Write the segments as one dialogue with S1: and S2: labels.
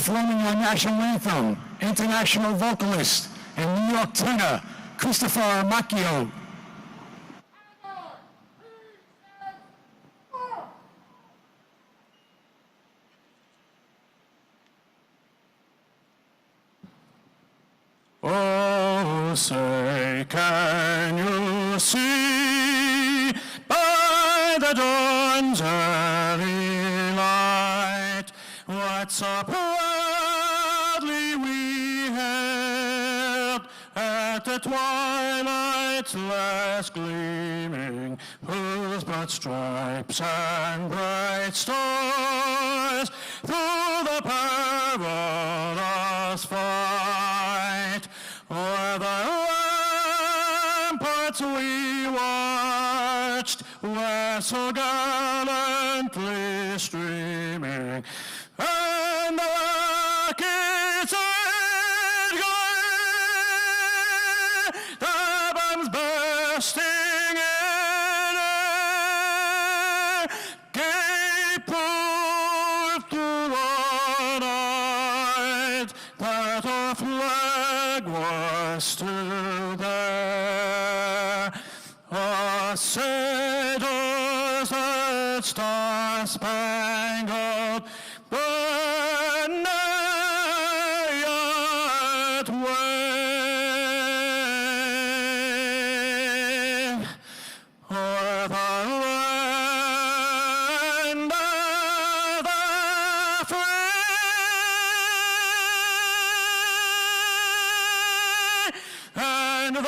S1: Performing our national anthem, international vocalist and New York tenor, Christopher Macchio. Oh, say, can you see by the dawn's early light what so proudly we hailed at the twilight's last gleaming, whose broad stripes and bright stars through the perilous fight o'er the ramparts we watched were so gallantly streaming, and the rockets had gone, the bombs bursting in air, gave proof to the night that our flag was still there. Our sailors that star-spangled banner yet wave o'er the land of the free and the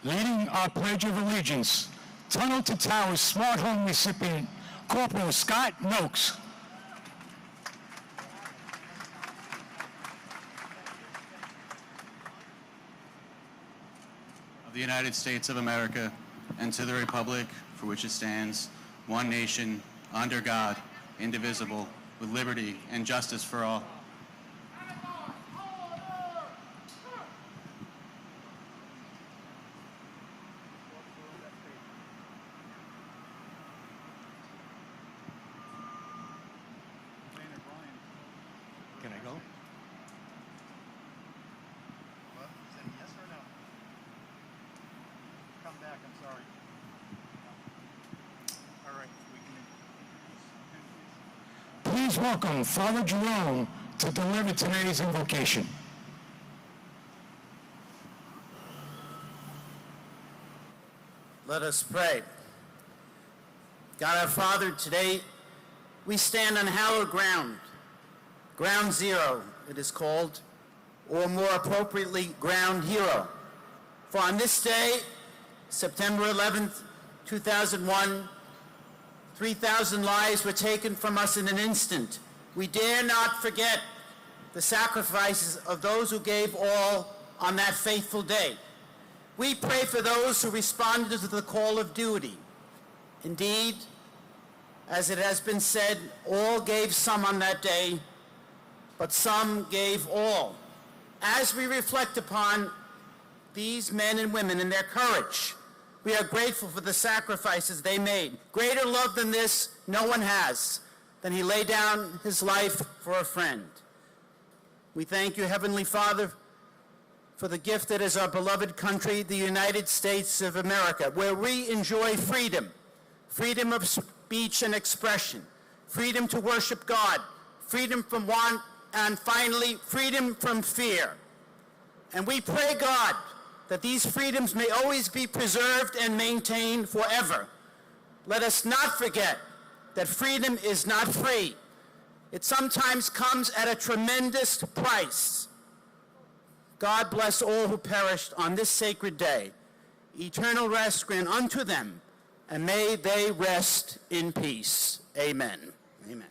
S1: leading our Pledge of Allegiance, Tunnel to Towers Smart Home recipient, Corporal Scott Noakes.
S2: Of the United States of America, and to the republic for which it stands, one nation, under God, indivisible, with liberty and justice for all.
S3: Can I go?
S4: What? Is that a yes or no? Come back, I'm sorry. All right, we can.
S1: Please welcome Father Jerome to deliver today's invocation.
S5: Let us pray. God our Father, today we stand on hallowed ground. Ground Zero, it is called, or more appropriately, Ground Hero. For on this day, September 11th, 2001, 3,000 lives were taken from us in an instant. We dare not forget the sacrifices of those who gave all on that faithful day. We pray for those who responded to the call of duty. Indeed, as it has been said, all gave some on that day, but some gave all. As we reflect upon these men and women and their courage, we are grateful for the sacrifices they made. Greater love than this no one has, than he laid down his life for a friend. We thank you, Heavenly Father, for the gift that is our beloved country, the United States of America, where we enjoy freedom, freedom of speech and expression, freedom to worship God, freedom from want, and finally, freedom from fear. And we pray, God, that these freedoms may always be preserved and maintained forever. Let us not forget that freedom is not free. It sometimes comes at a tremendous price. God bless all who perished on this sacred day. Eternal rest grant unto them, and may they rest in peace. Amen. Amen.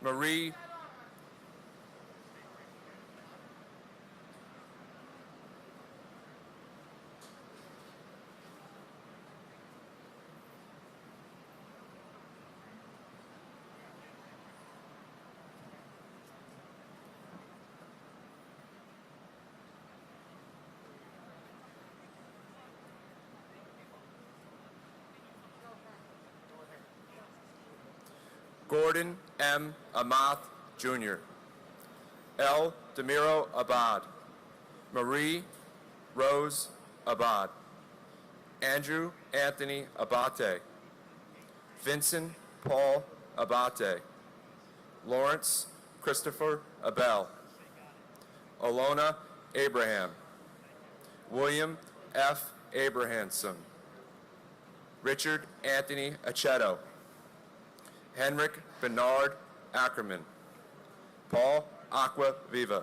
S6: Marie Gordon M. Amath, Jr. L. Demiro Abad. Marie Rose Abad. Andrew Anthony Abate. Vincent Paul Abate. Lawrence Christopher Abel. Olona Abraham. William F. Abrahamson. Richard Anthony Aceto. Henrik Bernard Ackerman. Paul Aqua Viva.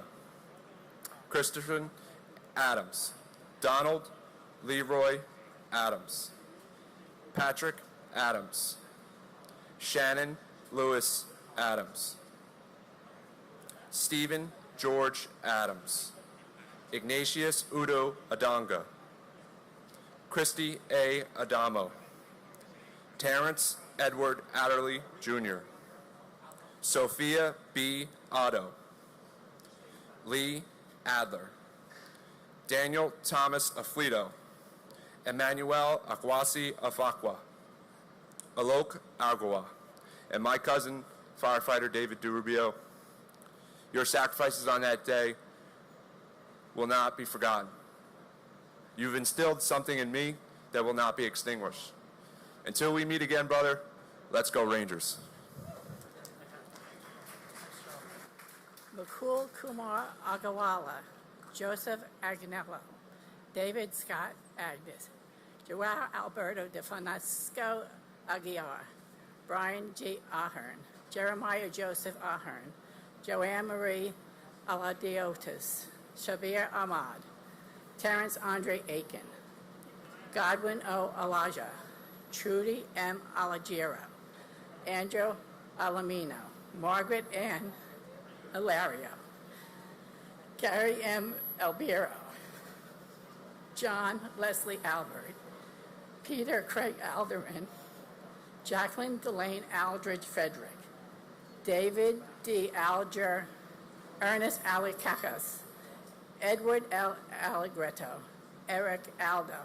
S6: Christopher Adams. Donald Leroy Adams. Patrick Adams. Shannon Lewis Adams. Stephen George Adams. Ignatius Udo Adonga. Christy A. Adamo. Terrence Edward Adderley, Jr. Sophia B. Otto. Lee Adler. Daniel Thomas Aflito. Emmanuel Akwasi Afakwa. Alok Agua. And my cousin, firefighter David DeRubio. Your sacrifices on that day will not be forgotten. You've instilled something in me that will not be extinguished. Until we meet again, brother, let's go Rangers.
S7: Mukul Kumar Agawala, Joseph Agnello, David Scott Agnes, Joao Alberto de Francisco Aguiar, Brian G. Ahern, Jeremiah Joseph Ahern, Joanne Marie Aladiotis, Shabir Ahmad, Terrence Andre Aiken, Godwin O. Alaja, Trudy M. Alagiro, Andrew Alamino, Margaret Ann Ilario, Gary M. Albiro, John Leslie Albert, Peter Craig Alderman, Jacqueline Delane Aldridge Frederick, David D. Alger, Ernest Alicacas, Edward L. Allegretto, Eric Allen,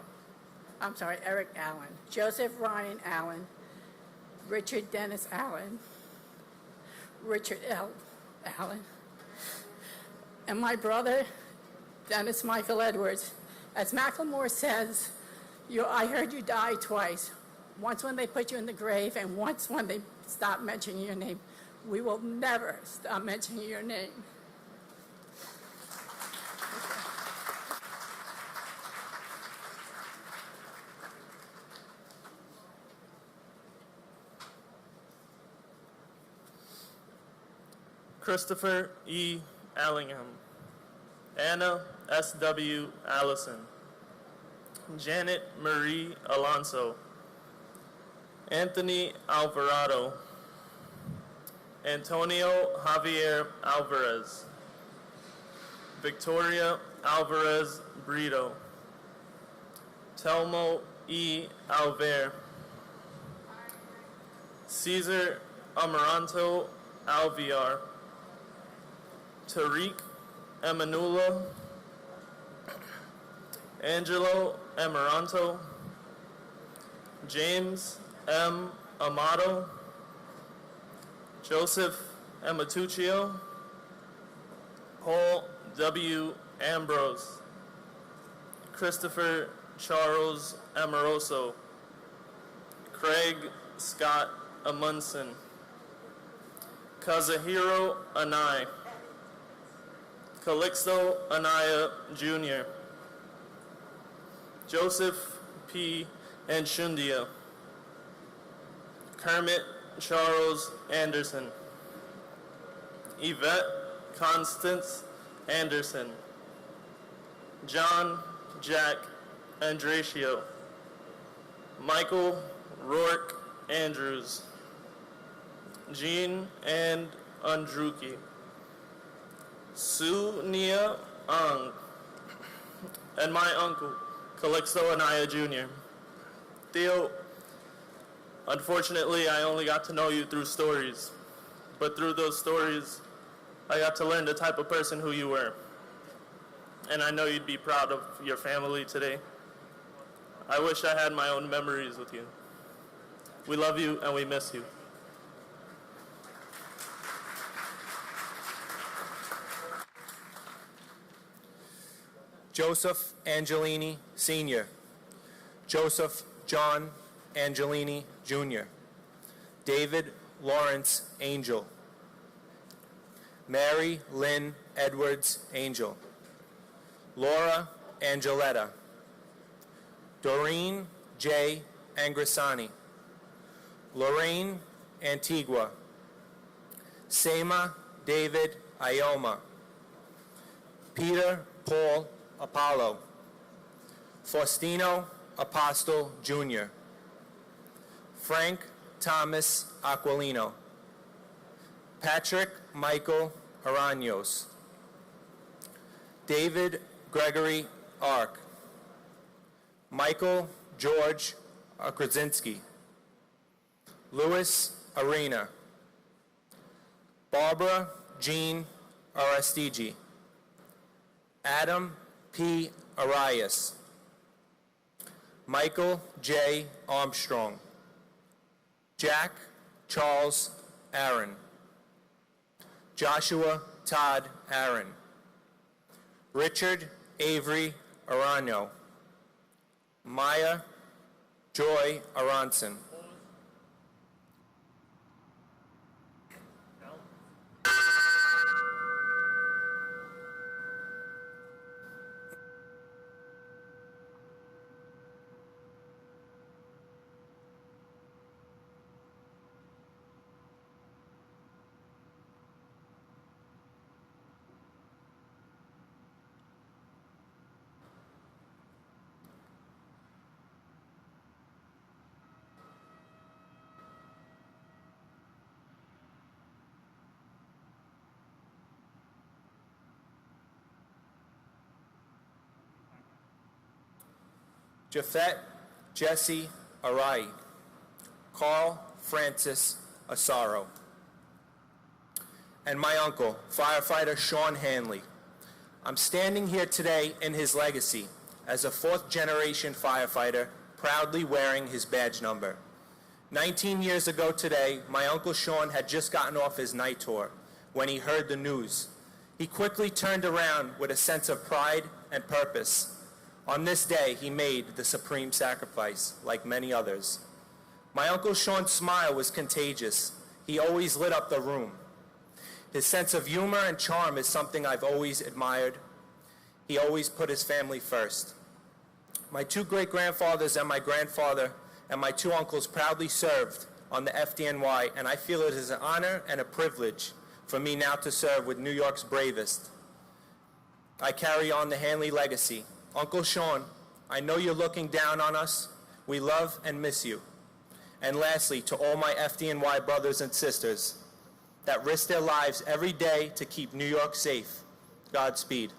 S7: Joseph Ryan Allen, Richard Dennis Allen, Richard L. Allen, and my brother, Dennis Michael Edwards. As Macklemore says, I heard you die twice. Once when they put you in the grave, and once when they stop mentioning your name. We will never stop mentioning your name.
S8: Christopher E. Allingham, Anna S.W. Allison, Janet Marie Alonso, Anthony Alvarado, Antonio Javier Alvarez, Victoria Alvarez Brito, Telmo E. Alver, Cesar Amaranto Alviar, Tariq Emanula, Angelo Amaranto, James M. Amato, Joseph Amatuccio, Paul W. Ambrose, Christopher Charles Amoroso, Craig Scott Amundsen, Kazuhiro Anai, Calixto Anaya Jr., Joseph P. Anshundia, Kermit Charles Anderson, Yvette Constance Anderson, John Jack Andratio, Michael Rourke Andrews, Jean and Undruki, Su Nia Ang, and my uncle, Calixto Anaya Jr. Theo, unfortunately, I only got to know you through stories, but through those stories, I got to learn the type of person who you were. And I know you'd be proud of your family today. I wish I had my own memories with you. We love you and we miss you.
S6: Joseph Angelini, Sr., Joseph John Angelini, Jr., David Lawrence Angel, Mary Lynn Edwards Angel, Laura Angeletta, Doreen J. Angrisani, Lorraine Antigua, Sema David Ioma, Peter Paul Apollo, Faustino Apostle Jr., Frank Thomas Aquilino, Patrick Michael Araños, David Gregory Ark, Michael George Krasinski, Louis Arena, Barbara Jean Aristigi, Adam P. Arias, Michael J. Armstrong, Jack Charles Aaron, Joshua Todd Aaron, Richard Avery Arano, Maya Joy Aronson, Japhet Jesse Arai, Carl Francis Asaro, and my uncle, firefighter Sean Hanley. I'm standing here today in his legacy as a fourth-generation firefighter, proudly wearing his badge number. 19 years ago today, my Uncle Sean had just gotten off his night tour when he heard the news. He quickly turned around with a sense of pride and purpose. On this day, he made the supreme sacrifice, like many others. My Uncle Sean's smile was contagious. He always lit up the room. His sense of humor and charm is something I've always admired. He always put his family first. My two great-grandfathers and my grandfather and my two uncles proudly served on the FDNY, and I feel it is an honor and a privilege for me now to serve with New York's bravest. I carry on the Hanley legacy. Uncle Sean, I know you're looking down on us. We love and miss you. And lastly, to all my FDNY brothers and sisters that risk their lives every day to keep New York safe, Godspeed.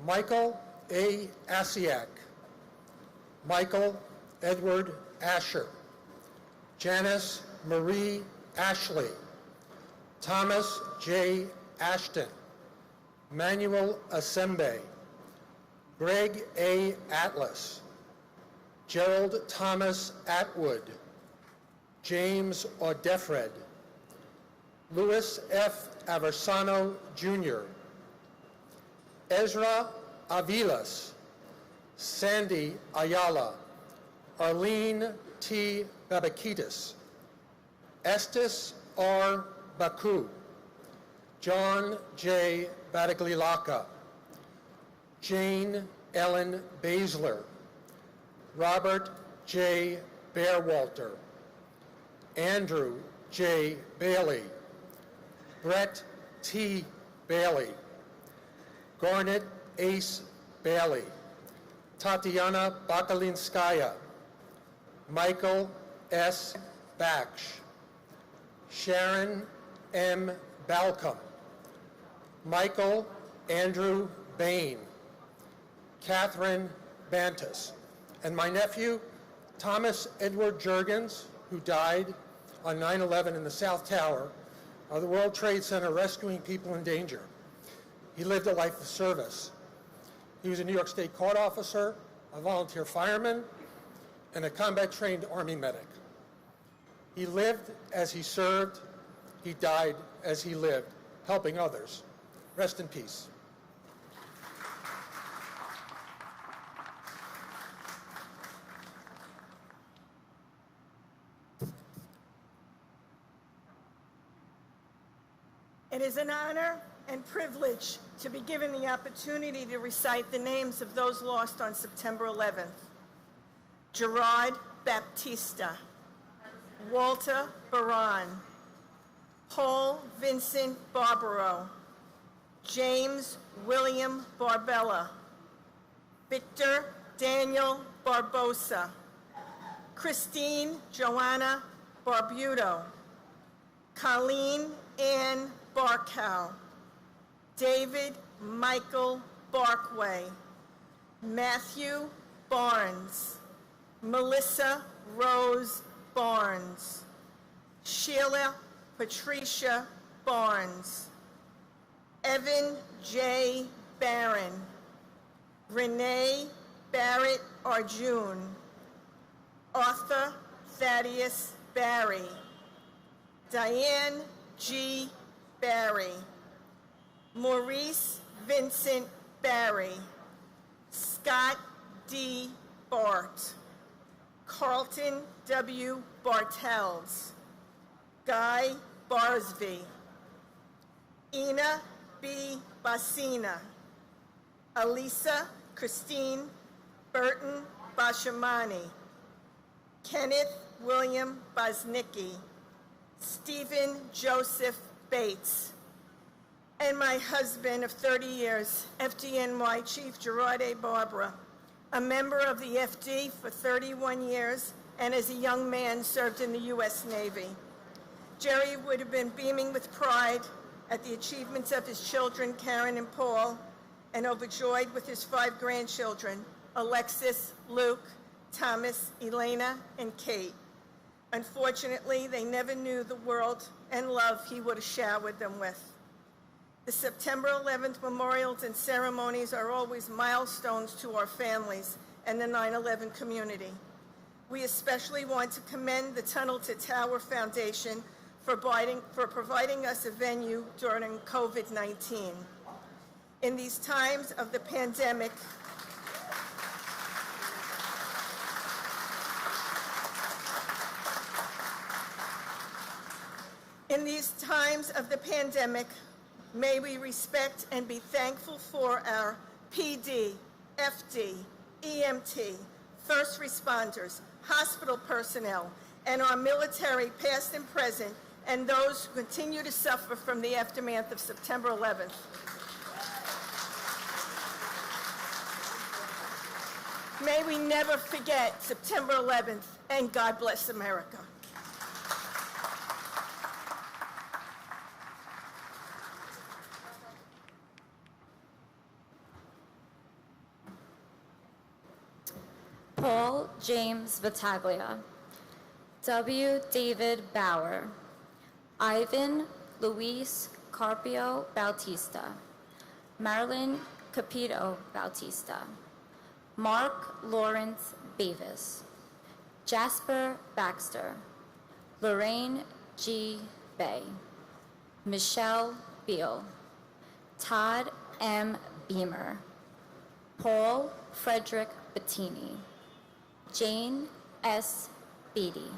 S9: Michael A. Asiak, Michael Edward Asher, Janice Marie Ashley, Thomas J. Ashton, Manuel Asembe, Greg A. Atlas, Gerald Thomas Atwood, James Odefred, Louis F. Aversano, Jr., Ezra Avilas, Sandy Ayala, Arlene T. Babakitis, Estes R. Baku, John J. Badaglilaka, Jane Ellen Baszler, Robert J. Bearwalter, Andrew J. Bailey, Brett T. Bailey, Garnet Ace Bailey, Tatiana Bakalinskaya, Michael S. Baksh, Sharon M. Balcom, Michael Andrew Bain, Catherine Bantus, and my nephew, Thomas Edward Juergens, who died on 9/11 in the South Tower of the World Trade Center rescuing people in danger. He lived a life of service. He was a New York State court officer, a volunteer fireman, and a combat-trained Army medic. He lived as he served. He died as he lived, helping others. Rest in peace.
S10: It is an honor and privilege to be given the opportunity to recite the names of those lost on September 11th. Gerard Baptista, Walter Baran, Paul Vincent Barbaro, James William Barbella, Victor Daniel Barbosa, Christine Joanna Barbuto, Colleen Ann Barkow, David Michael Barkway, Matthew Barnes, Melissa Rose Barnes, Sheila Patricia Barnes, Evan J. Barron, Renee Barrett Arjun, Arthur Thaddeus Barry, Diane G. Barry, Maurice Vincent Barry, Scott D. Bart, Carlton W. Bartels, Guy Barsby, Ina B. Basina, Elisa Christine Burton Bashamani, Kenneth William Bosnicki, Stephen Joseph Bates, and my husband of 30 years, FDNY Chief Gerard A. Barbara, a member of the FD for 31 years, and as a young man served in the U.S. Navy. Jerry would have been beaming with pride at the achievements of his children, Karen and Paul, and overjoyed with his 5 grandchildren, Alexis, Luke, Thomas, Elena, and Kate. Unfortunately, they never knew the world and love he would have showered them with. The September 11th memorials and ceremonies are always milestones to our families and the 9/11 community. We especially want to commend the Tunnel to Tower Foundation for providing us a venue during COVID-19. In these times of the pandemic, may we respect and be thankful for our PD, FD, EMT, first responders, hospital personnel, and our military, past and present, and those who continue to suffer from the aftermath of September 11th. May we never forget September 11th, and God bless America.
S11: Paul James Battaglia, W. David Bauer, Ivan Luis Carpio Bautista, Marilyn Capito Bautista, Mark Lawrence Bavis, Jasper Baxter, Lorraine G. Bay, Michelle Beal, Todd M. Beamer, Paul Frederick Bettini, Jane S. Beatty,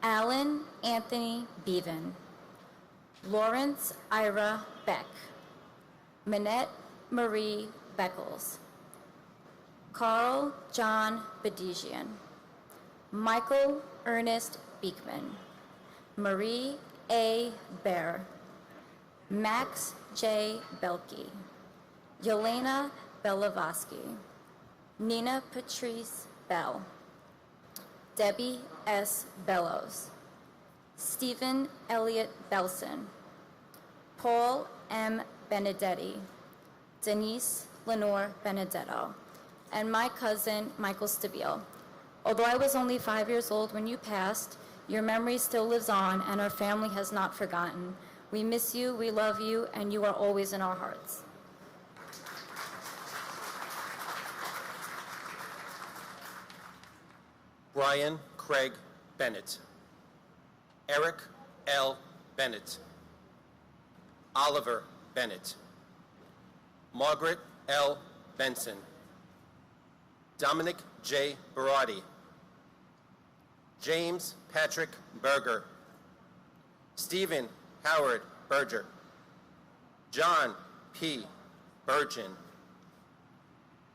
S11: Alan Anthony Bevan, Lawrence Ira Beck, Minette Marie Beckles, Carl John Bedigian, Michael Ernest Beekman, Marie A. Bear, Max J. Belke, Yelena Belavosky, Nina Patrice Bell, Debbie S. Bellows, Stephen Elliott Belson, Paul M. Benedetti, Denise Lenore Benedetto, and my cousin, Michael Stabile. Although I was only 5 years old when you passed, your memory still lives on, and our family has not forgotten. We miss you, we love you, and you are always in our hearts.
S6: Brian Craig Bennett, Eric L. Bennett, Oliver Bennett, Margaret L. Benson, Dominic J. Berardi, James Patrick Berger, Stephen Howard Berger, John P. Burgeon,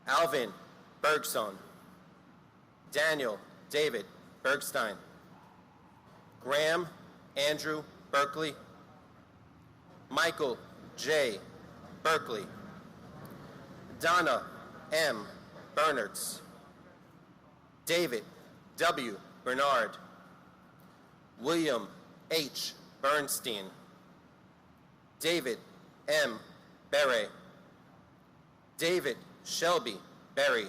S6: Alvin Bergson, Daniel David Bergstein, Graham Andrew Berkeley, Michael J. Berkeley, Donna M. Bernards, David W. Bernard, William H. Bernstein, David M. Berry, David Shelby Berry,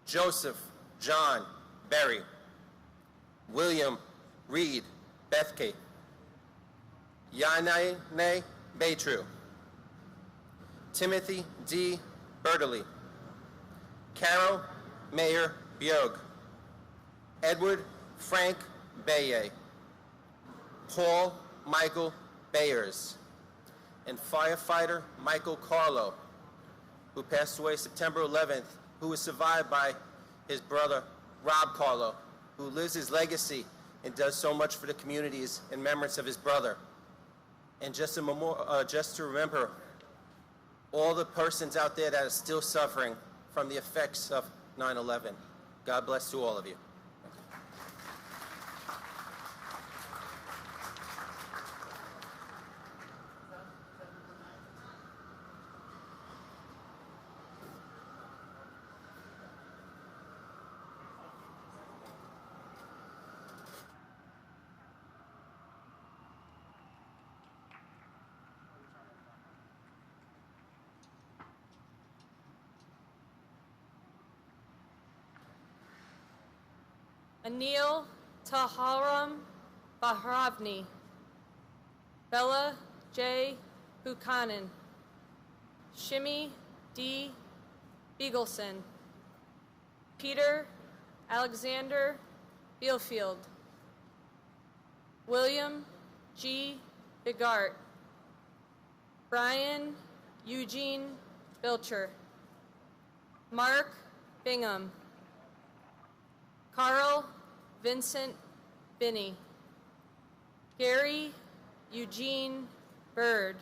S6: Joseph John Berry, William Reed Bethke, Yanai Baytru, Timothy D. Bertolli, Carol Mayer Bjorg, Edward Frank Baye, Paul Michael Bayers, and firefighter Michael Carlo, who passed away September 11th, who was survived by his brother Rob Carlo, who lives his legacy and does so much for the communities in remembrance of his brother. And just to remember all the persons out there that are still suffering from the effects of 9/11. God bless to all of you.
S12: Anil Taharam Bahravni, Bella J. Buchanan, Shimmy D. Beagleson, Peter Alexander Beelfield, William G. Bigart, Brian Eugene Bilcher, Mark Bingham, Carl Vincent Binney, Gary Eugene Bird,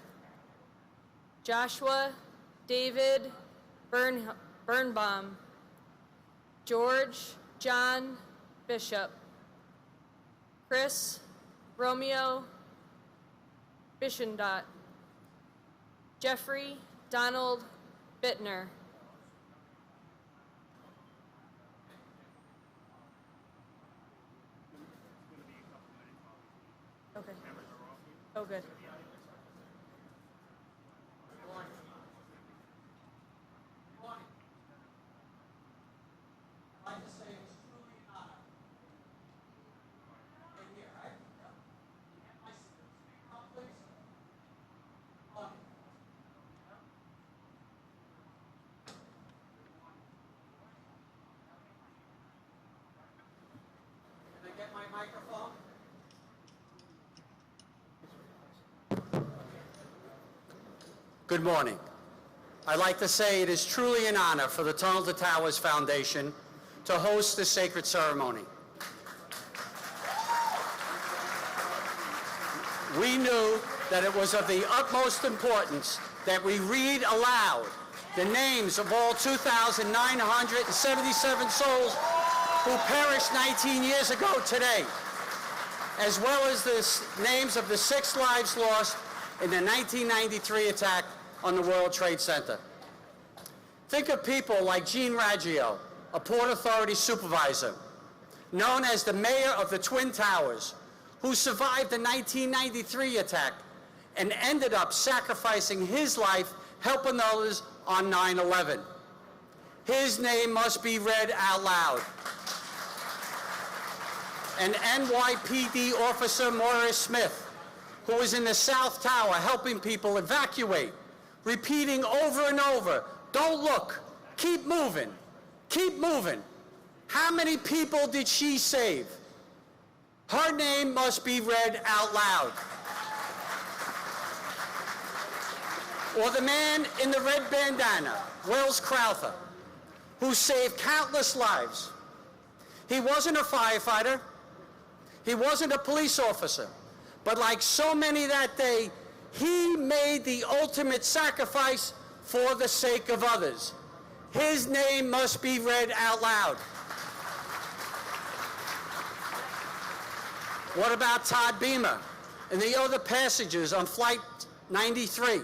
S12: Joshua David Birnbaum, George John Bishop, Chris Romeo Bishendot, Jeffrey Donald Bittner, okay. Oh, good.
S3: Good morning. I'd like to say it is truly an honor for the Tunnel to Towers Foundation to host this sacred ceremony. We knew that it was of the utmost importance that we read aloud the names of all 2,977 souls who perished 19 years ago today, as well as the names of the 6 lives lost in the 1993 attack on the World Trade Center. Think of people like Gene Raggio, a Port Authority supervisor, known as the mayor of the Twin Towers, who survived the 1993 attack and ended up sacrificing his life helping others on 9/11. His name must be read out loud. And NYPD officer Morris Smith, who was in the South Tower helping people evacuate, repeating over and over, "Don't look, keep moving, keep moving." How many people did she save? Her name must be read out loud. Or the man in the red bandana, Wells Crowther, who saved countless lives. He wasn't a firefighter. He wasn't a police officer. But like so many that day, he made the ultimate sacrifice for the sake of others. His name must be read out loud. What about Todd Beamer and the other passengers on Flight 93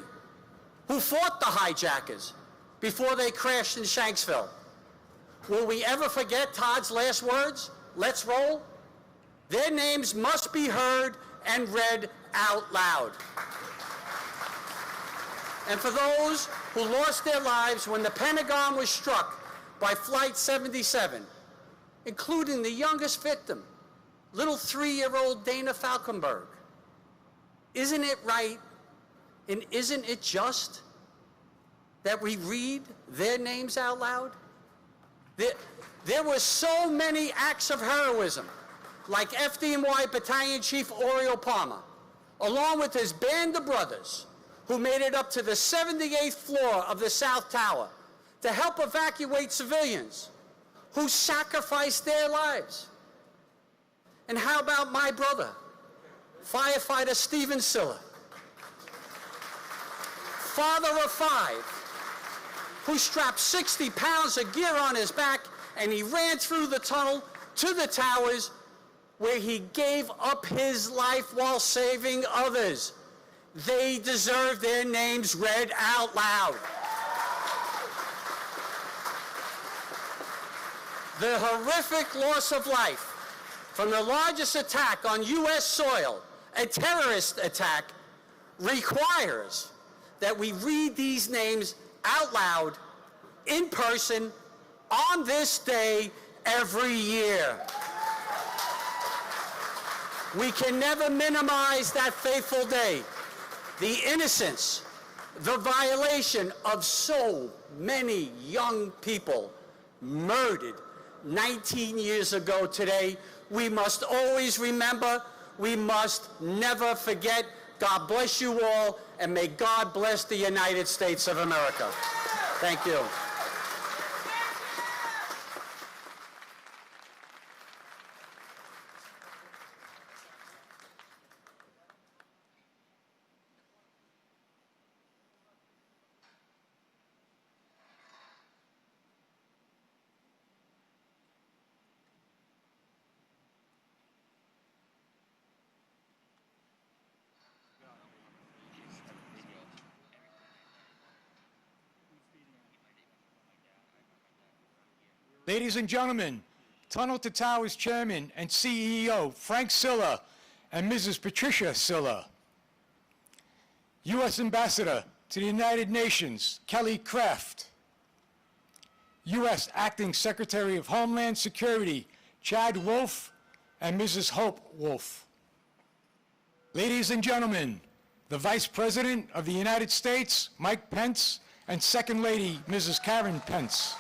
S3: who fought the hijackers before they crashed in Shanksville? Will we ever forget Todd's last words? "Let's roll." Their names must be heard and read out loud. And for those who lost their lives when the Pentagon was struck by Flight 77, including the youngest victim, little 3-year-old Dana Falkenberg, isn't it right and isn't it just that we read their names out loud? There were so many acts of heroism, like FDNY Battalion Chief Oriel Palmer, along with his band of brothers, who made it up to the 78th floor of the South Tower to help evacuate civilians who sacrificed their lives. And how about my brother, firefighter Stephen Siller, father of 5, who strapped 60 pounds of gear on his back and he ran through the tunnel to the towers where he gave up his life while saving others. They deserve their names read out loud. The horrific loss of life from the largest attack on U.S. soil, a terrorist attack, requires that we read these names out loud in person on this day every year. We can never minimize that fateful day, the innocence, the violation of so many young people murdered 19 years ago today. We must always remember, we must never forget. God bless you all, and may God bless the United States of America. Thank you.
S1: Ladies and gentlemen, Tunnel to Towers Chairman and CEO Frank Siller and Mrs. Patricia Siller. U.S. Ambassador to the United Nations, Kelly Craft. U.S. Acting Secretary of Homeland Security, Chad Wolf and Mrs. Hope Wolf. Ladies and gentlemen, the Vice President of the United States, Mike Pence, and Second Lady, Mrs. Karen Pence.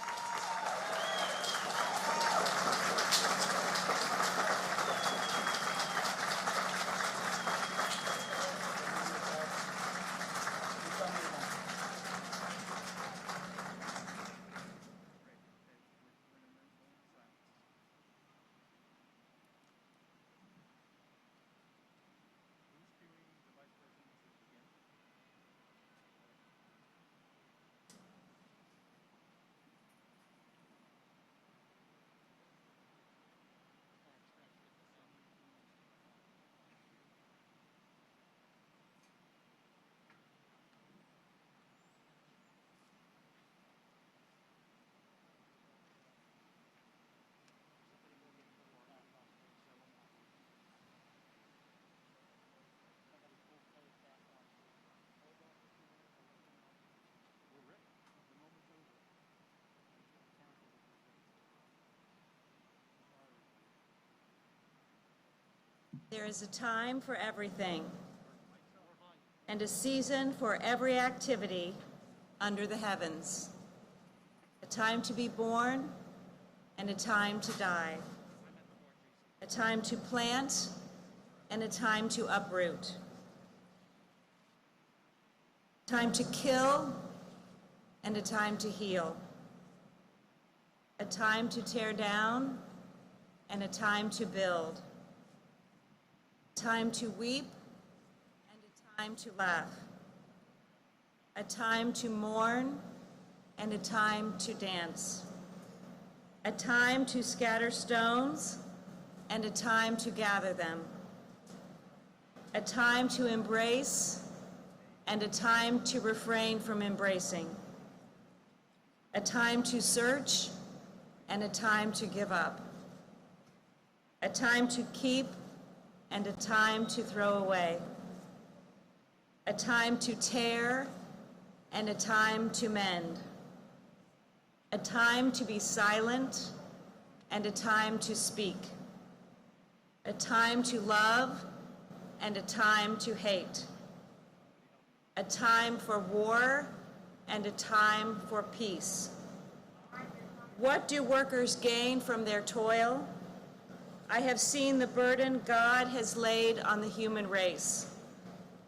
S13: There is a time for everything, and a season for every activity under the heavens. A time to be born and a time to die. A time to plant and a time to uproot. Time to kill and a time to heal. A time to tear down and a time to build. A time to weep and a time to laugh. A time to mourn and a time to dance. A time to scatter stones and a time to gather them. A time to embrace and a time to refrain from embracing. A time to search and a time to give up. A time to keep and a time to throw away. A time to tear and a time to mend. A time to be silent and a time to speak. A time to love and a time to hate. A time for war and a time for peace. What do workers gain from their toil? I have seen the burden God has laid on the human race.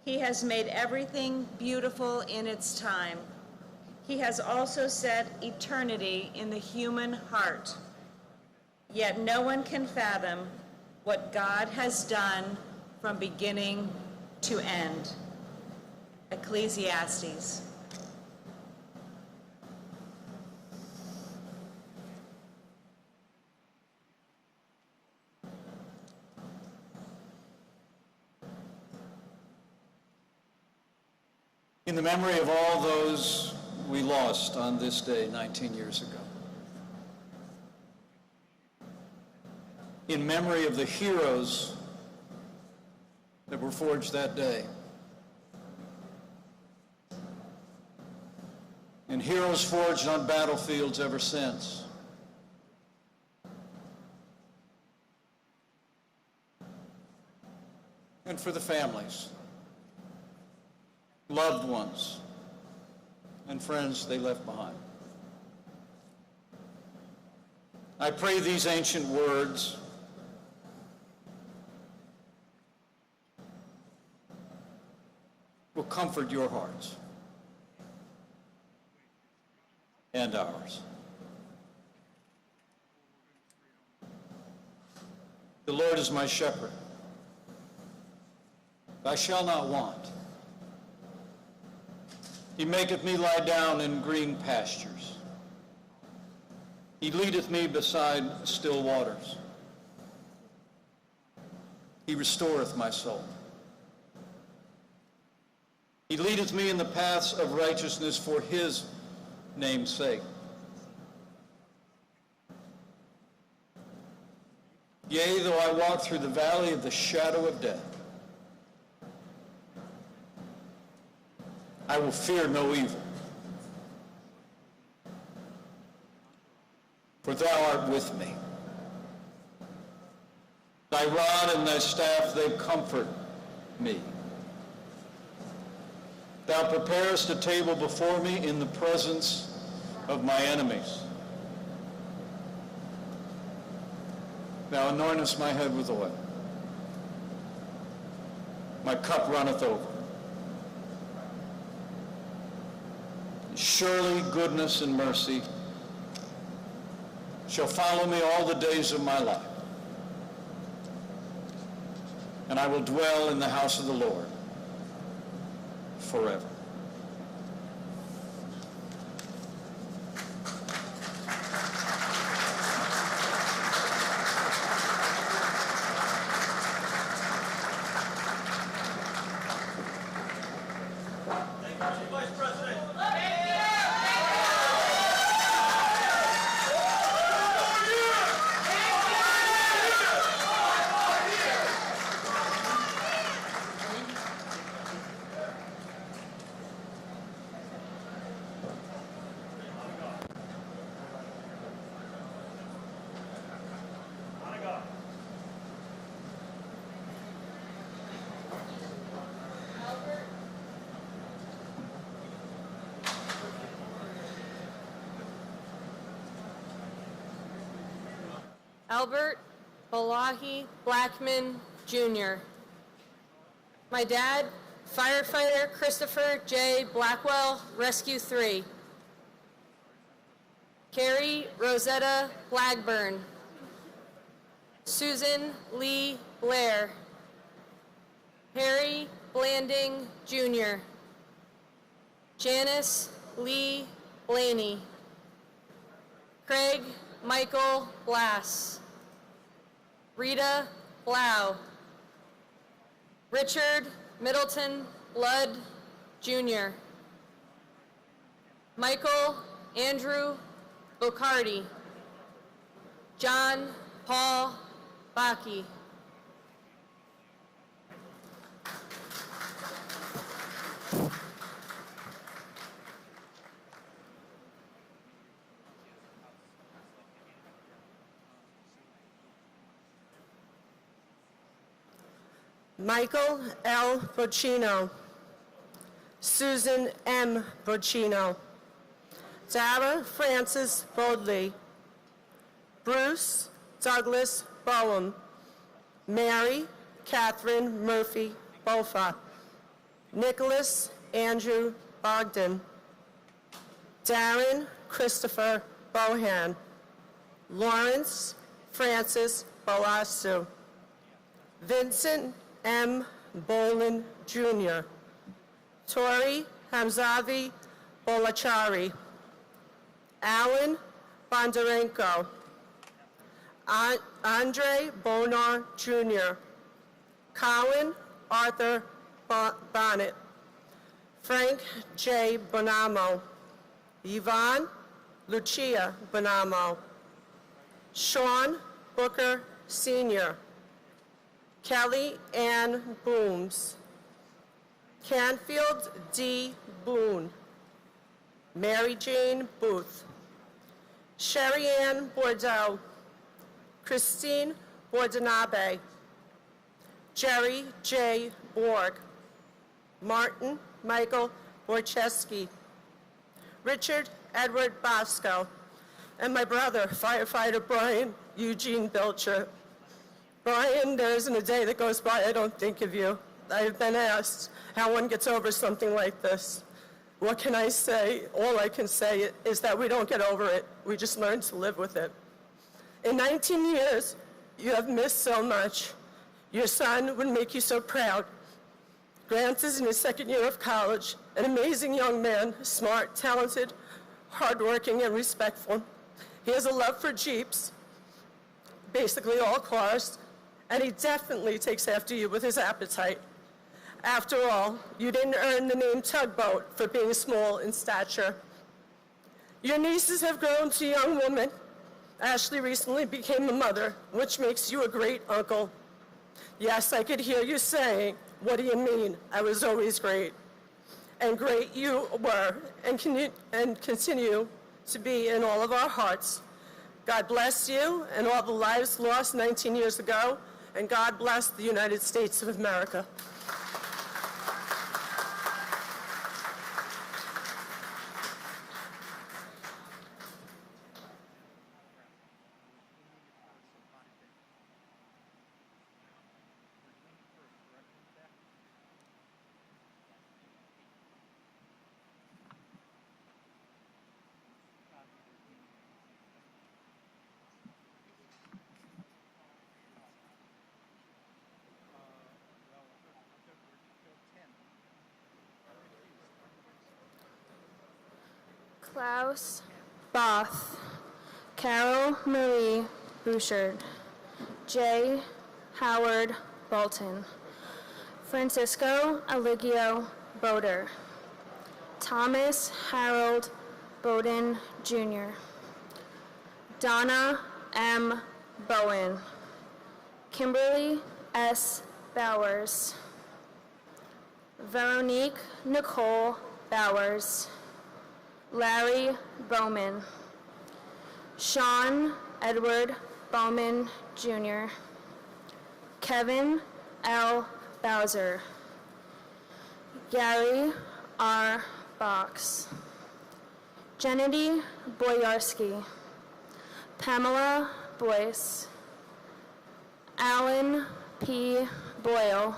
S13: He has made everything beautiful in its time. He has also set eternity in the human heart. Yet no one can fathom what God has done from beginning to end. Ecclesiastes.
S14: In the memory of all those we lost on this day 19 years ago. In memory of the heroes that were forged that day. And heroes forged on battlefields ever since. And for the families, loved ones, and friends they left behind. I pray these ancient words will comfort your hearts and ours. The Lord is my shepherd. I shall not want. He maketh me lie down in green pastures. He leadeth me beside still waters. He restoreth my soul. He leadeth me in the paths of righteousness for his name's sake. Yea, though I walk through the valley of the shadow of death, I will fear no evil, for thou art with me. Thy rod and thy staff, they comfort me. Thou preparest a table before me in the presence of my enemies. Thou anointest my head with oil. My cup runneth over. Surely goodness and mercy shall follow me all the days of my life, and I will dwell in the house of the Lord forever.
S12: Albert Balahi Blackman, Jr. My dad, firefighter Christopher J. Blackwell, Rescue 3. Carrie Rosetta Blackburn. Susan Lee Blair. Harry Blanding, Jr. Janice Lee Blaney. Craig Michael Blass. Rita Blau. Richard Middleton Blood, Jr. Michael Andrew Bocardi. John Paul Baki.
S10: Michael L. Bocchino. Susan M. Bocchino. Dara Francis Bodley. Bruce Douglas Bowen. Mary Catherine Murphy Bofa. Nicholas Andrew Bogdan. Darren Christopher Bohan. Lawrence Francis Boasu. Vincent M. Bolin, Jr. Tori Hamzavi Bolachari. Alan Bondarenko. Andre Bonar, Jr. Colin Arthur Bonnet. Frank J. Bonamo. Yvonne Lucia Bonamo. Sean Booker, Sr. Kelly Ann Booms. Canfield D. Boone. Mary Jane Booth. Sherry Ann Bordeaux. Christine Bordanabe. Jerry J. Borg. Martin Michael Borcheski. Richard Edward Bosco. And my brother, firefighter Brian Eugene Belcher. Brian, there isn't a day that goes by I don't think of you. I've been asked how one gets over something like this. What can I say? All I can say is that we don't get over it. We just learn to live with it. In 19 years, you have missed so much. Your son would make you so proud. Grant is in his second year of college, an amazing young man, smart, talented, hardworking, and respectful. He has a love for Jeeps, basically all cars, and he definitely takes after you with his appetite. After all, you didn't earn the name Tugboat for being small in stature. Your nieces have grown to young women. Ashley recently became a mother, which makes you a great uncle. Yes, I could hear you saying, "What do you mean? I was always great." And great you were, and continue to be in all of our hearts. God bless you and all the lives lost 19 years ago, and God bless the United States of America.
S15: Klaus Both. Carol Marie Bouchard. J. Howard Bolton. Francisco Eligio Boder. Thomas Harold Bowden, Jr. Donna M. Bowen. Kimberly S. Bowers. Veronique Nicole Bowers. Larry Bowman. Sean Edward Bowman, Jr. Kevin L. Bowser. Gary R. Box. Gennady Boyarsky. Pamela Boyce. Alan P. Boyle,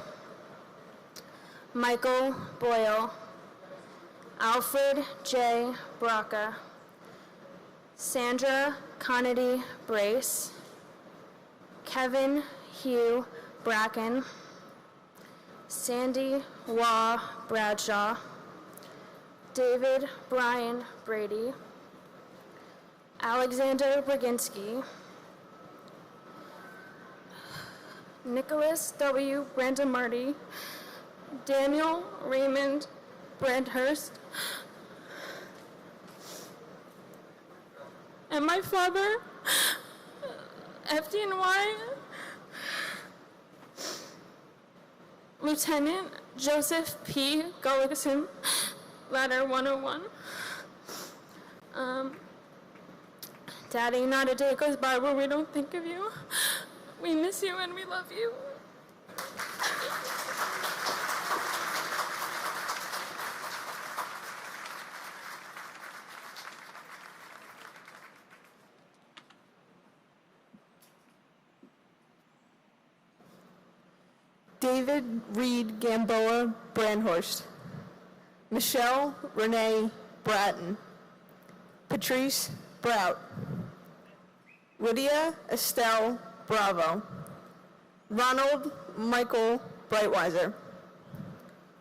S15: Michael Boyle, Alfred J. Braca, Sandra Conady Brace, Kevin Hugh Bracken, Sandy Waugh Bradshaw, David Brian Brady, Alexander Braginski, Nicholas W. Brandemarty, Daniel Raymond Brandhurst, and my father, FDNY Lieutenant Joseph P. Gullickson, Ladder 101. Daddy, not a day goes by where we don't think of you. We miss you and we love you.
S16: David Reed Gamboa Brandhorst, Michelle Renee Bratton, Patrice Brout, Lydia Estelle Bravo, Ronald Michael Brightweiser,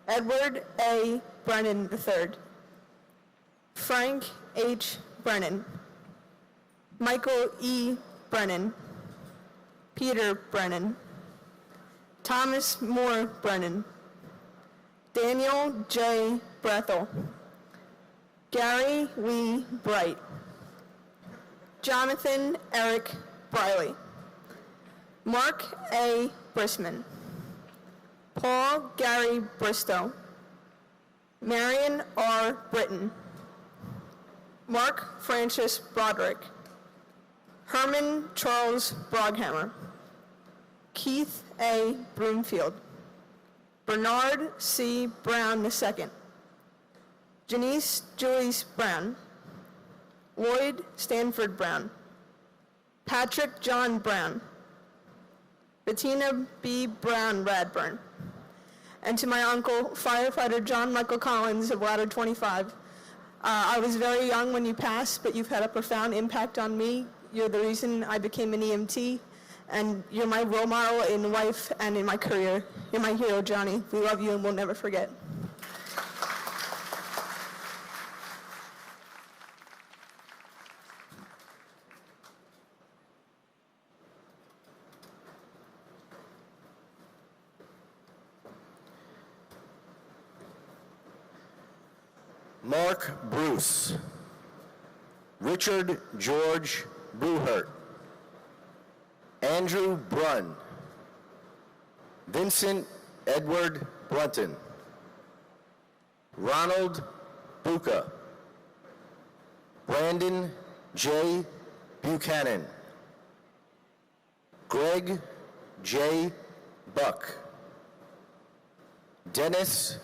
S16: Edward A. Brennan III, Frank H. Brennan, Michael E. Brennan, Peter Brennan, Thomas Moore Brennan, Daniel J. Brethel, Gary Lee Bright, Jonathan Eric Briley, Mark A. Brisman, Paul Gary Bristow, Marion R. Britton, Mark Francis Broderick, Herman Charles Broghammer, Keith A. Broomfield, Bernard C. Brown II, Janice Julius Brown, Lloyd Stanford Brown, Patrick John Brown, Bettina B. Brown Radburn, and to my uncle, firefighter John Michael Collins of Ladder 25. I was very young when you passed, but you've had a profound impact on me. You're the reason I became an EMT, and you're my role model in life and in my career. You're my hero, Johnny. We love you and we'll never forget.
S17: Mark Bruce, Richard George Bruhert, Andrew Brunn, Vincent Edward Blunton, Ronald Buca, Brandon J. Buchanan, Greg J. Buck, Dennis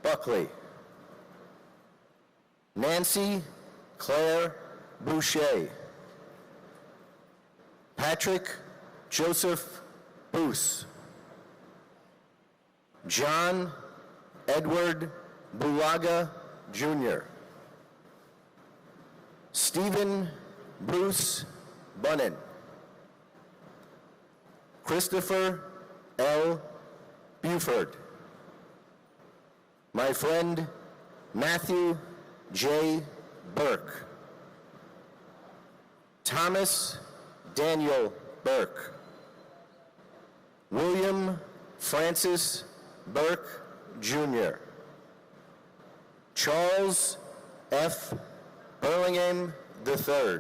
S17: Buckley, Nancy Claire Boucher, Patrick Joseph Boos, John Edward Bulaga Jr., Stephen Bruce Bunnan, Christopher L. Buford, my friend Matthew J. Burke, Thomas Daniel Burke, William Francis Burke Jr., Charles F. Burlingame III,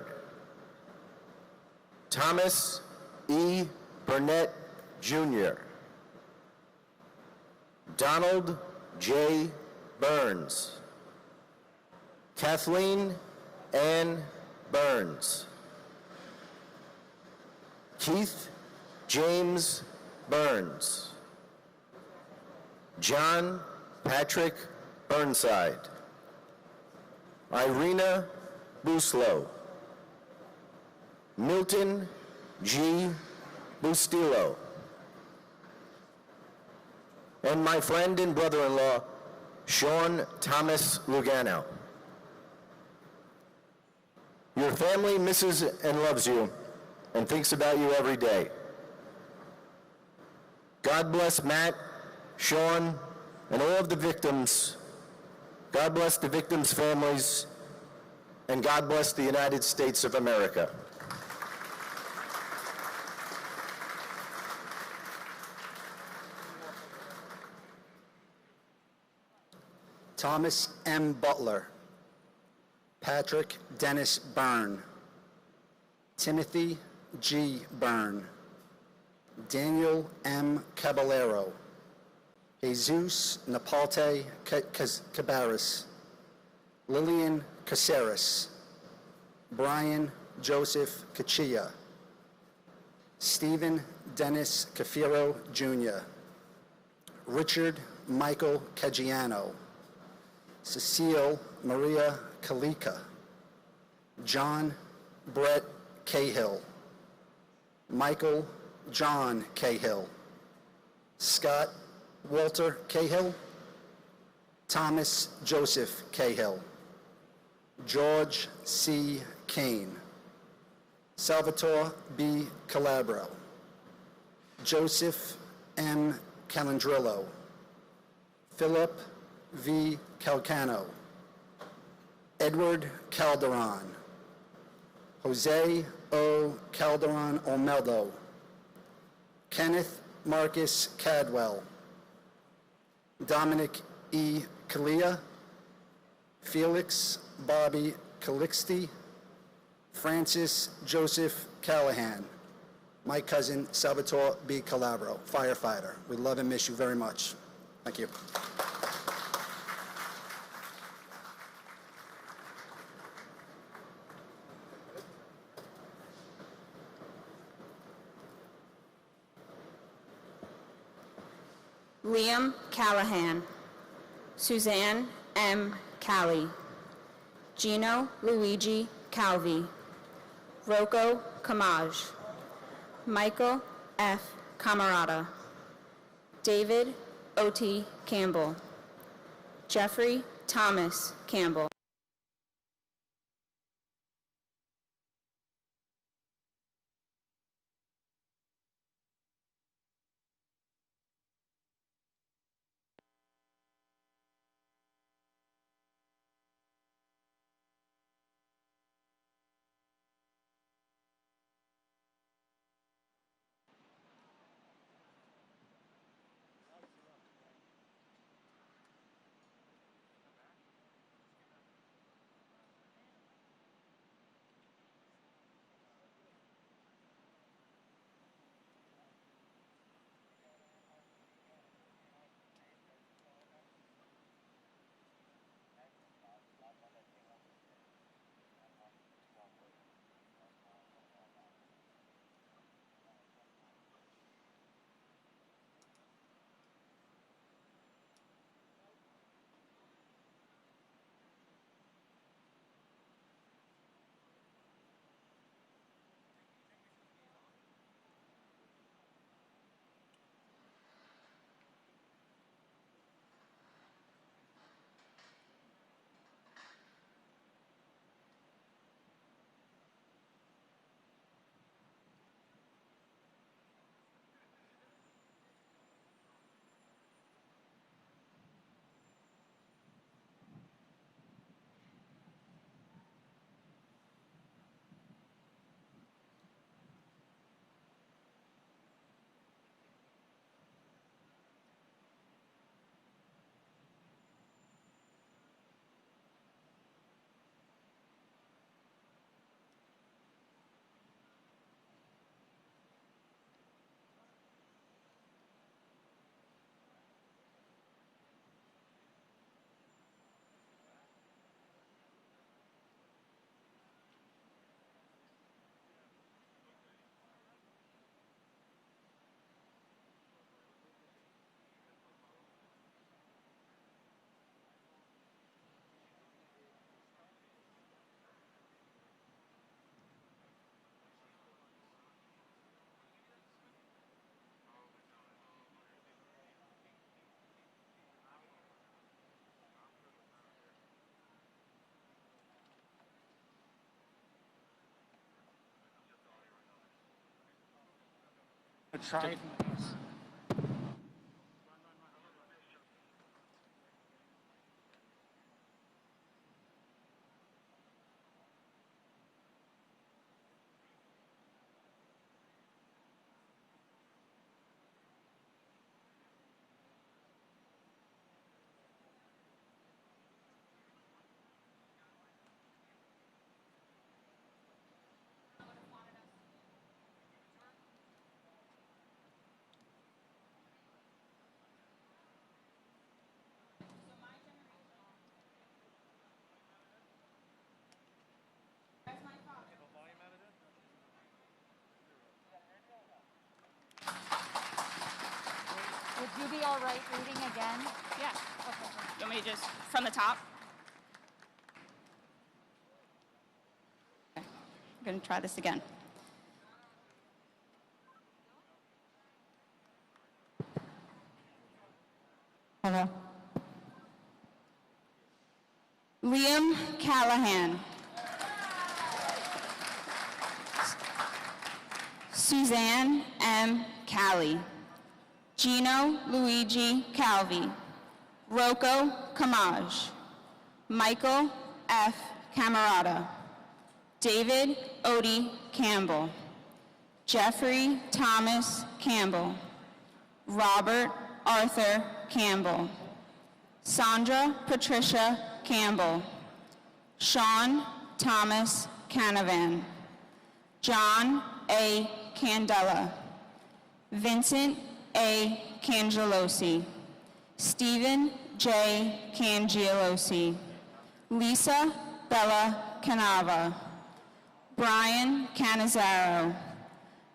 S17: Thomas E. Burnett Jr., Donald J. Burns, Kathleen Ann Burns, Keith James Burns, John Patrick Burnside, Irina Buslow, Milton G. Bustillo, and my friend and brother-in-law, Sean Thomas Lugano. Your family misses and loves you and thinks about you every day. God bless Matt, Sean, and all of the victims. God bless the victims' families, and God bless the United States of America.
S3: Thomas M. Butler, Patrick Dennis Byrne, Timothy G. Byrne, Daniel M. Caballero, Jesus Napalte Cabarrus, Lillian Caceres, Brian Joseph Cachilla, Stephen Dennis Cafiro Jr., Richard Michael Caggiano, Cecile Maria Kalika, John Brett Cahill, Michael John Cahill, Scott Walter Cahill, Thomas Joseph Cahill, George C. Kane, Salvatore B. Calabro, Joseph M. Calandrillo, Philip V. Calcano, Edward Calderon, Jose O. Calderon Olmedo, Kenneth Marcus Cadwell, Dominic E. Kalia, Felix Bobby Calixte, Francis Joseph Callahan, my cousin Salvatore B. Calabro, firefighter. We love and miss you very much. Thank you.
S18: Liam Callahan, Suzanne M. Cali, Gino Luigi Calvi, Rocco Camage, Michael F. Camarata, David O.T. Campbell, Jeffrey Thomas Campbell.
S4: Try.
S18: Would you be all right reading again? Yeah. Okay. You want me to just from the top? Okay. I'm going to try this again. Hello. Liam Callahan. Suzanne M. Callie. Gino Luigi Calvi. Rocco Camage. Michael F. Camerata. David Odie Campbell. Jeffrey Thomas Campbell. Robert Arthur Campbell. Sandra Patricia Campbell. Sean Thomas Canavan. John A. Candela. Vincent A. Cangelosi. Stephen J. Cangelosi. Lisa Bella Canava. Brian Canizaro.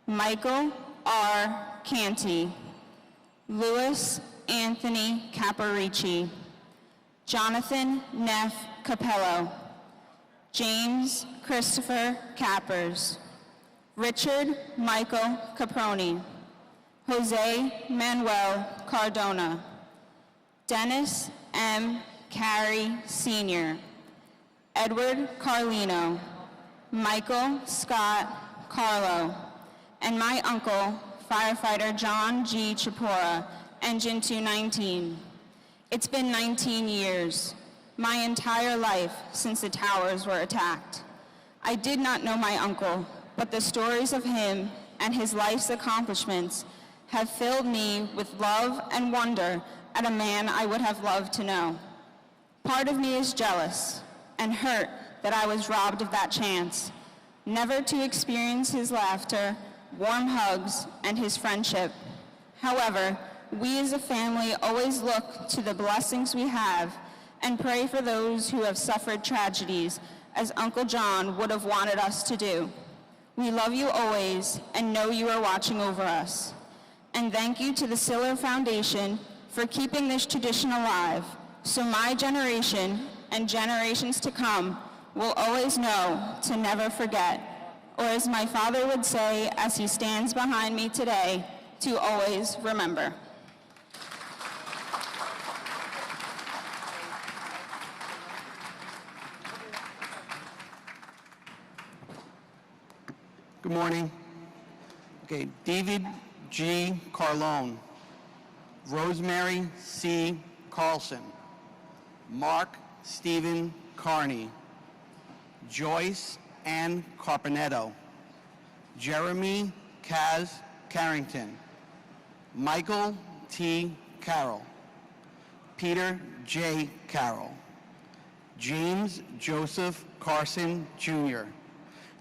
S18: Michael R. Canty. Louis Anthony Caparici. Jonathan Neff Capello. James Christopher Cappers. Richard Michael Caproni. Jose Manuel Cardona. Dennis M. Carey Sr. Edward Carlino. Michael Scott Carlo. And my uncle, firefighter John G. Chipora, Engine 219. It's been 19 years, my entire life since the towers were attacked. I did not know my uncle, but the stories of him and his life's accomplishments have filled me with love and wonder at a man I would have loved to know. Part of me is jealous and hurt that I was robbed of that chance, never to experience his laughter, warm hugs, and his friendship. However, we as a family always look to the blessings we have and pray for those who have suffered tragedies, as Uncle John would have wanted us to do. We love you always and know you are watching over us. And thank you to the Siller Foundation for keeping this tradition alive, so my generation and generations to come will always know to never forget, or as my father would say as he stands behind me today, to always remember.
S19: Good morning. Okay, David G. Carlone. Rosemary C. Carlson. Mark Stephen Carney. Joyce Ann Carpenetto. Jeremy Kaz Carrington. Michael T. Carroll. Peter J. Carroll. James Joseph Carson, Jr.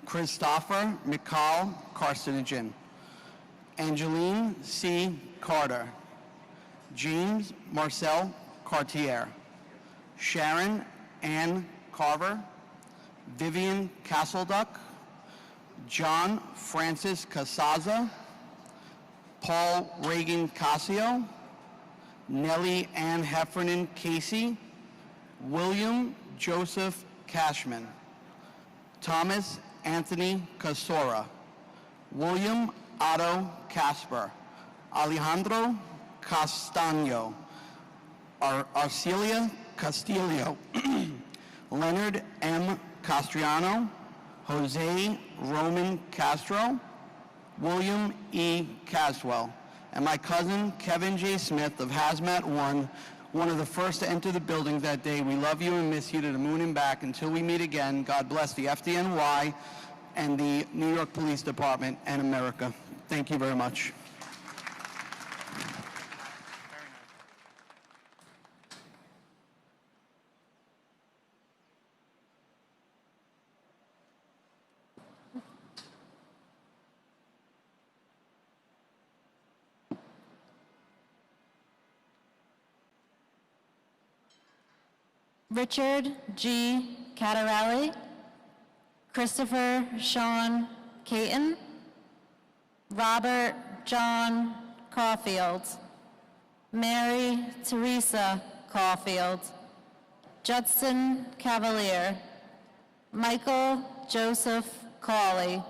S19: Christopher McCall Carcinogen. Angeline C. Carter. James Marcel Cartier. Sharon Ann Carver. Vivian Castleduck. John Francis Casaza. Paul Reagan Casio. Nellie Ann Heffernan Casey. William Joseph Cashman. Thomas Anthony Casora. William Otto Casper. Alejandro Castaño. Arcelia Castillo. Leonard M. Castriano. Jose Roman Castro. William E. Caswell, and my cousin Kevin J. Smith of Hazmat 1, one of the first to enter the building that day. We love you and miss you to the moon and back. Until we meet again, God bless the FDNY and the New York Police Department and America. Thank you very much.
S20: Richard G. Catarelli, Christopher Sean Caton, Robert John Caulfield, Mary Teresa Caulfield, Judson Cavalier, Michael Joseph Cawley,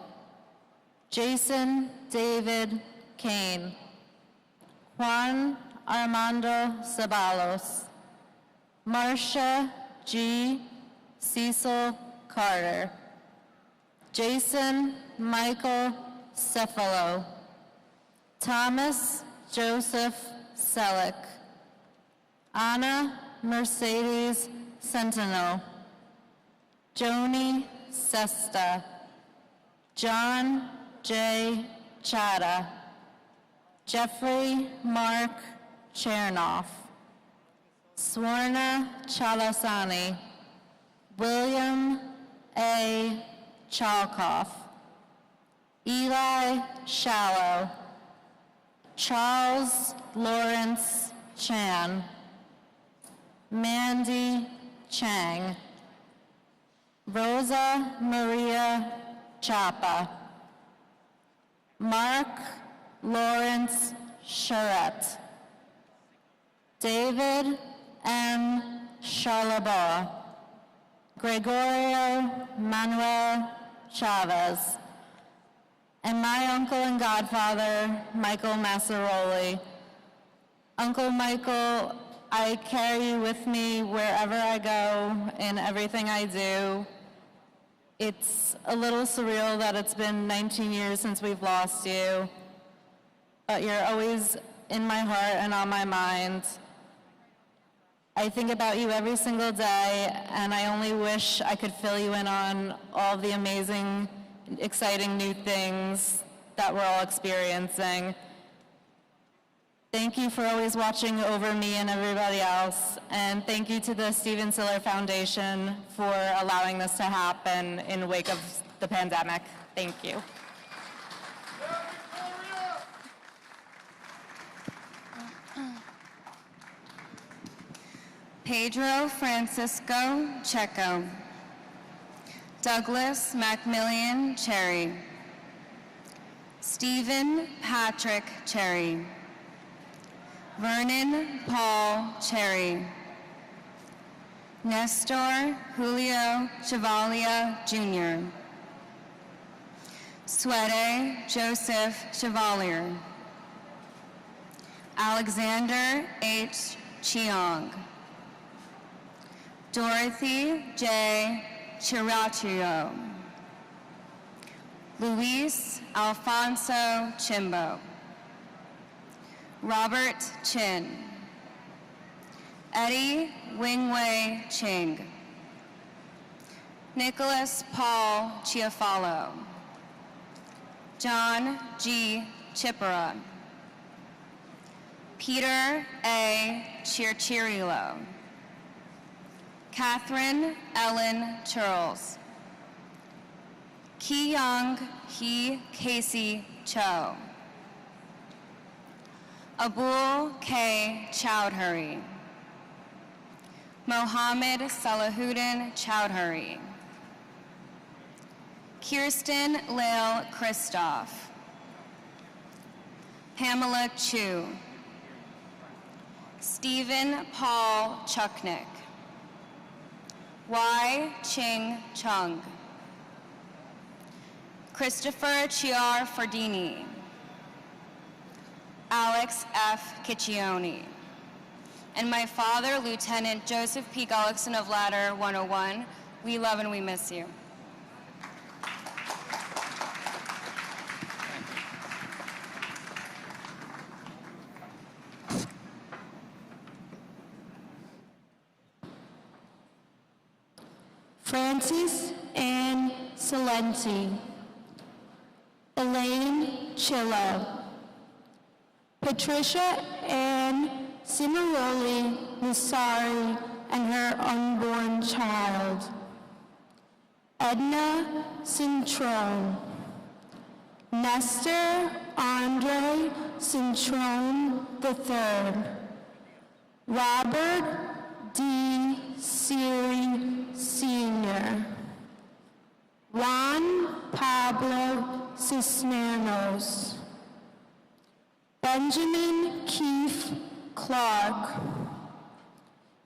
S20: Jason David Kane, Juan Armando Ceballos, Marcia G. Cecil Carter, Jason Michael Cephalo, Thomas Joseph Selleck, Anna Mercedes Sentinel, Joni Sesta, John J. Chada, Jeffrey Mark Chernoff, Swarna Chalasani, William A. Chalkoff, Eli Shallow, Charles Lawrence Chan, Mandy Chang, Rosa Maria Chapa, Mark Lawrence Charette, David M. Charlebois, Gregorio Manuel Chavez, and my uncle and godfather, Michael Massaroli. Uncle Michael, I carry you with me wherever I go, in everything I do. It's a little surreal that it's been 19 years since we've lost you, but you're always in my heart and on my mind. I think about you every single day, and I only wish I could fill you in on all the amazing, exciting new things that we're all experiencing. Thank you for always watching over me and everybody else, and thank you to the Steven Siller Foundation for allowing this to happen in the wake of the pandemic. Thank you.
S18: Pedro Francisco Checo, Douglas Macmillan Cherry, Stephen Patrick Cherry, Vernon Paul Cherry, Nestor Julio Chevalier Jr., Swede Joseph Chevalier, Alexander H. Cheong, Dorothy J. Chirachio, Luis Alfonso Chimbo, Robert Chin, Eddie Wingwei Ching, Nicholas Paul Chiafalo, John G. Chippera, Peter A. Chirchirilo, Catherine Ellen Charles, Ki Young Hee Casey Cho, Abul K. Chowdhury, Mohammed Salahuddin Chowdhury, Kirsten Lael Christoph, Pamela Chu, Stephen Paul Chuknik, Y. Ching Chung, Christopher Chiar Fardini, Alex F. Ciccione, and my father, Lieutenant Joseph P. Gullickson of Ladder 101. We love and we miss you.
S20: Francis Ann Salenti, Elaine Chillo, Patricia Ann Cimaroli Nisari and her unborn child, Edna Cintrone, Nestor Andre Cintrone III, Robert D. Seary Sr., Juan Pablo Cisneros, Benjamin Keith Clark,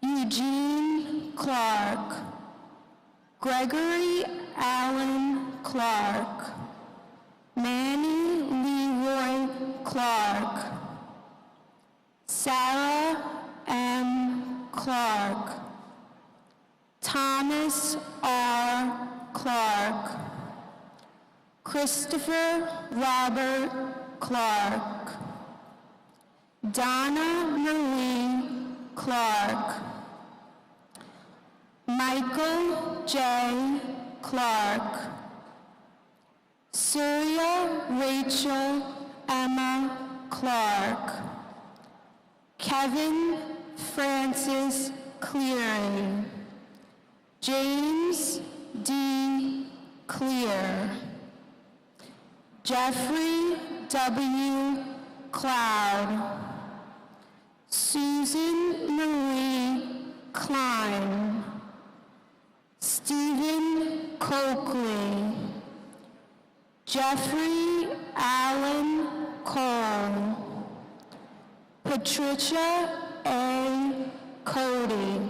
S20: Eugene Clark, Gregory Allen Clark, Manny Leroy Clark, Sarah M. Clark, Thomas R. Clark, Christopher Robert Clark, Donna Marie Clark, Michael J. Clark, Surya Rachel Emma Clark, Kevin Francis Cleary, James D. Clear, Jeffrey W. Cloud, Susan Marie Klein, Stephen Coakley, Jeffrey Allen Cole, Patricia A. Cody,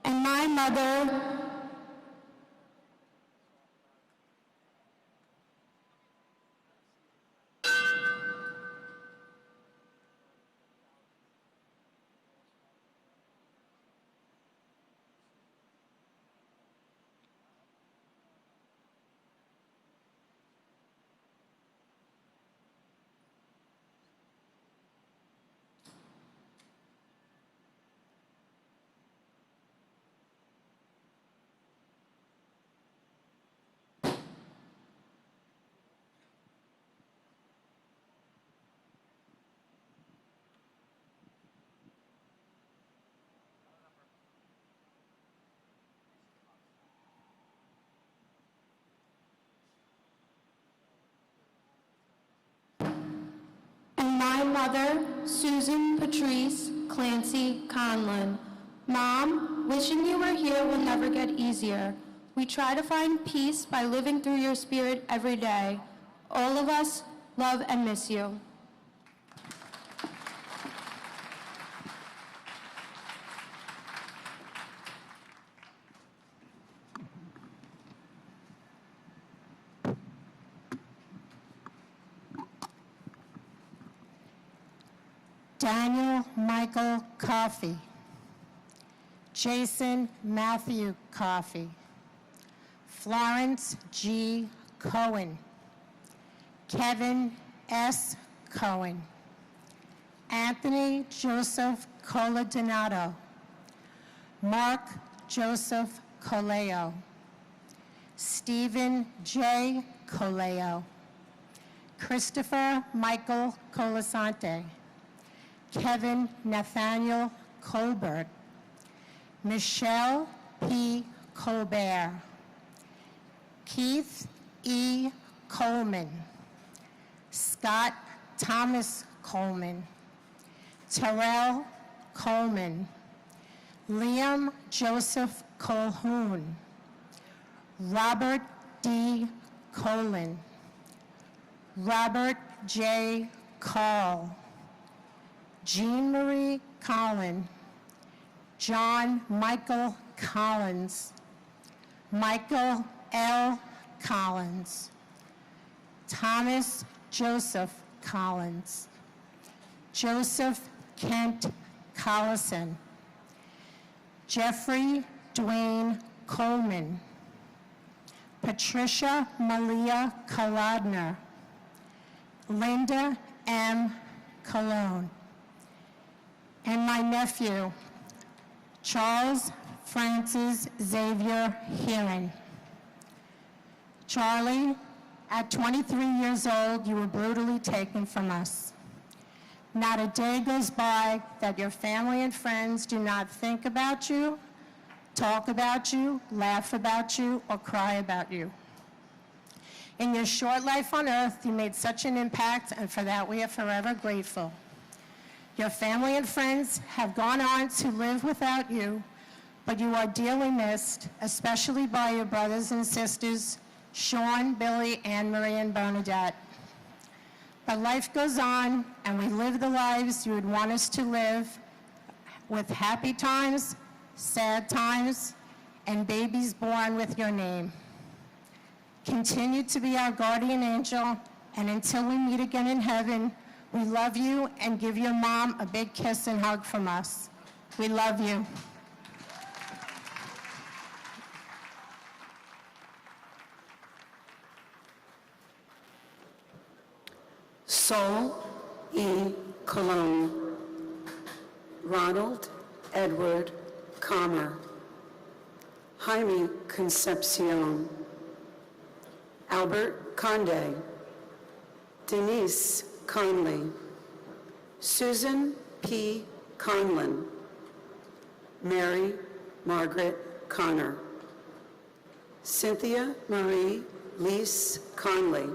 S20: and my mother, mother, Susan Patrice Clancy Conlon. Mom, wishing you were here will never get easier. We try to find peace by living through your spirit every day. All of us love and miss you.
S21: Daniel Michael Coffey, Jason Matthew Coffey, Florence G. Cohen, Kevin S. Cohen, Anthony Joseph Coladonato, Mark Joseph Coleo, Stephen J. Coleo, Christopher Michael Colasante, Kevin Nathaniel Colbert, Michelle P. Colbert, Keith E. Coleman, Scott Thomas Coleman, Terrell Coleman, Liam Joseph Colhoun, Robert D. Colin, Robert J. Carl, Jean Marie Collin, John Michael Collins, Michael L. Collins, Thomas Joseph Collins, Joseph Kent Collison, Jeffrey Dwayne Coleman, Patricia Malia Kolodner, Linda M. Cologne, and my nephew, Charles Francis Xavier Heron. Charlie, at 23 years old, you were brutally taken from us. Not a day goes by that your family and friends do not think about you, talk about you, laugh about you, or cry about you. In your short life on earth, you made such an impact, and for that we are forever grateful. Your family and friends have gone on to live without you, but you are dearly missed, especially by your brothers and sisters, Sean, Billy, Anne Marie, and Bernadette. But life goes on, and we live the lives you would want us to live, with happy times, sad times, and babies born with your name. Continue to be our guardian angel, and until we meet again in heaven, we love you, and give your mom a big kiss and hug from us. We love you.
S2: Sol E. Colon, Ronald Edward Comer, Jaime Concepcion, Albert Conde, Denise Conley, Susan P. Conlon, Mary Margaret Connor, Cynthia Marie Lease Conley,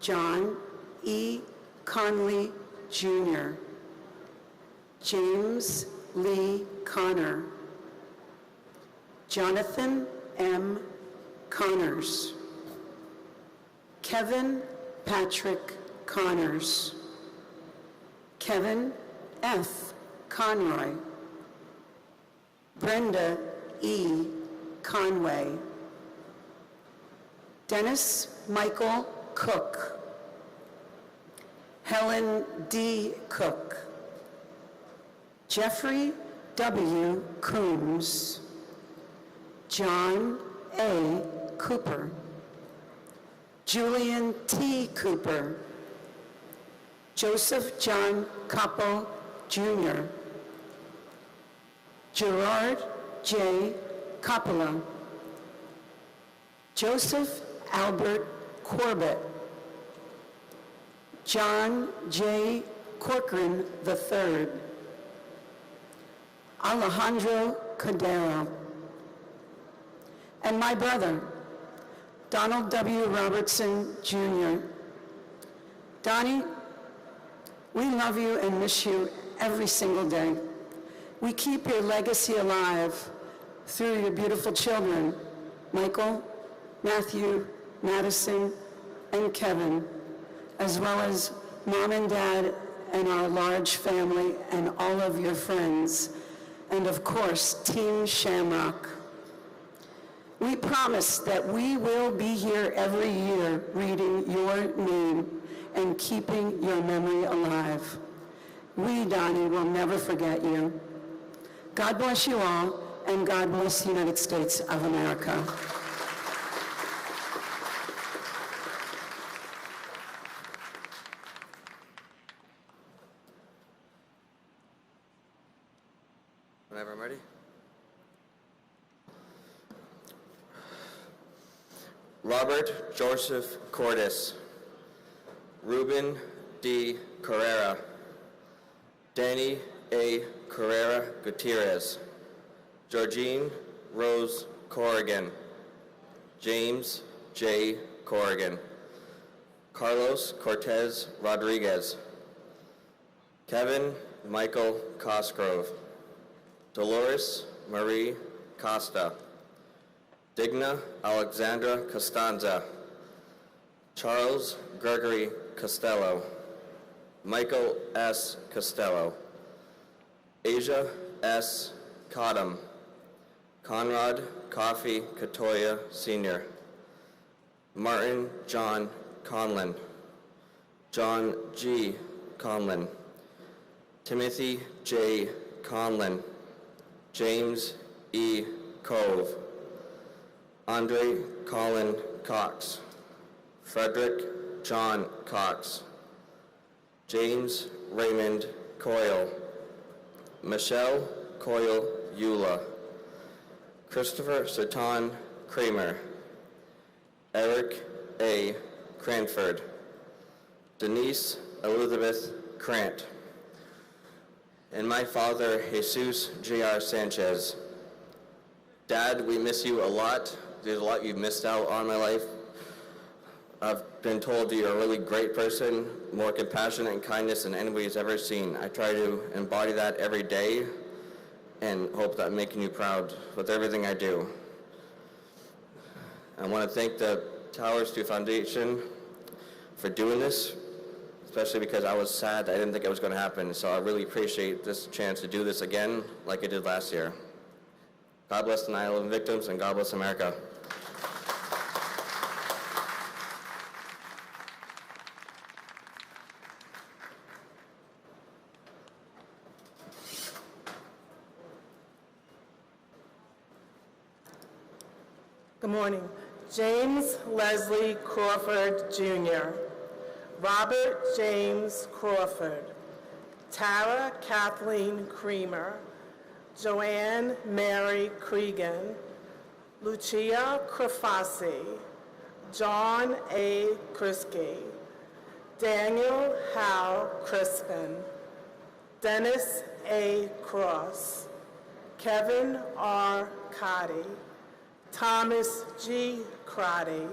S2: John E. Conley, Jr., James Lee Connor, Jonathan M. Connors, Kevin Patrick Connors, Kevin F. Conroy, Brenda E. Conway, Dennis Michael Cook, Helen D. Cook, Jeffrey W. Coombs, John A. Cooper, Julian T. Cooper, Joseph John Capo, Jr., Gerard J. Coppola, Joseph Albert Corbett, John J. Corcoran III, Alejandro Cordero, and my brother, Donald W. Robertson, Jr. Donnie, we love you and miss you every single day. We keep your legacy alive through your beautiful children, Michael, Matthew, Madison, and Kevin, as well as Mom and Dad and our large family and all of your friends, and of course, Team Shamrock. We promise that we will be here every year reading your name and keeping your memory alive. We, Donnie, will never forget you. God bless you all, and God bless the United States of America.
S22: Whenever I'm ready. Robert Joseph Cordes, Ruben D. Carrera, Danny A. Carrera Gutierrez, Georgine Rose Corrigan, James J. Corrigan, Carlos Cortez Rodriguez, Kevin Michael Cosgrove, Dolores Marie Costa, Digna Alexandra Costanza, Charles Gregory Costello, Michael S. Costello, Asia S. Cottom, Conrad Coffey Katoya Sr., Martin John Conlon, John G. Conlon, Timothy J. Conlon, James E. Cove, Andre Colin Cox, Frederick John Cox, James Raymond Coyle, Michelle Coyle Eula, Christopher Satan Kramer, Eric A. Cranford, Denise Elizabeth Krant, and my father, Jesus J.R. Sanchez. Dad, we miss you a lot. There's a lot you've missed out on in my life. I've been told you're a really great person, more compassionate and kindness than anybody's ever seen. I try to embody that every day and hope that I'm making you proud with everything I do. I want to thank the Towers 2 Foundation for doing this, especially because I was sad. I didn't think it was going to happen, so I really appreciate this chance to do this again like I did last year. God bless the 9/11 victims, and God bless America.
S5: Good morning. James Leslie Crawford, Jr., Robert James Crawford, Tara Kathleen Creamer, Joanne Mary Cregan, Lucia Crafasi, John A. Kriske, Daniel Hal Crispin, Dennis A. Cross, Kevin R. Cotty, Thomas G. Crotty,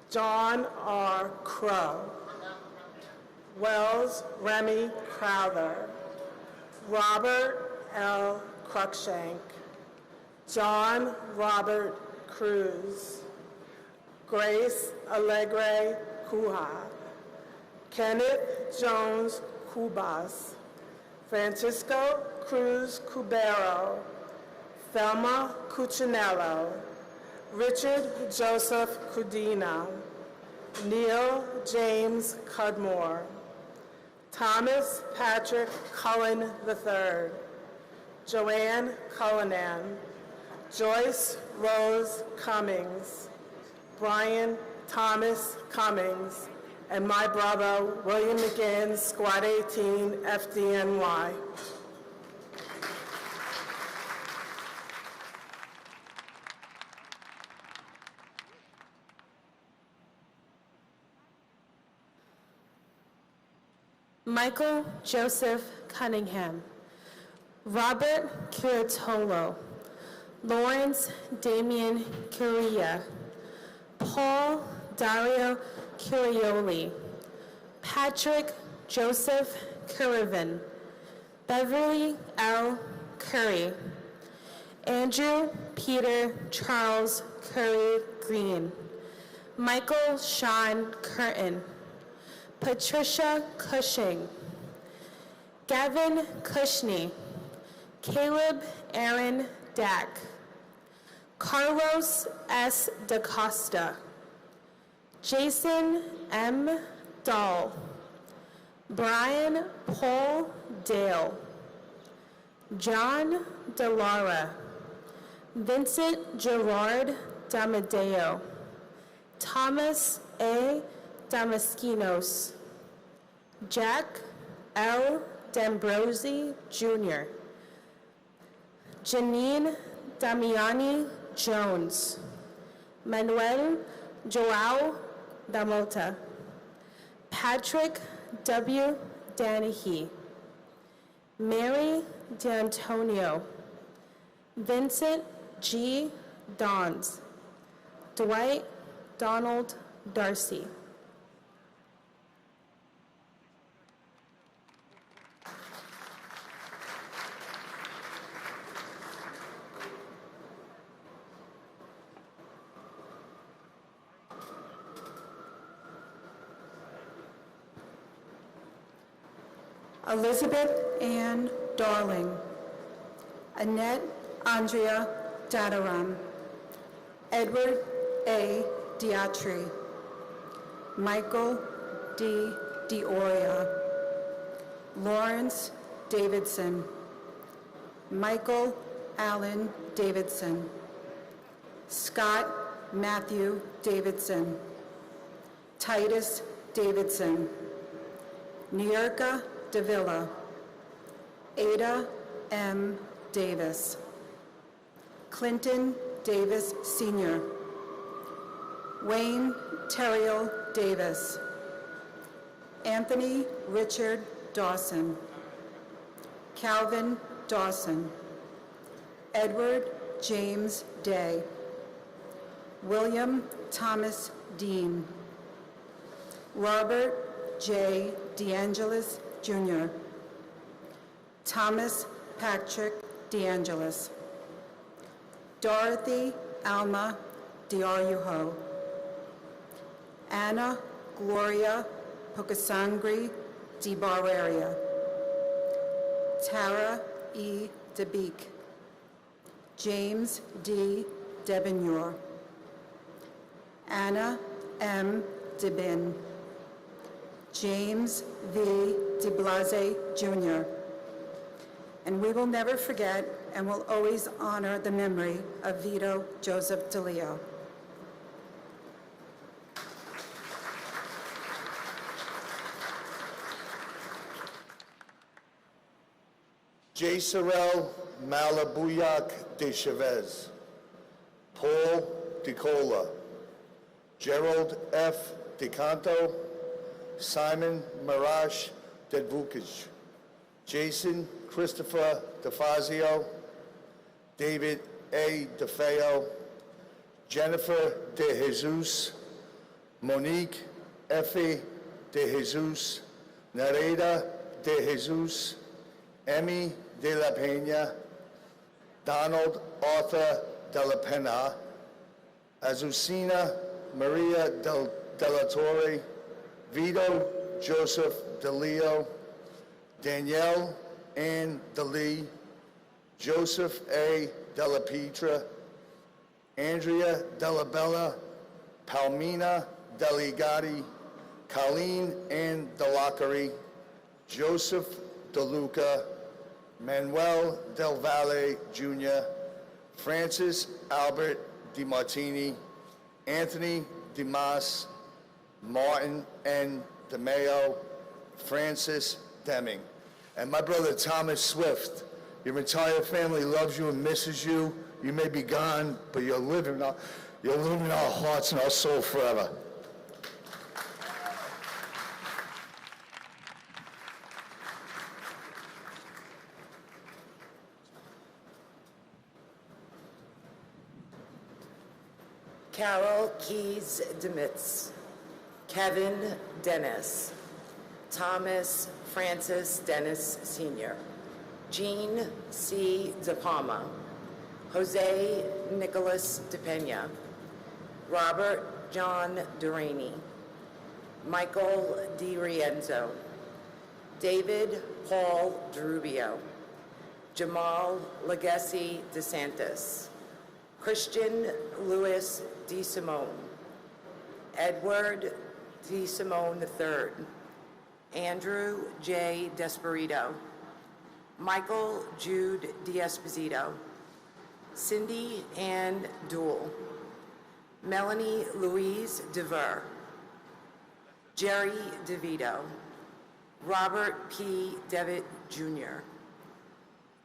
S5: John R. Crow, Wells Remy Crowther, Robert L. Cruikshank, John Robert Cruz, Grace Alegre Cuja, Kenneth Jones Cubas, Francisco Cruz Cubero, Thelma Cuccinello, Richard Joseph Cudina, Neil James Cudmore, Thomas Patrick Cullen III, Joanne Cullinan, Joyce Rose Cummings, Brian Thomas Cummings, and my brother William McGinn, Squad 18, FDNY.
S15: Michael Joseph Cunningham, Robert Curatolo, Lawrence Damian Curia, Paul Dario Curioli, Patrick Joseph Currivan, Beverly L. Curry, Andrew Peter Charles Curry Green, Michael Sean Curtin, Patricia Cushing, Gavin Cushney, Caleb Aaron Dack, Carlos S. DaCosta, Jason M. Dahl, Brian Paul Dale, John DeLaura, Vincent Gerard Damadeo, Thomas A. Damaskinos, Jack L. D'Ambrosi Jr., Janine Damiani Jones, Manuel Joao Damota, Patrick W. Danahy, Mary D'Antonio, Vincent G. Dons, Dwight Donald Darcy.
S2: Elizabeth Ann Darling, Annette Andrea Dadaram, Edward A. Diatri, Michael D. Dioria, Lawrence Davidson, Michael Allen Davidson, Scott Matthew Davidson, Titus Davidson, Nierka Davila, Ada M. Davis. Clinton Davis Sr. Wayne Terriel Davis. Anthony Richard Dawson. Calvin Dawson. Edward James Day. William Thomas Dean. Robert J. DeAngelis Jr. Thomas Patrick DeAngelis. Dorothy Alma Diarujo. Anna Gloria Pocasangri Di Barreria. Tara E. DeBeek. James D. Debenure. Anna M. DeBin. James V. DeBlase Jr. And we will never forget and will always honor the memory of Vito Joseph DeLeo.
S7: J. Sorrell Malabuyak de Chavez, Paul DeCola, Gerald F. DeCanto, Simon Marash Dedvukic, Jason Christopher DeFazio, David A. DeFeo, Jennifer De Jesus, Monique Effie De Jesus, Nereda De Jesus, Emmy De La Pena, Donald Arthur De La Pena, Azucena Maria Della Torre, Vito Joseph DeLeo, Danielle Ann DeLee, Joseph A. Della Pietra, Andrea Della Bella, Palmina Deligati, Colleen Ann DeLacari, Joseph DeLuca, Manuel Del Valle Jr., Francis Albert DiMartini, Anthony DeMas, Martin N. DeMeo, Francis Deming. And my brother Thomas Swift, your entire family loves you and misses you. You may be gone, but you'll live in our hearts and our soul forever.
S8: Carol Keys Demitz, Kevin Dennis, Thomas Francis Dennis Sr., Jean C. De Palma, Jose Nicholas De Pena, Robert John Duraney, Michael Di Rienzo, David Paul DeRubio, Jamal Legacy DeSantis, Christian Louis D. Simone, Edward D. Simone III, Andrew J. Desperito, Michael Jude D'Esposito, Cindy Ann Duell, Melanie Louise DeVer, Jerry DeVito, Robert P. Devitt Jr.,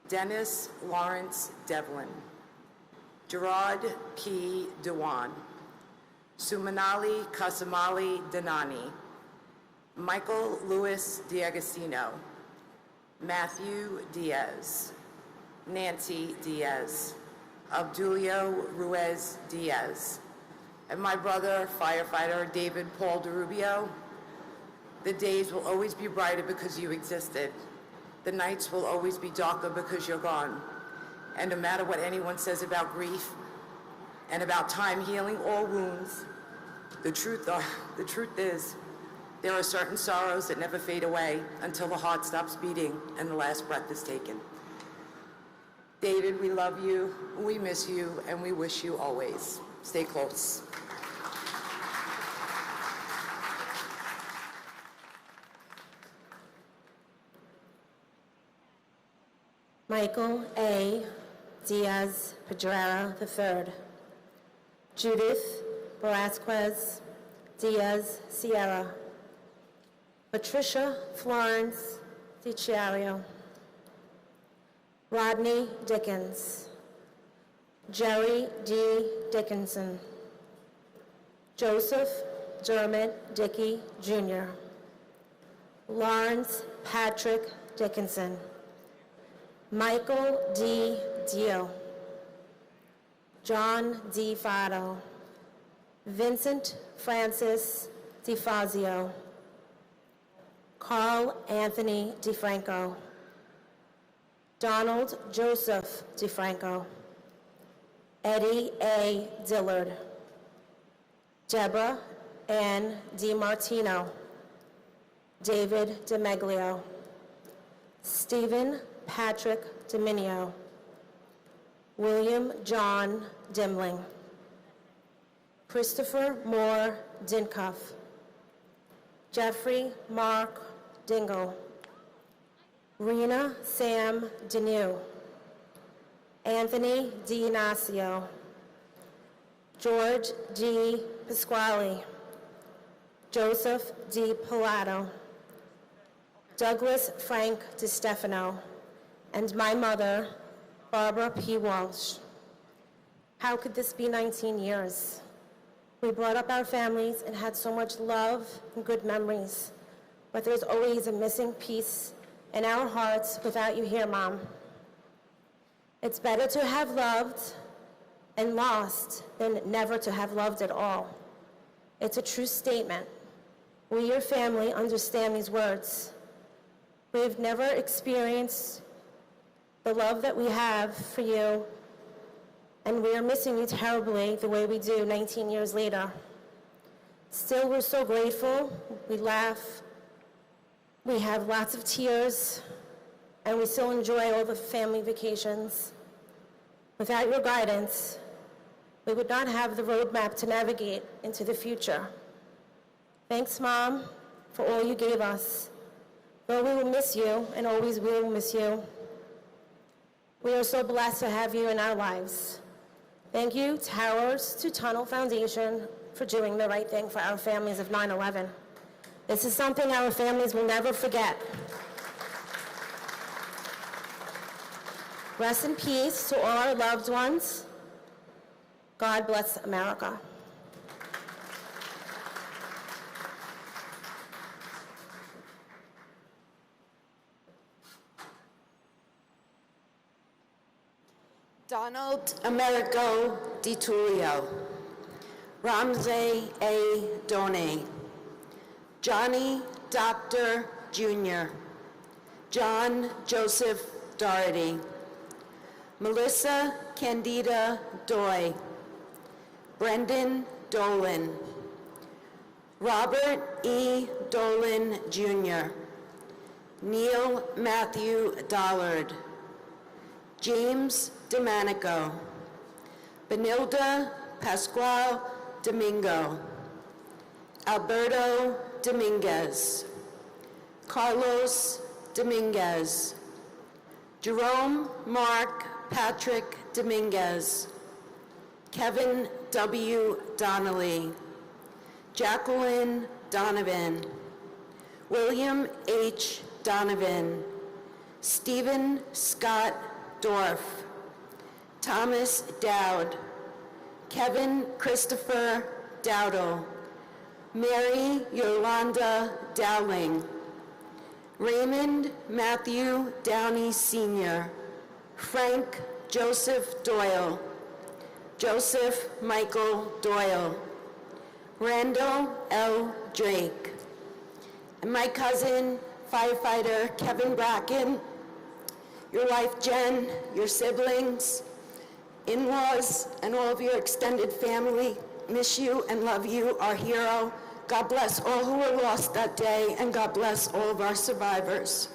S8: Dennis Lawrence Devlin, Gerard P. Dewan, Sumanali Kasamali Danani, Michael Louis D'Agostino, Matthew Diaz, Nancy Diaz, Abdulio Ruiz Diaz, and my brother, firefighter David Paul DeRubio. The days will always be brighter because you existed. The nights will always be darker because you're gone. And no matter what anyone says about grief and about time healing all wounds, the truth is, there are certain sorrows that never fade away until the heart stops beating and the last breath is taken. David, we love you, we miss you, and we wish you always. Stay close.
S20: Michael A. Diaz Pedrera III, Judith Velasquez Diaz Sierra, Patricia Florence DiCiario, Rodney Dickens, Jerry D. Dickinson, Joseph Dermot Dickey, Jr., Lawrence Patrick Dickinson, Michael D. Dio, John D. Fado, Vincent Francis DeFazio, Carl Anthony DeFranco, Donald Joseph DeFranco, Eddie A. Dillard, Deborah Ann DiMartino, David DeMeglio, Stephen Patrick Dominio, William John Dimling, Christopher Moore Dincuff, Jeffrey Mark Dingle, Rena Sam Deneau, Anthony D. Nasio, George D. Pasquale, Joseph D. Pilato, Douglas Frank DiStefano, and my mother, Barbara P. Walsh. How could this be 19 years? We brought up our families and had so much love and good memories, but there's always a missing piece in our hearts without you here, Mom. It's better to have loved and lost than never to have loved at all. It's a true statement. We, your family, understand these words. We've never experienced the love that we have for you, and we are missing you terribly the way we do 19 years later. Still, we're so grateful. We laugh. We have lots of tears, and we still enjoy all the family vacations. Without your guidance, we would not have the roadmap to navigate into the future. Thanks, Mom, for all you gave us. Though we will miss you, and always will miss you, we are so blessed to have you in our lives. Thank you, Towers to Tunnel Foundation, for doing the right thing for our families of 9/11. This is something our families will never forget. Rest in peace to all our loved ones. God bless America.
S8: Donald Americo DiTullio, Ramsey A. Donay, Johnny Doctor Jr., John Joseph Doherty, Melissa Candida Doy, Brendan Dolan, Robert E. Dolan Jr., Neil Matthew Dollard, James Domanico, Benilda Pascual Domingo, Alberto Dominguez, Carlos Dominguez, Jerome Mark Patrick Dominguez, Kevin W. Donnelly, Jacqueline Donovan, William H. Donovan, Stephen Scott Dorff, Thomas Dowd, Kevin Christopher Dowdle, Mary Yolanda Dowling, Raymond Matthew Downey Sr., Frank Joseph Doyle, Joseph Michael Doyle, Randall L. Drake, and my cousin, firefighter Kevin Bracken, your wife Jen, your siblings, in-laws, and all of your extended family miss you and love you, our hero. God bless all who were lost that day, and God bless all of our survivors.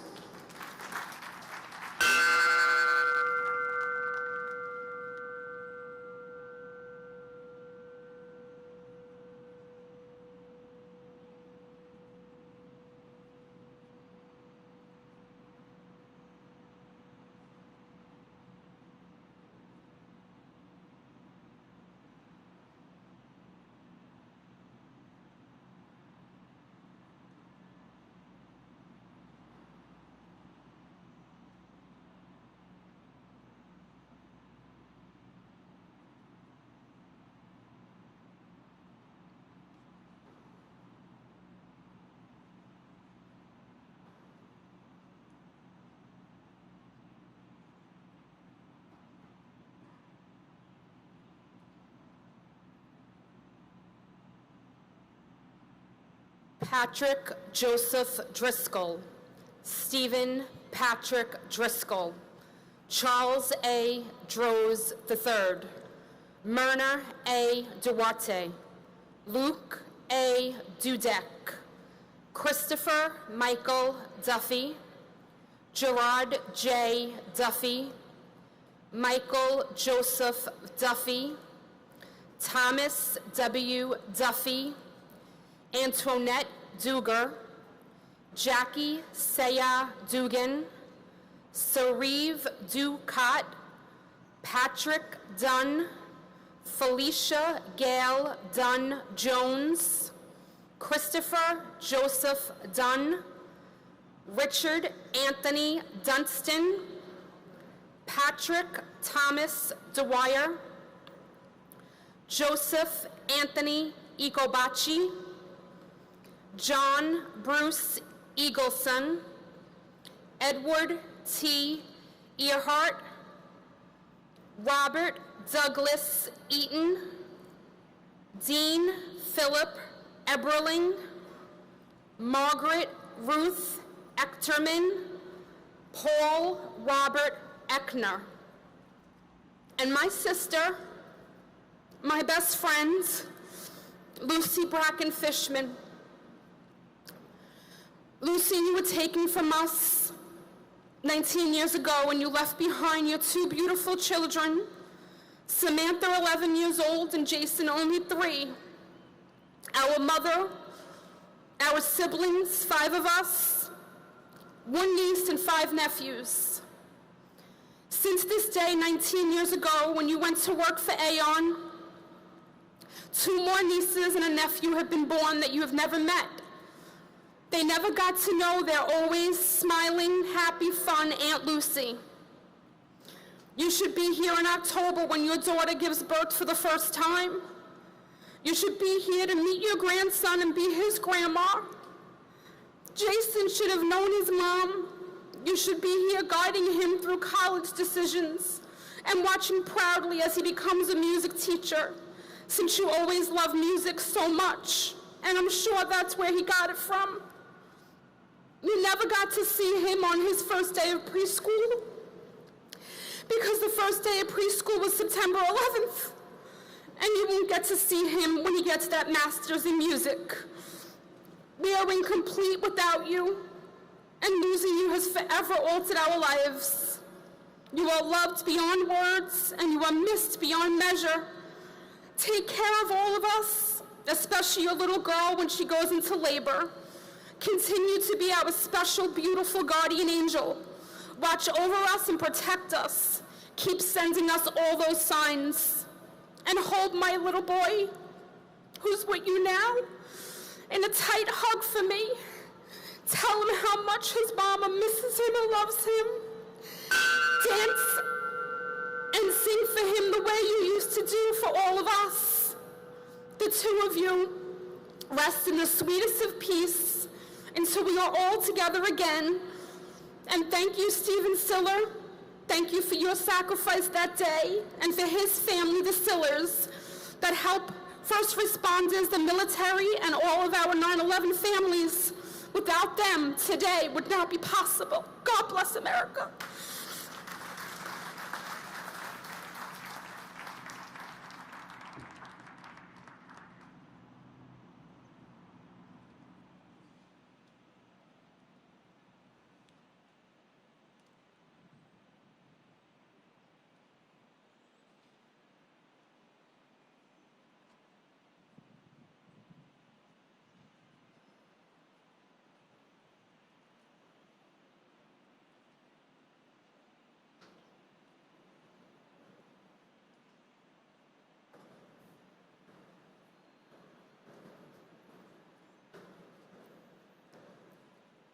S12: Patrick Joseph Driscoll, Stephen Patrick Driscoll, Charles A. Droz III, Myrna A. Duarte, Luke A. Dudek, Christopher Michael Duffy, Gerard J. Duffy, Michael Joseph Duffy, Thomas W. Duffy, Antoinette Duger, Jackie Saya Dugan, Sariv Ducat, Patrick Dunn, Felicia Gale Dunn Jones, Christopher Joseph Dunn, Richard Anthony Dunstan, Patrick Thomas Dwyer, Joseph Anthony Ecobachi, John Bruce Eagleson, Edward T. Earhart, Robert Douglas Eaton, Dean Philip Eberling, Margaret Ruth Echterman, Paul Robert Eckner, and my sister, my best friend, Lucy Bracken Fishman. Lucy, you were taken from us 19 years ago when you left behind your two beautiful children, Samantha, 11 years old, and Jason, only 3. Our mother, our siblings, 5 of us, 1 niece and 5 nephews. Since this day, 19 years ago, when you went to work for Aon, 2 more nieces and a nephew have been born that you have never met. They never got to know their always smiling, happy, fun Aunt Lucy. You should be here in October when your daughter gives birth for the first time. You should be here to meet your grandson and be his grandma. Jason should have known his mom. You should be here guiding him through college decisions and watching proudly as he becomes a music teacher, since you always loved music so much, and I'm sure that's where he got it from. You never got to see him on his first day of preschool because the first day of preschool was September 11th, and you won't get to see him when he gets that master's in music. We are incomplete without you, and losing you has forever altered our lives. You are loved beyond words, and you are missed beyond measure. Take care of all of us, especially your little girl when she goes into labor. Continue to be our special, beautiful guardian angel. Watch over us and protect us. Keep sending us all those signs. And hold my little boy, who's with you now, in a tight hug for me. Tell him how much his mama misses him and loves him. Dance and sing for him the way you used to do for all of us. The 2 of you rest in the sweetest of peace until we are all together again. And thank you, Stephen Siller. Thank you for your sacrifice that day and for his family, the Sillers, that help first responders, the military, and all of our 9/11 families. Without them, today would not be possible. God bless America.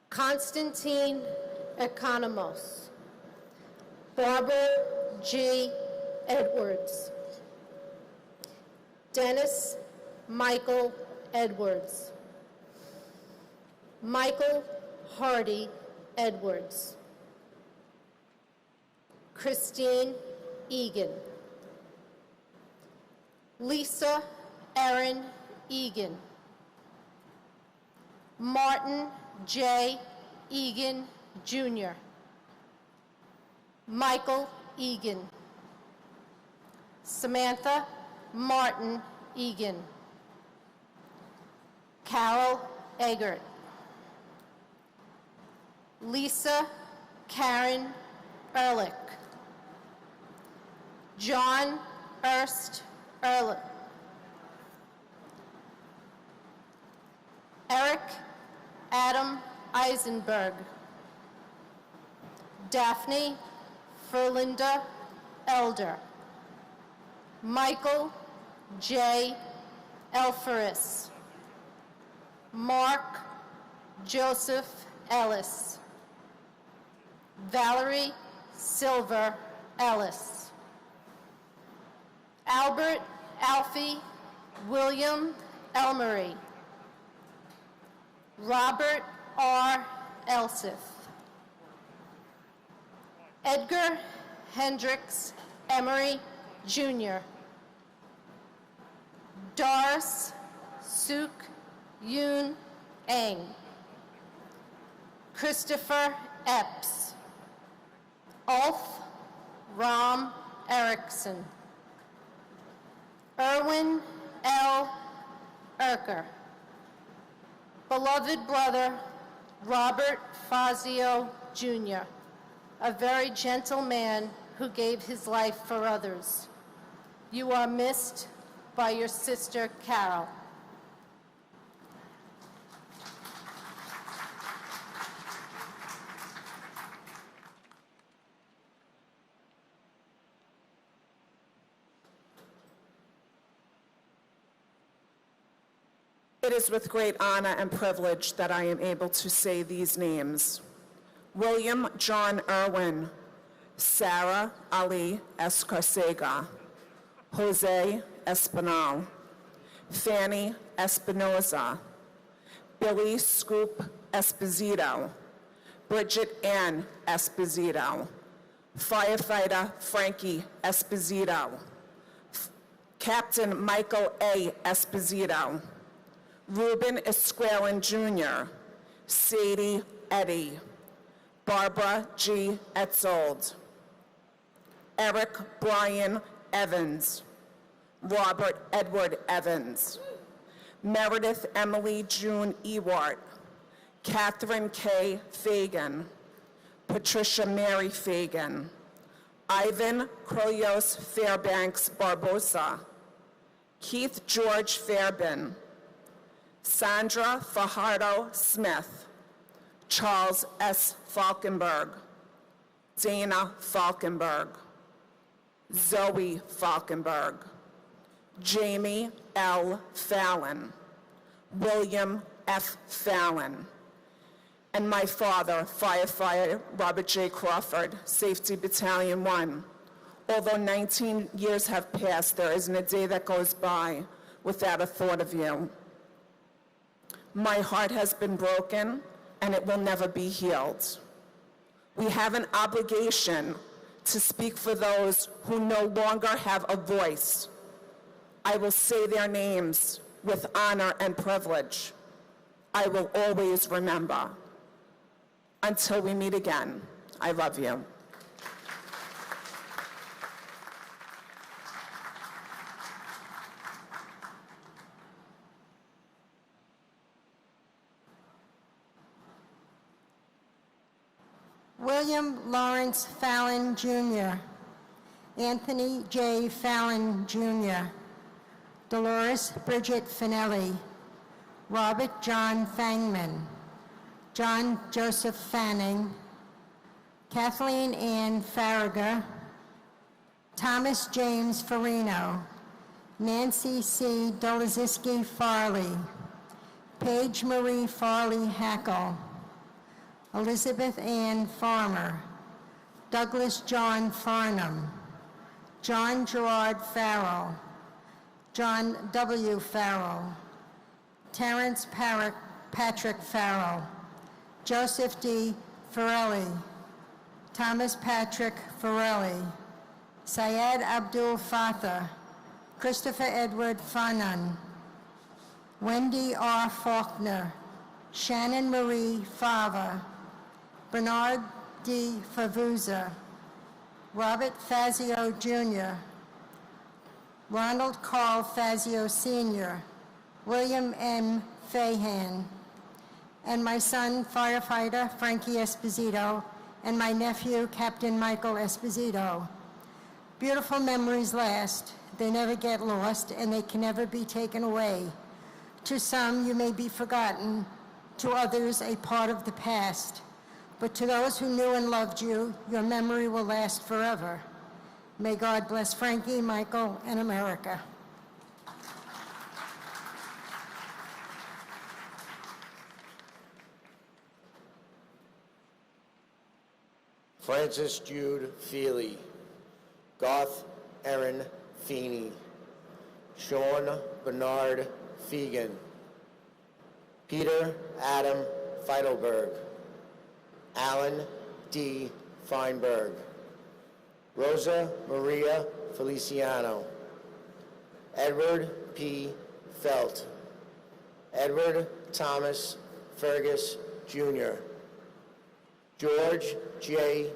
S9: Constantine Economos, Barbara G. Edwards, Dennis Michael Edwards, Michael Hardy Edwards, Christine Egan, Lisa Erin Egan, Martin J. Egan, Jr. Michael Egan. Samantha Martin Egan. Carol Eggert. Lisa Karen Ehrlich. John Ernst Ehrlich. Eric Adam Eisenberg. Daphne Ferlinda Elder. Michael J. Elferis. Mark Joseph Ellis. Valerie Silver Ellis. Albert Alfie William Elmery. Robert R. Elseth. Edgar Hendricks Emery, Jr. Doris Suk Yoon Eng. Christopher Epps. Ulf Ram Erickson. Erwin L. Erker. Beloved brother Robert Fazio, Jr., a very gentle man who gave his life for others. You are missed by your sister, Carol.
S5: It is with great honor and privilege that I am able to say these names. William John Irwin, Sarah Ali Escarcega, Jose Espinal, Fanny Espinoza, Billy Scoop Esposito, Bridget Ann Esposito, firefighter Frankie Esposito, Captain Michael A. Esposito, Ruben Esquelin Jr., Sadie Eddy, Barbara G. Etzold, Eric Brian Evans, Robert Edward Evans, Meredith Emily June Ewart, Catherine K. Fagan, Patricia Mary Fagan, Ivan Kroyos Fairbanks Barbosa, Keith George Fairbin, Sandra Fajardo Smith, Charles S. Falkenberg, Dana Falkenberg, Zoe Falkenberg, Jamie L. Fallon, William F. Fallon, and my father, firefighter Robert J. Crawford, Safety Battalion 1. Although 19 years have passed, there isn't a day that goes by without a thought of you. My heart has been broken, and it will never be healed. We have an obligation to speak for those who no longer have a voice. I will say their names with honor and privilege. I will always remember. Until we meet again, I love you.
S21: William Lawrence Fallon, Jr., Anthony J. Fallon, Jr., Dolores Bridget Finelli, Robert John Fangman, John Joseph Fanning, Kathleen Ann Farragut, Thomas James Farino, Nancy C. Dolaziski Farley, Paige Marie Farley Hackle, Elizabeth Ann Farmer, Douglas John Farnham, John Gerard Farrell, John W. Farrell, Terrence Patrick Farrell, Joseph D. Farrelly, Thomas Patrick Farrelly, Syed Abdul Fatah, Christopher Edward Fanon, Wendy R. Faulkner, Shannon Marie Fava, Bernard D. Favuza, Robert Fazio Jr., Ronald Carl Fazio Sr., William M. Fahan, and my son, firefighter Frankie Esposito, and my nephew, Captain Michael Esposito. Beautiful memories last. They never get lost, and they can never be taken away. To some, you may be forgotten. To others, a part of the past. But to those who knew and loved you, your memory will last forever. May God bless Frankie, Michael, and America.
S7: Francis Jude Feely, Garth Aaron Feeney, Sean Bernard Fegan, Peter Adam Feidelberg, Alan D. Feinberg, Rosa Maria Feliciano, Edward P. Felt, Edward Thomas Fergus Jr., George J.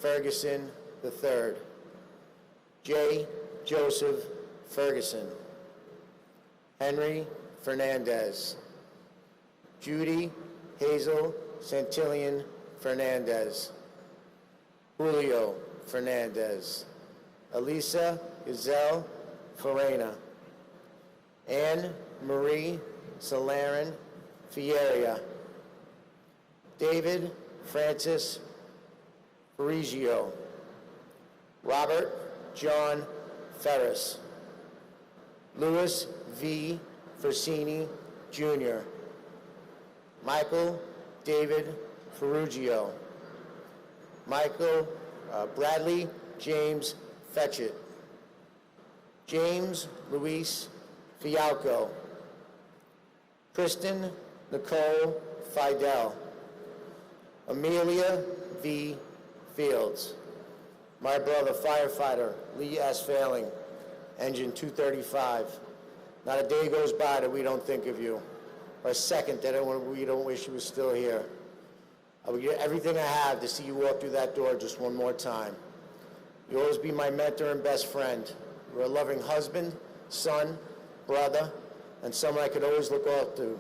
S7: Ferguson III, J. Joseph Ferguson, Henry Fernandez, Judy Hazel Santillan Fernandez, Julio Fernandez, Elisa Gazelle Farena, Anne Marie Salarin Fieria, David Francis Parigio, Robert John Ferris, Louis V. Versini Jr., Michael David Ferrugio, Michael Bradley James Fetchit, James Luis Fialco, Kristen Nicole Fidel, Amelia V. Fields, my brother firefighter Lee S. Failing, Engine 235. Not a day goes by that we don't think of you, or a second that we don't wish you were still here. I would give everything I have to see you walk through that door just one more time. You'll always be my mentor and best friend. You're a loving husband, son, brother, and someone I could always look up to.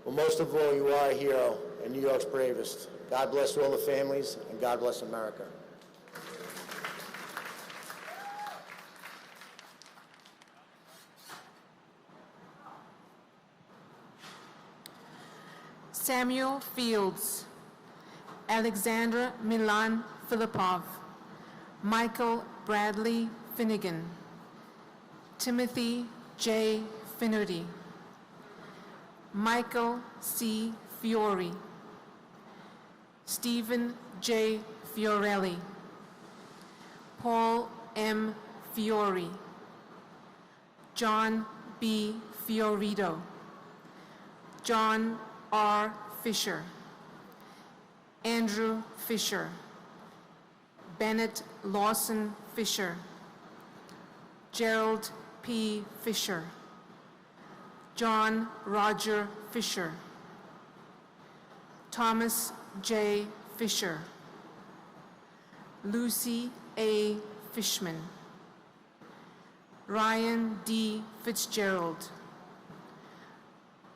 S7: But most of all, you are a hero and New York's bravest. God bless all the families, and God bless America.
S6: Samuel Fields, Alexandra Milan Filipov, Michael Bradley Finnegan, Timothy J. Finnerty, Michael C. Fiore, Stephen J. Fiorelli, Paul M. Fiore, John B. Fiorito, John R. Fisher, Andrew Fisher, Bennett Lawson Fisher, Gerald P. Fisher, John Roger Fisher, Thomas J. Fisher, Lucy A. Fishman, Ryan D. Fitzgerald,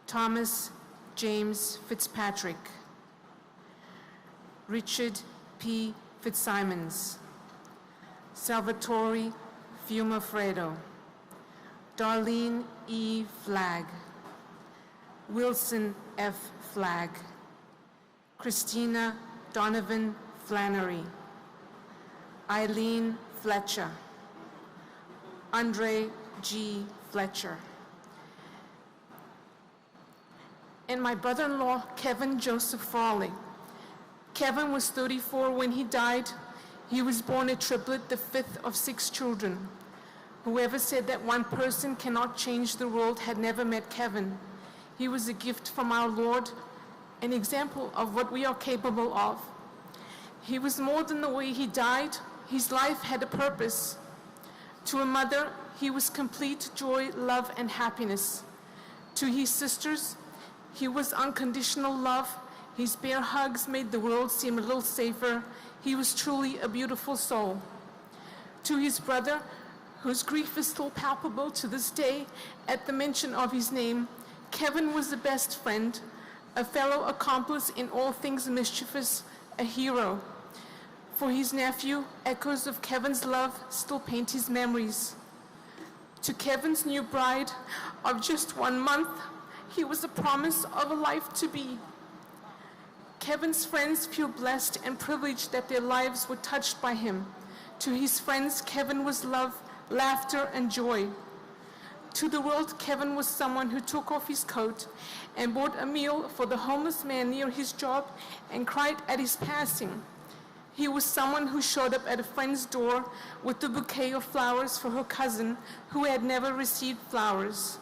S6: Thomas James Fitzpatrick, Richard P. Fitzsimons, Salvatore Fiumafredo, Darlene E. Flagg, Wilson F. Flagg, Christina Donovan Flannery, Eileen Fletcher, Andre G. Fletcher, and my brother-in-law, Kevin Joseph Farley. Kevin was 34 when he died. He was born a triplet, the fifth of 6 children. Whoever said that one person cannot change the world had never met Kevin. He was a gift from our Lord, an example of what we are capable of. He was more than the way he died. His life had a purpose. To a mother, he was complete joy, love, and happiness. To his sisters, He was unconditional love. His bare hugs made the world seem a little safer. He was truly a beautiful soul. To his brother, whose grief is still palpable to this day at the mention of his name, Kevin was the best friend, a fellow accomplice in all things mischievous, a hero. For his nephew, echoes of Kevin's love still paint his memories. To Kevin's new bride of just 1 month, he was a promise of a life to be. Kevin's friends feel blessed and privileged that their lives were touched by him. To his friends, Kevin was love, laughter, and joy. To the world, Kevin was someone who took off his coat and bought a meal for the homeless man near his job and cried at his passing. He was someone who showed up at a friend's door with a bouquet of flowers for her cousin who had never received flowers.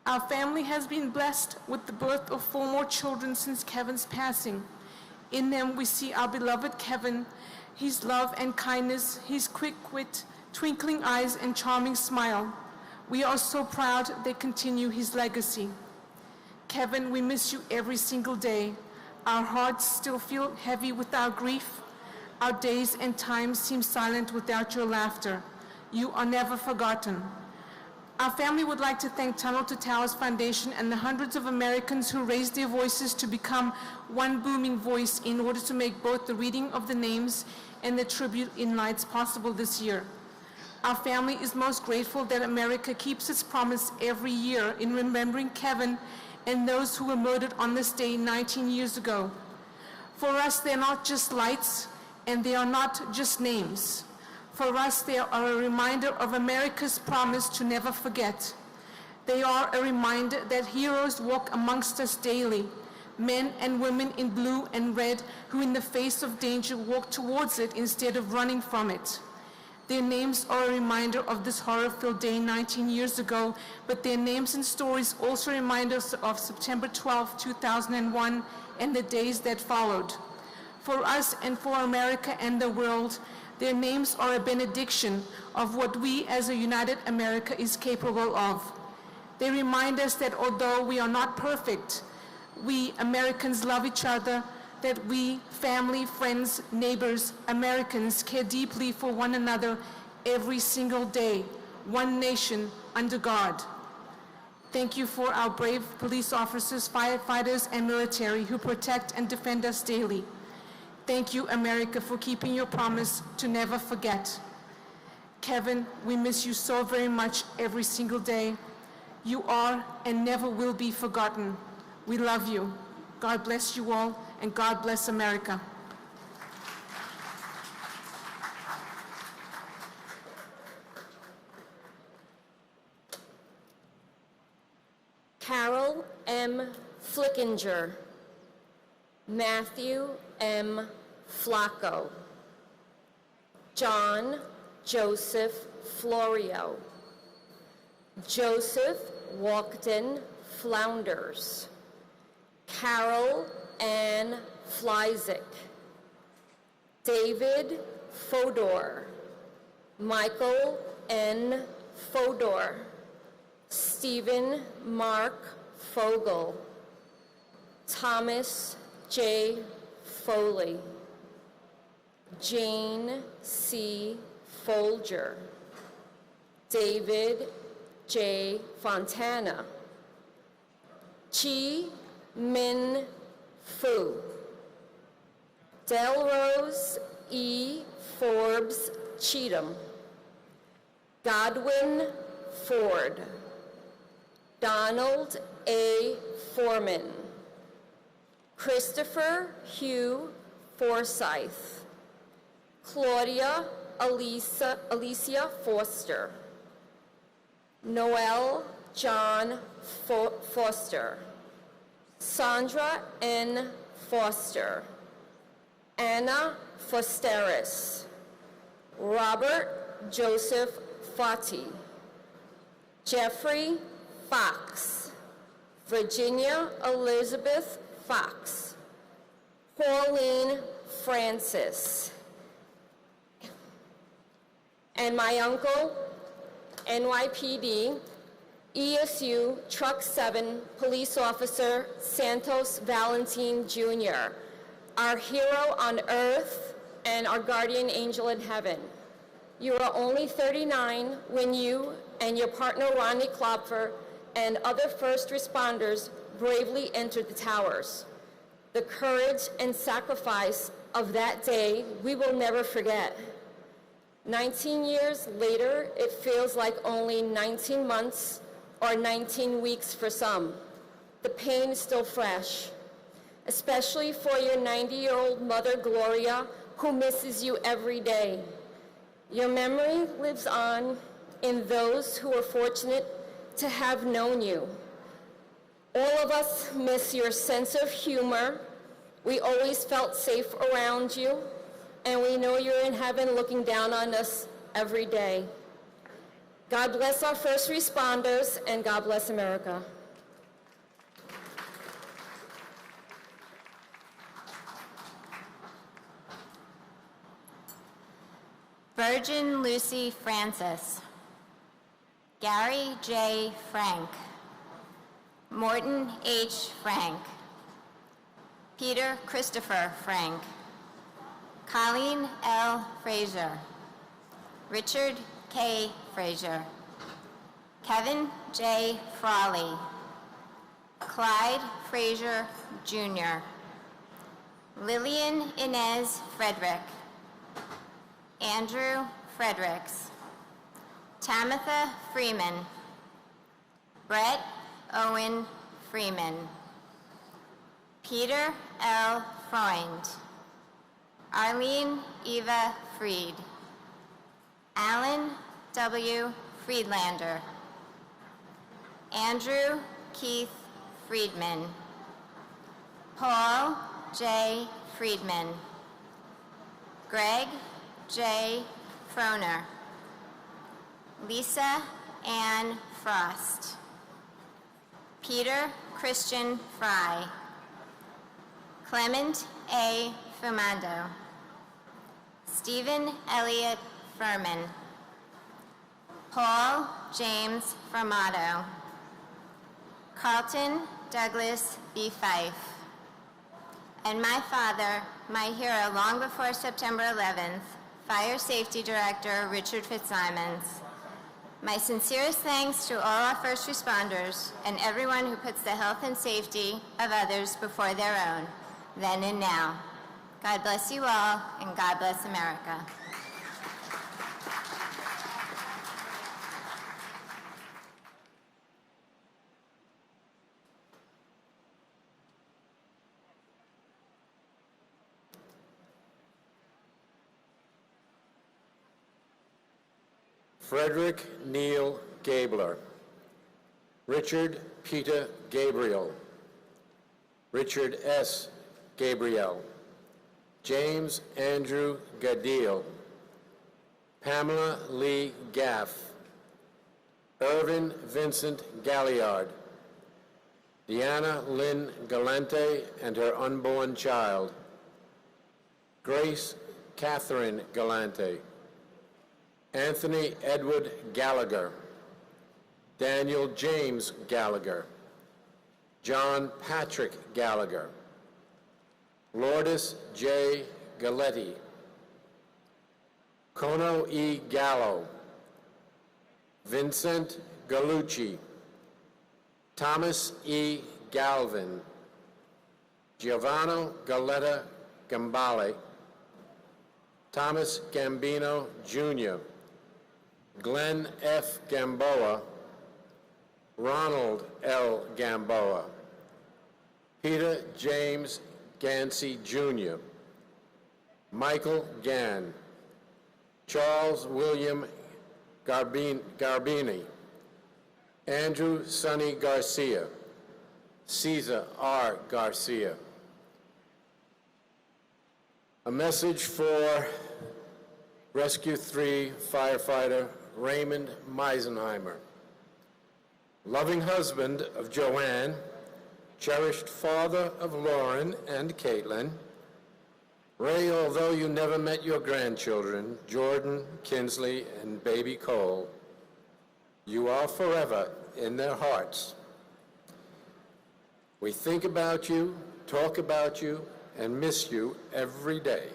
S6: Our family has been blessed with the birth of 4 more children since Kevin's passing. In them, we see our beloved Kevin, his love and kindness, his quick wit, twinkling eyes, and charming smile. We are so proud they continue his legacy. Kevin, we miss you every single day. Our hearts still feel heavy with our grief. Our days and times seem silent without your laughter. You are never forgotten. Our family would like to thank Tunnel to Towers Foundation and the hundreds of Americans who raised their voices to become one booming voice in order to make both the reading of the names and the tribute in lights possible this year. Our family is most grateful that America keeps its promise every year in remembering Kevin and those who were murdered on this day 19 years ago. For us, they're not just lights, and they are not just names. For us, they are a reminder of America's promise to never forget. They are a reminder that heroes walk amongst us daily, men and women in blue and red who in the face of danger walk towards it instead of running from it. Their names are a reminder of this horror-filled day 19 years ago, but their names and stories also remind us of September 12, 2001, and the days that followed. For us and for America and the world, their names are a benediction of what we as a united America is capable of. They remind us that although we are not perfect, we Americans love each other, that we, family, friends, neighbors, Americans, care deeply for one another every single day, one nation under God. Thank you for our brave police officers, firefighters, and military who protect and defend us daily. Thank you, America, for keeping your promise to never forget. Kevin, we miss you so very much every single day. You are and never will be forgotten. We love you. God bless you all, and God bless America.
S1: Carol M. Flickinger, Matthew M. Flacco, John Joseph Florio, Joseph Walkden Flounders, Carol Ann Flyzik, David Fodor, Michael N. Fodor, Stephen Mark Fogel, Thomas J. Foley, Jane C. Folger, David J. Fontana, Chi Min Fu, Delrose E. Forbes Cheatham, Godwin Ford, Donald A. Foreman, Christopher Hugh Forsyth, Claudia Alicia Foster, Noel John Foster, Sandra N. Foster, Anna Fosteris, Robert Joseph Fati, Jeffrey Fox, Virginia Elizabeth Fox, Pauline Francis, and my uncle, NYPD, ESU Truck 7 Police Officer Santos Valentin Jr., our hero on earth and our guardian angel in heaven. You were only 39 when you and your partner Ronnie Klopfer and other first responders bravely entered the towers. The courage and sacrifice of that day we will never forget. 19 years later, it feels like only 19 months or 19 weeks for some. The pain is still fresh, especially for your 90-year-old mother, Gloria, who misses you every day. Your memory lives on in those who were fortunate to have known you. All of us miss your sense of humor. We always felt safe around you, and we know you're in heaven looking down on us every day. God bless our first responders, and God bless America.
S11: Virgin Lucy Francis, Gary J. Frank, Morton H. Frank, Peter Christopher Frank, Colleen L. Frazier, Richard K. Frazier, Kevin J. Frawley, Clyde Frazier Jr., Lillian Inez Frederick, Andrew Fredericks, Tamitha Freeman, Brett Owen Freeman, Peter L. Freund, Arlene Eva Freed, Alan W. Friedlander, Andrew Keith Friedman, Paul J. Friedman, Greg J. Froner, Lisa Ann Frost, Peter Christian Fry, Clement A. Fumando, Stephen Elliott Furman, Paul James Formato, Carlton Douglas B. Fife, and my father, my hero long before September 11th, Fire Safety Director Richard Fitzsimons. My sincerest thanks to all our first responders and everyone who puts the health and safety of others before their own, then and now. God bless you all, and God bless America.
S7: Frederick Neil Gabler, Richard Peter Gabriel, Richard S. Gabriel, James Andrew Gadil, Pamela Lee Gaff, Irvin Vincent Galliard, Deanna Lynn Galante and her unborn child, Grace Catherine Galante, Anthony Edward Gallagher, Daniel James Gallagher, John Patrick Gallagher, Lourdes J. Galetti, Kono E. Gallo, Vincent Galucci, Thomas E. Galvin, Giovanni Galetta Gambale, Thomas Gambino Jr., Glenn F. Gamboa, Ronald L. Gamboa, Peter James Gansey Jr., Michael Gann, Charles William Garbini, Andrew Sonny Garcia, Cesar R. Garcia. A message for Rescue 3 firefighter Raymond Meisenheimer. Loving husband of Joanne, cherished father of Lauren and Caitlin. Ray, although you never met your grandchildren, Jordan, Kinsley, and baby Cole,
S13: You are forever in their hearts. We think about you, talk about you, and miss you every day.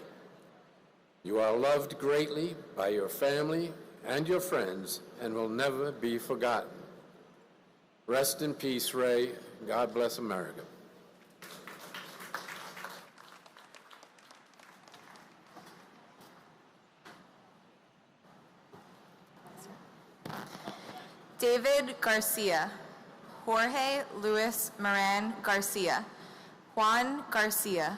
S13: You are loved greatly by your family and your friends and will never be forgotten. Rest in peace, Ray. God bless America.
S14: David Garcia, Jorge Luis Moran Garcia, Juan Garcia,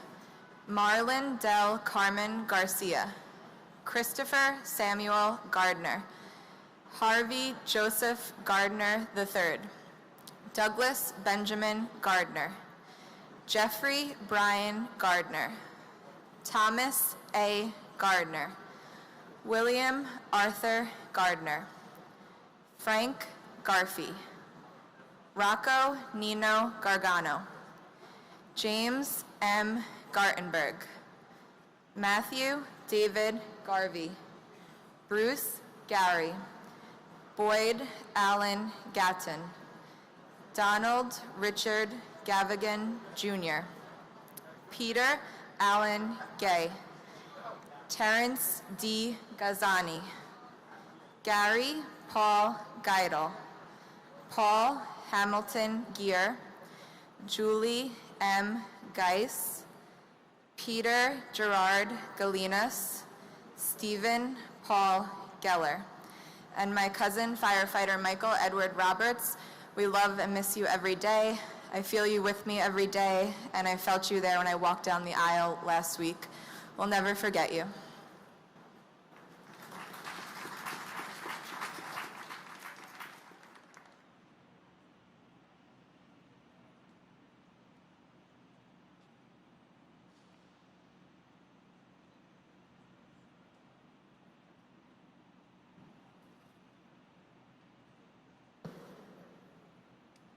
S14: Marlon del Carmen Garcia, Christopher Samuel Gardner, Harvey Joseph Gardner III, Douglas Benjamin Gardner, Jeffrey Brian Gardner, Thomas A. Gardner, William Arthur Gardner, Frank Garfey, Rocco Nino Gargano, James M. Gartenberg, Matthew David Garvey, Bruce Gary, Boyd Allen Gatton, Donald Richard Gavigan Jr., Peter Allen Gay, Terrence D. Gazzani, Gary Paul Geidel, Paul Hamilton Gear, Julie M. Geis, Peter Gerard Galinas, Stephen Paul Geller, and my cousin, firefighter Michael Edward Roberts. We love and miss you every day. I feel you with me every day, and I felt you there when I walked down the aisle last week. We'll never forget you.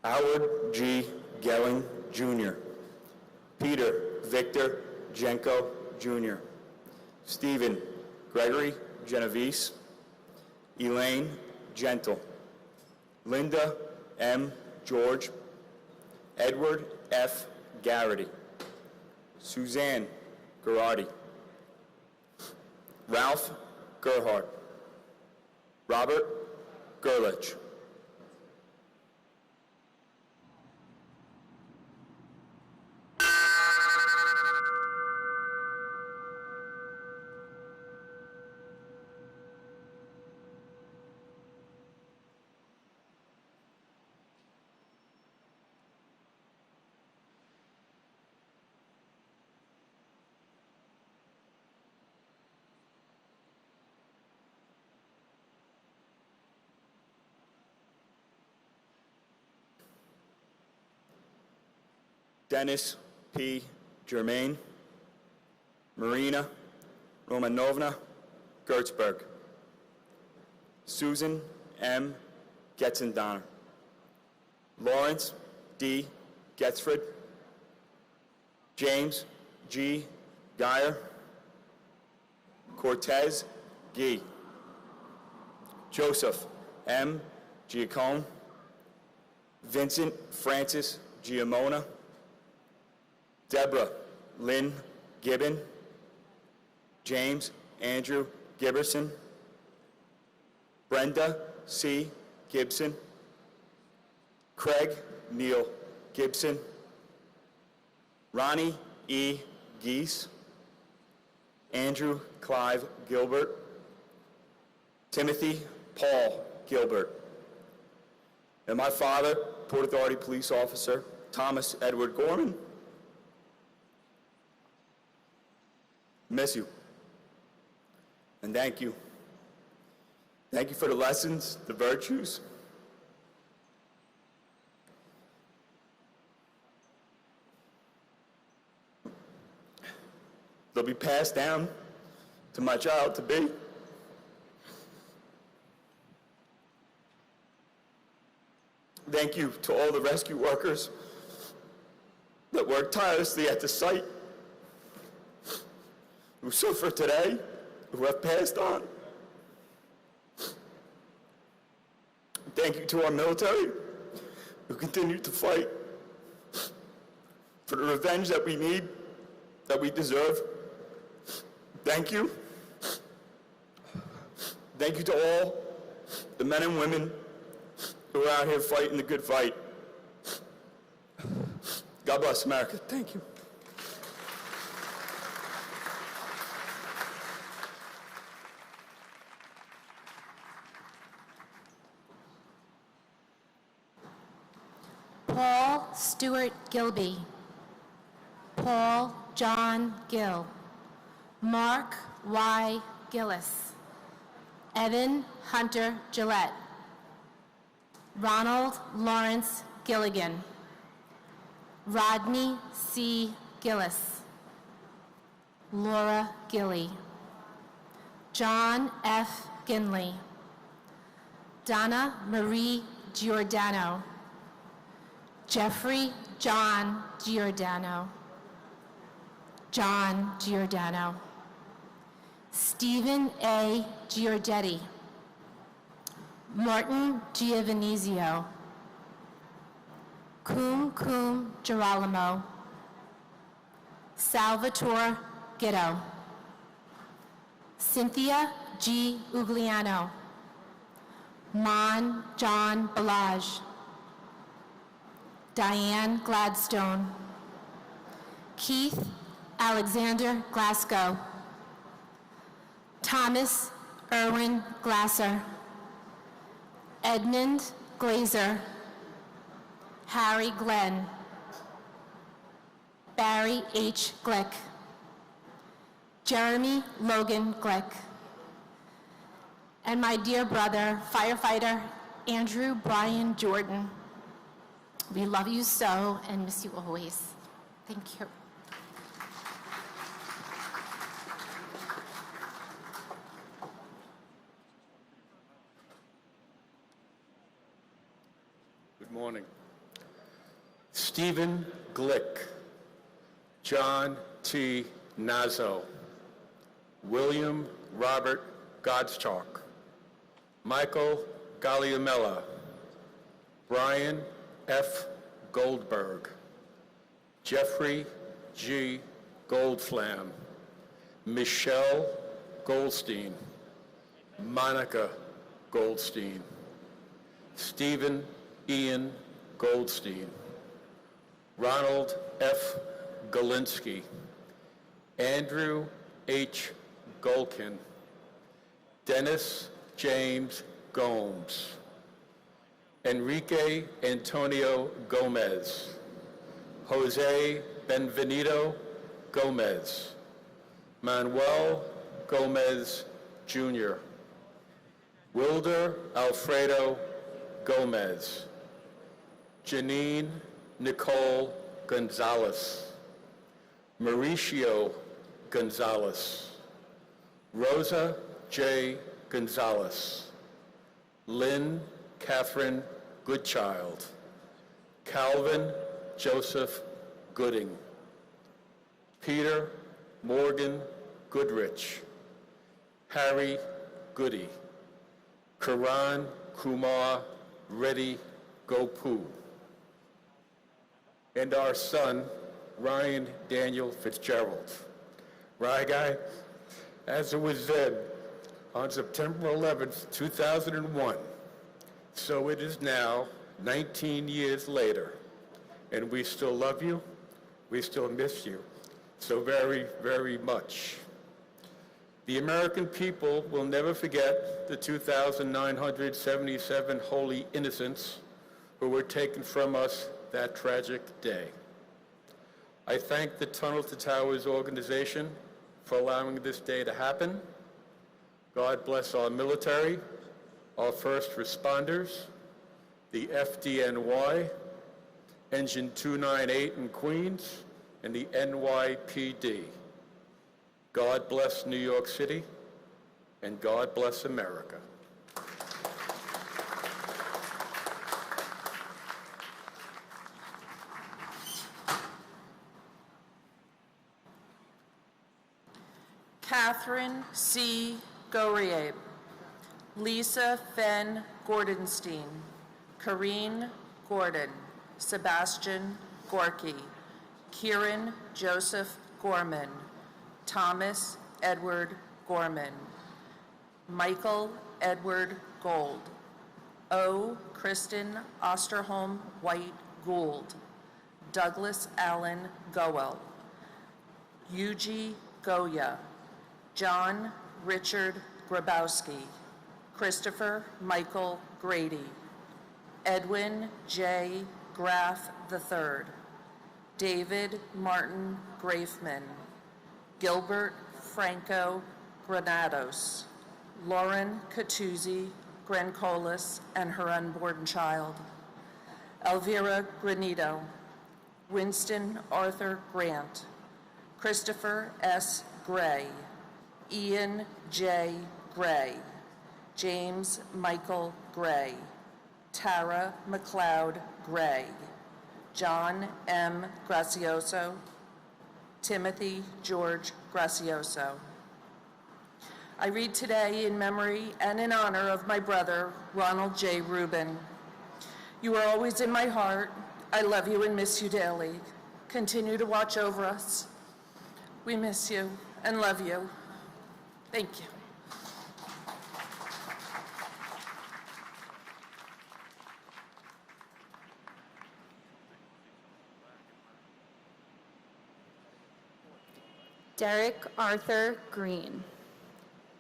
S23: Howard G. Gelling, Jr. Peter Victor Jenko, Jr. Stephen Gregory Genovese, Elaine Gentle, Linda M. George, Edward F. Garrity, Suzanne Garrity, Ralph Gerhardt, Robert Gerlich, Dennis P. Germain, Marina Romanovna Gertzberg, Susan M. Getzendonner, Lawrence D. Getzford, James G. Geyer, Cortez Gee, Joseph M. Giacone, Vincent Francis Giamona, Deborah Lynn Gibbon, James Andrew Gibberson, Brenda C. Gibson, Craig Neil Gibson, Ronnie E. Geese, Andrew Clive Gilbert, Timothy Paul Gilbert, and my father, Port Authority Police Officer Thomas Edward Gorman. Miss you. And thank you. Thank you for the lessons, the virtues. They'll be passed down to my child to be. Thank you to all the rescue workers that work tirelessly at the site, who suffer today, who have passed on. Thank you to our military who continue to fight for the revenge that we need, that we deserve. Thank you. Thank you to all the men and women who are out here fighting the good fight. God bless America. Thank you.
S9: Paul Stewart Gilby. Paul John Gill. Mark Y. Gillis. Evan Hunter Gillette. Ronald Lawrence Gilligan. Rodney C. Gillis. Laura Gilly. John F. Ginley. Donna Marie Giordano. Jeffrey John Giordano. John Giordano. Stephen A. Giorgetti. Martin Giovanizio. Cum Girolamo. Salvatore Gitto. Cynthia G. Ugliano. Mon John Balaj. Diane Gladstone. Keith Alexander Glasgow. Thomas Irwin Glasser. Edmund Glazer. Harry Glenn. Barry H. Glick. Jeremy Logan Glick. And my dear brother, firefighter Andrew Brian Jordan. We love you so and miss you always. Thank you.
S10: Good morning. Stephen Glick, John T. Nazo, William Robert Godschalk, Michael Galliamella, Brian F. Goldberg, Jeffrey G. Goldflam, Michelle Goldstein, Monica Goldstein, Stephen Ian Goldstein, Ronald F. Galinsky, Andrew H. Golkin, Dennis James Gomes, Enrique Antonio Gomez, Jose Benvenido Gomez, Manuel Gomez Jr., Wilder Alfredo Gomez, Janine Nicole Gonzalez, Mauricio Gonzalez, Rosa J. Gonzalez, Lynn Catherine Goodchild, Calvin Joseph Gooding, Peter Morgan Goodrich, Harry Goody, Karan Kumar Reddy Gopu, and our son, Ryan Daniel Fitzgerald. Right, guy? As it was said, on September 11th, 2001, so it is now 19 years later, and we still love you, we still miss you so very, very much. The American people will never forget the 2,977 holy innocents who were taken from us that tragic day. I thank the Tunnel to Towers organization for allowing this day to happen. God bless our military, our first responders, the FDNY, Engine 298 in Queens, and the NYPD. God bless New York City, and God bless America.
S16: Catherine C. Gaurier, Lisa Fenn Gordenstein,
S8: Kareen Gordon, Sebastian Gorky, Kieran Joseph Gorman, Thomas Edward Gorman, Michael Edward Gold, O. Kristen Osterholm White Gould, Douglas Allen Goel, Yuji Goya, John Richard Grabowski, Christopher Michael Grady, Edwin J. Graff III, David Martin Grafman, Gilbert Franco Granados, Lauren Catuzzi Grancolis and her unborn child, Elvira Granito, Winston Arthur Grant, Christopher S. Gray, Ian J. Gray, James Michael Gray, Tara McLeod Gray, John M. Gracioso, Timothy George Gracioso. I read today in memory and in honor of my brother, Ronald J. Rubin. You are always in my heart. I love you and miss you daily. Continue to watch over us. We miss you and love you. Thank you.
S1: Derek Arthur Green,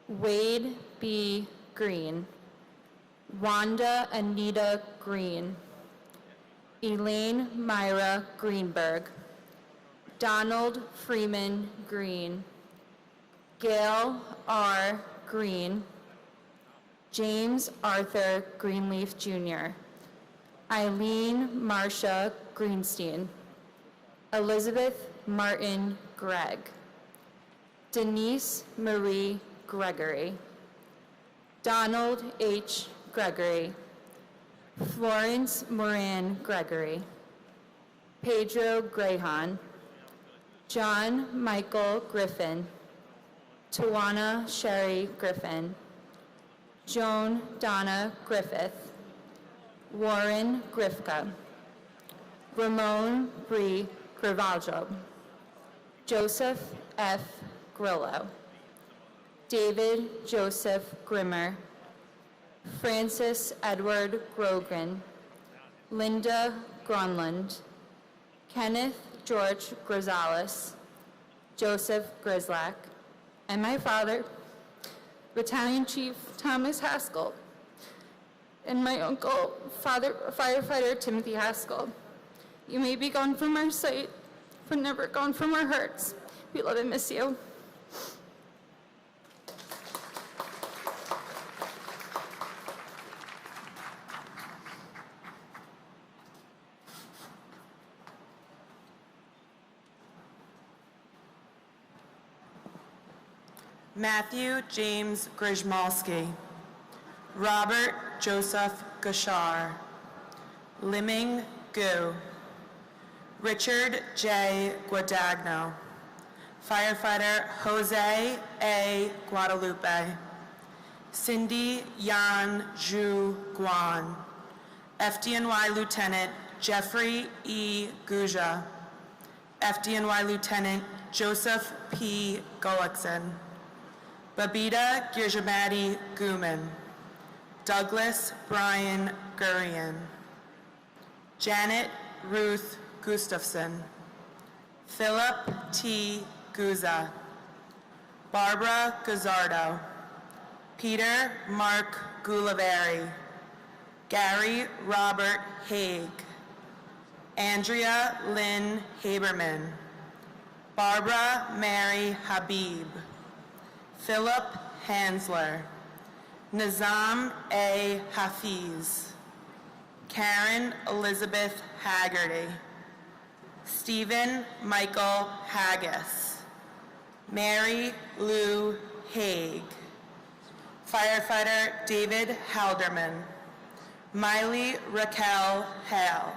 S1: Wade B. Green, Wanda Anita Green, Elaine Myra Greenberg, Donald Freeman Green, Gail R. Green, James Arthur Greenleaf Jr., Eileen Marcia Greenstein, Elizabeth Martin Gregg, Denise Marie Gregory, Donald H. Gregory, Florence Moran Gregory, Pedro Grayhan, John Michael Griffin, Tawana Sherry Griffin, Joan Donna Griffith, Warren Grifka, Ramon Bree Grivaljo, Joseph F. Grillo, David Joseph Grimmer, Francis Edward Grogan, Linda Gronlund, Kenneth George Grisales, Joseph Grislack, and my father, Battalion Chief Thomas Haskell, and my uncle, Firefighter Timothy Haskell. You may be gone from our sight, but never gone from our hearts. We love and miss you.
S8: Matthew James Grzmalski, Robert Joseph Gashar, Liming Gu, Richard J. Guadagno, Firefighter Jose A. Guadalupe, Cindy Yan Zhu Guan, FDNY Lieutenant Jeffrey E. Guja, FDNY Lieutenant Joseph P. Gullickson, Babita Girjamati Guman, Douglas Brian Gurian, Janet Ruth Gustafson, Philip T. Guza, Barbara Gazzardo, Peter Mark Gulaveri, Gary Robert Haig, Andrea Lynn Haberman, Barbara Mary Habib, Philip Hansler, Nizam A. Hafiz, Karen Elizabeth Haggerty, Stephen Michael Haggis, Mary Lou Haig, Firefighter David Halderman, Miley Raquel Hale,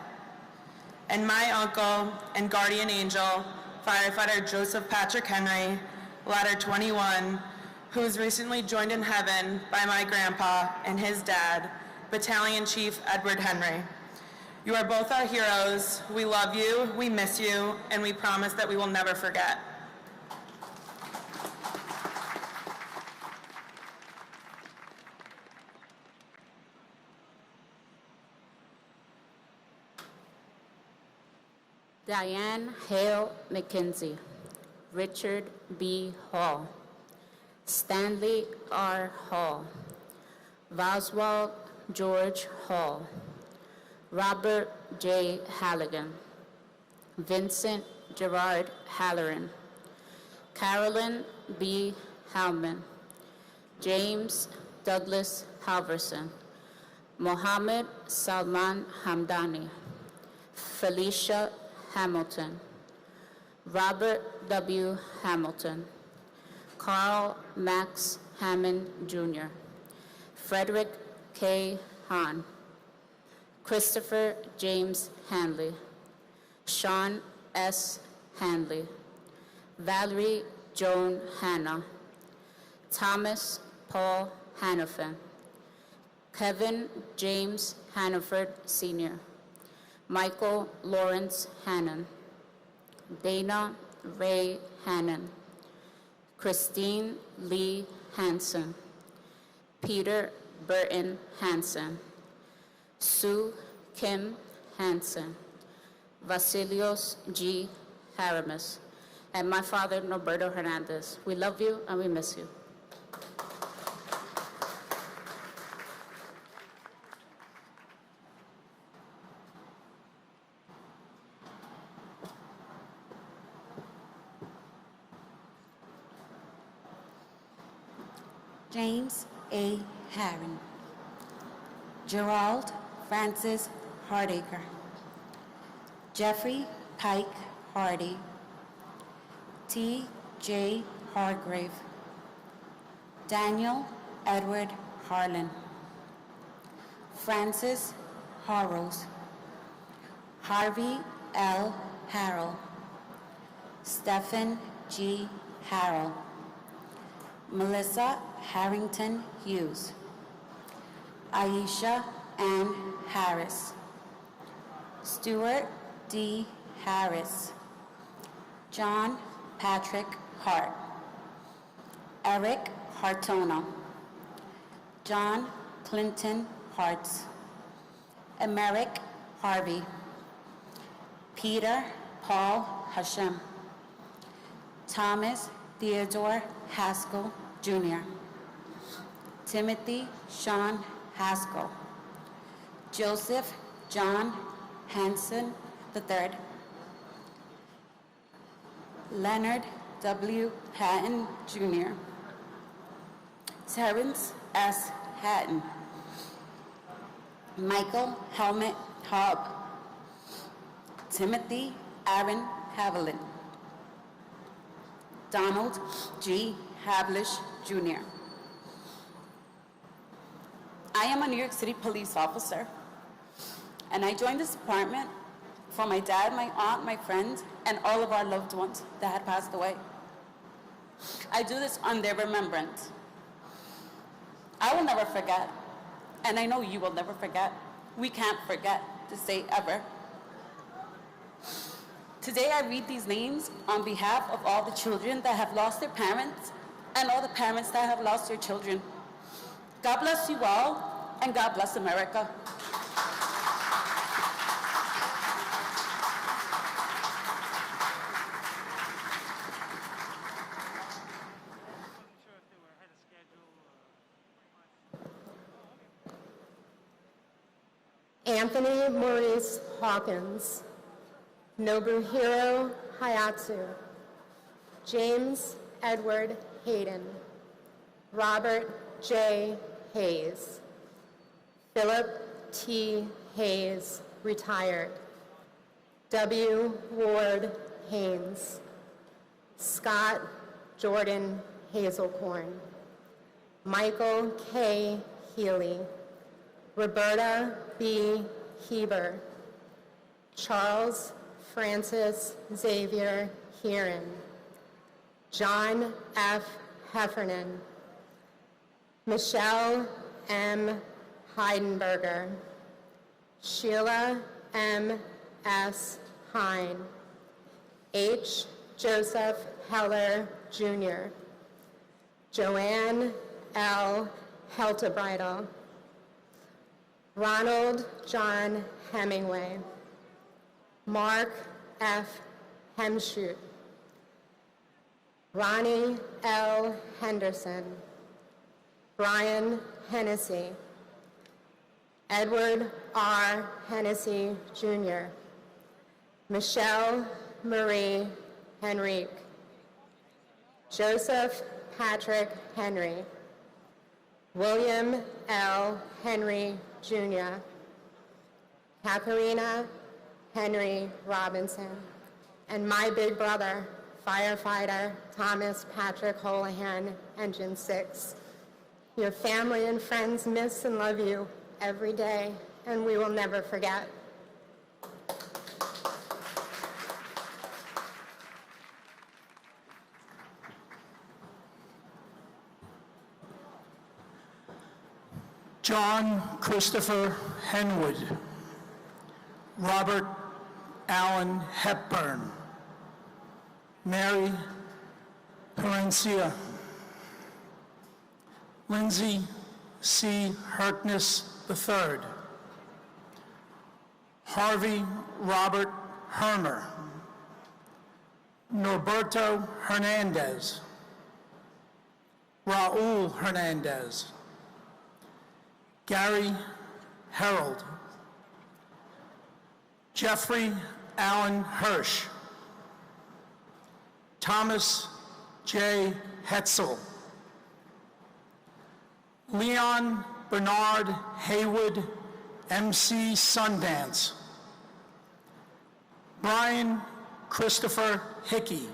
S8: and my uncle and guardian angel, Firefighter Joseph Patrick Henry, ladder 21, who was recently joined in heaven by my grandpa and his dad,
S3: Battalion Chief Edward Henry. You are both our heroes. We love you, we miss you, and we promise that we will never forget.
S16: Diane Hale McKenzie, Richard B. Hall, Stanley R. Hall, Boswald George Hall, Robert J. Halligan, Vincent Gerard Halloran, Carolyn B. Howman, James Douglas Halverson, Mohammed Salman Hamdani, Felicia Hamilton, Robert W. Hamilton, Carl Max Hammond Jr., Frederick K. Hahn, Christopher James Hanley, Sean S. Hanley, Valerie Joan Hanna, Thomas Paul Hannafin, Kevin James Hannaford Sr., Michael Lawrence Hannon, Dana Ray Hannon, Christine Lee Hansen, Peter Burton Hansen, Sue Kim Hansen, Vasilios G. Haramis, and my father, Norberto Hernandez. We love you and we miss you.
S17: James A. Harron, Gerald Francis Hardacre, Jeffrey Pike Hardy, T. J. Hargrave, Daniel Edward Harlan, Francis Harrows, Harvey L. Harrell, Stephen G. Harrell, Melissa Harrington Hughes, Aisha Ann Harris, Stuart D. Harris, John Patrick Hart, Eric Hartona, John Clinton Hartz, Emerick Harvey, Peter Paul Hashem, Thomas Theodore Haskell, Jr., Timothy Sean Haskell, Joseph John Hanson III, Leonard W. Hatton, Jr., Terrence S. Hatton, Michael Helmut Hobb, Timothy Aaron Haviland, Donald G. Havlish, Jr. I am a New York City police officer, and I joined this department for my dad, my aunt, my friends, and all of our loved ones that had passed away. I do this on their remembrance. I will never forget, and I know you will never forget. We can't forget to say ever. Today I read these names on behalf of all the children that have lost their parents and all the parents that have lost their children. God bless you all, and God bless America.
S1: Anthony Maurice Hawkins, Nobuhiro Hayatsu, James Edward Hayden, Robert J. Hayes, Philip T. Hayes, retired, W. Ward Haynes, Scott Jordan Hazelcorn, Michael K. Healy, Roberta B. Heber, Charles Francis Xavier Heron, John F. Heffernan, Michelle M.
S9: Heidenberger. Sheila M. S. Hine. H. Joseph Heller, Jr. Joanne L. Heltebreitel. Ronald John Hemingway. Mark F. Hemschut. Ronnie L. Henderson. Brian Hennessy. Edward R. Hennessy, Jr. Michelle Marie Henrique. Joseph Patrick Henry. William L. Henry, Jr. Katharina Henry Robinson. And my big brother, firefighter Thomas Patrick Holohan, Engine 6. Your family and friends miss and love you every day, and we will never forget.
S4: John Christopher Henwood. Robert Allen Hepburn. Mary Perencia. Lindsay C. Harkness III. Harvey Robert Hermer. Norberto Hernandez. Raul Hernandez. Gary Harold. Jeffrey Allen Hirsch. Thomas J. Hetzel. Leon Bernard Haywood, MC Sundance. Brian Christopher Hickey.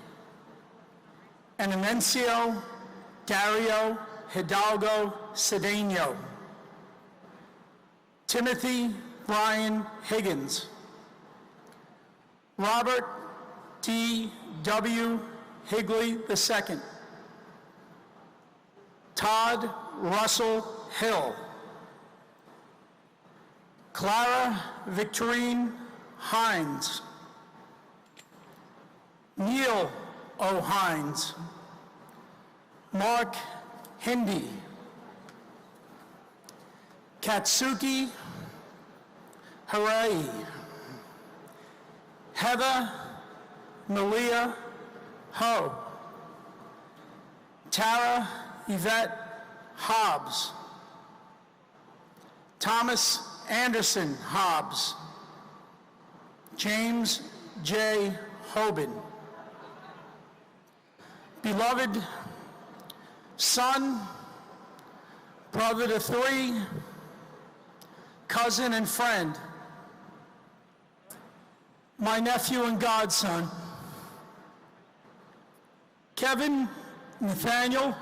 S4: And Inencio Dario Hidalgo Cedeno. Timothy Brian Higgins. Robert D. W. Higley II. Todd Russell Hill. Clara Victorine Hines. Neil O. Hines. Mark Hindi. Katsuki Harai. Heather Malia Ho. Tara Yvette Hobbs. Thomas Anderson Hobbs. James J. Hoban. Beloved son, brother to three, cousin and friend, my nephew and godson, Kevin Nathaniel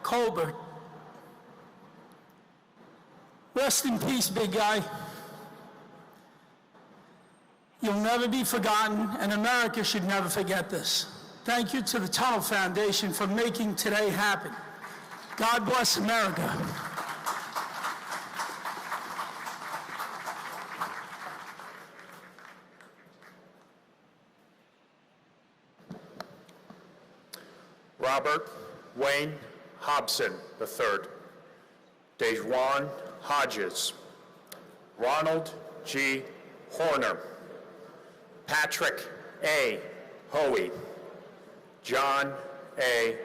S4: Colbert. Rest in peace, big guy. You'll never be forgotten, and America should never forget this. Thank you to the Tunnel Foundation for making today happen. God bless America.
S18: Robert Wayne Hobson III. Dejuan Hodges. Ronald G. Horner. Patrick A. Hoey. John A.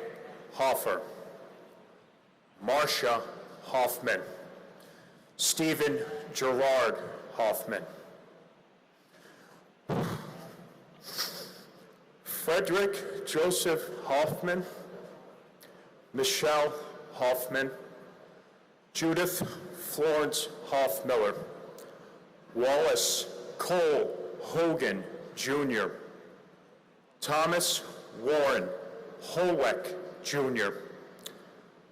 S18: Hoffer. Marcia Hoffman. Stephen Gerard Hoffman. Frederick Joseph Hoffman. Michelle Hoffman. Judith Florence Hoffmiller. Wallace Cole Hogan, Jr. Thomas Warren Holweck, Jr.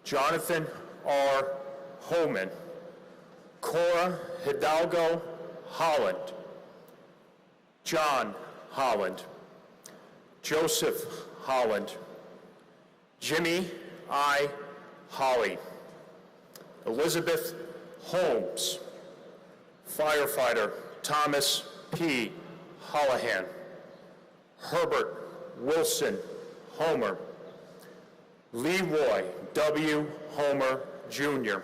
S18: Jonathan R. Homan. Cora Hidalgo Holland. John Holland. Joseph Holland. Jimmy I. Holly. Elizabeth Holmes. Firefighter Thomas P. Holohan, Herbert Wilson Homer, Leroy W. Homer, Jr.,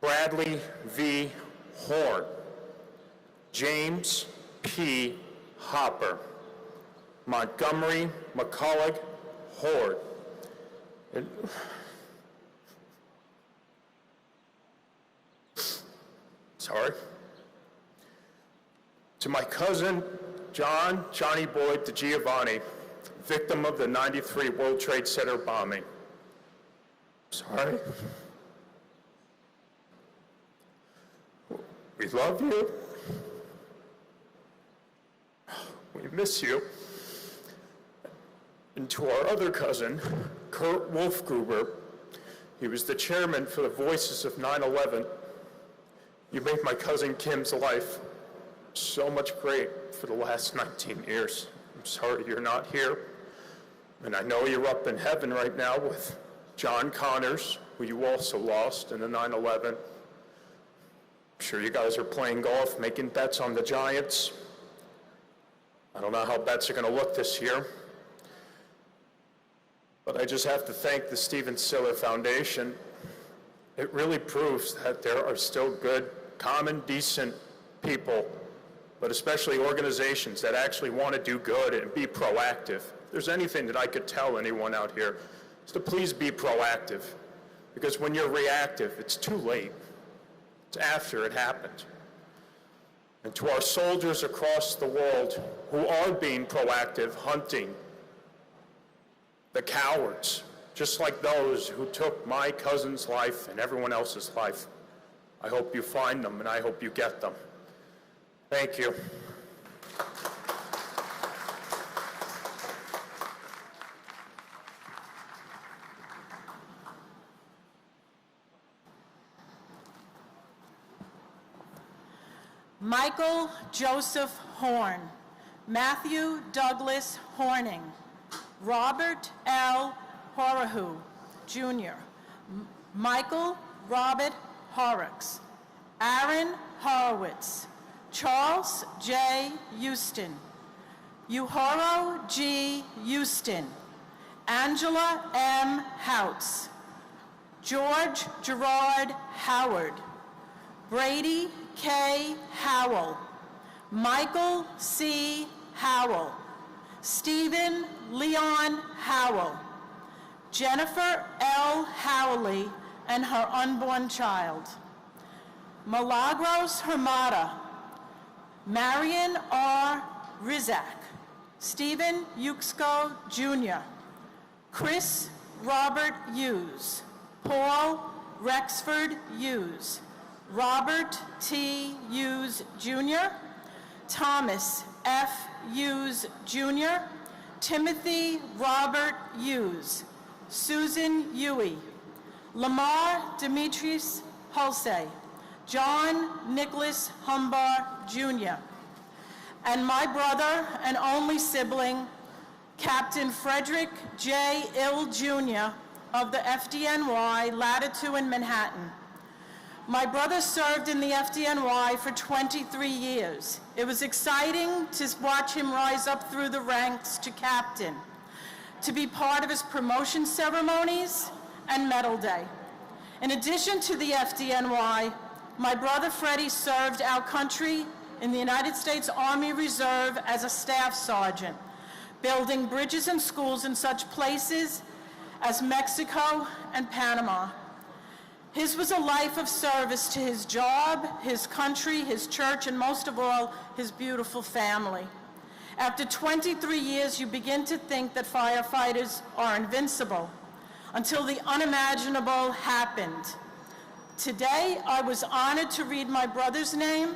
S18: Bradley V. Horn, James P. Hopper, Montgomery McCullough Horde. Sorry. To my cousin, Johnny Boyd DiGiovanni, victim of the '93 World Trade Center bombing. Sorry. We love you. We miss you. And to our other cousin, Kurt Wolfgruber, he was the chairman for the Voices of 9/11. You made my cousin Kim's life so much great for the last 19 years. I'm sorry you're not here. And I know you're up in heaven right now with John Connors, who you also lost in the 9/11. I'm sure you guys are playing golf, making bets on the Giants. I don't know how bets are going to look this year. But I just have to thank the Stephen Siller Foundation. It really proves that there are still good, common, decent people, but especially organizations that actually want to do good and be proactive. If there's anything that I could tell anyone out here, is to please be proactive. Because when you're reactive, it's too late. It's after it happened. And to our soldiers across the world who are being proactive, hunting the cowards, just like those who took my cousin's life and everyone else's life, I hope you find them and I hope you get them. Thank you.
S15: Michael Joseph Horn, Matthew Douglas Horning, Robert L. Horahu, Jr., Michael Robert Horrocks, Aaron Horowitz, Charles J. Houston, Uhuru G. Houston, Angela M. Houts, George Gerard Howard, Brady K. Howell, Michael C. Howell, Stephen Leon Howell, Jennifer L. Howley and her unborn child, Milagros Hermata, Marion R. Rizak, Stephen Yuxko Jr., Chris Robert Hughes, Paul Rexford Hughes, Robert T. Hughes Jr., Thomas F. Hughes Jr., Timothy Robert Hughes, Susan Huey, Lamar Demetrius Hulsey, John Nicholas Humbar Jr., and my brother and only sibling, Captain Frederick J. Ill Jr. of the FDNY Latitude in Manhattan. My brother served in the FDNY for 23 years. It was exciting to watch him rise up through the ranks to captain, to be part of his promotion ceremonies and medal day. In addition to the FDNY, my brother Freddie served our country in the United States Army Reserve as a staff sergeant, building bridges and schools in such places as Mexico and Panama. His was a life of service to his job, his country, his church, and most of all, his beautiful family. After 23 years, you begin to think that firefighters are invincible until the unimaginable happened. Today, I was honored to read my brother's name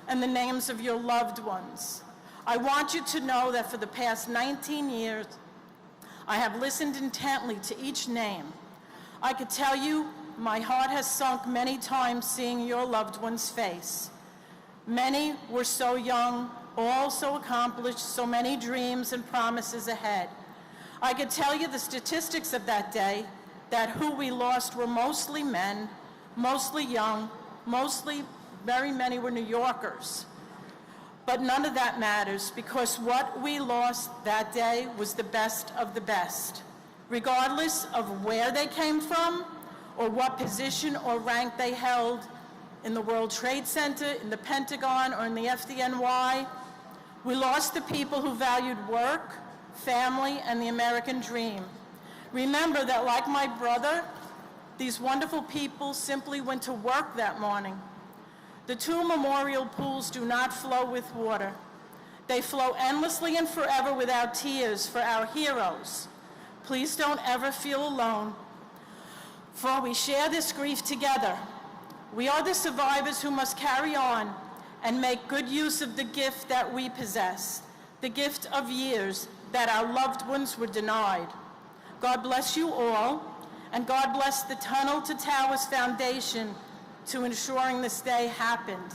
S15: and the names of your loved ones. I want you to know that for the past 19 years, I have listened intently to each name. I could tell you my heart has sunk many times seeing your loved one's face. Many were so young, all so accomplished, so many dreams and promises ahead. I could tell you the statistics of that day, that who we lost were mostly men, mostly young, mostly Very many were New Yorkers. But none of that matters because what we lost that day was the best of the best. Regardless of where they came from or what position or rank they held in the World Trade Center, in the Pentagon, or in the FDNY, we lost the people who valued work, family, and the American dream. Remember that, like my brother, these wonderful people simply went to work that morning. The two memorial pools do not flow with water. They flow endlessly and forever without tears for our heroes. Please don't ever feel alone, for we share this grief together. We are the survivors who must carry on and make good use of the gift that we possess, the gift of years that our loved ones were denied. God bless you all, and God bless the Tunnel to Towers Foundation to ensuring this day happened.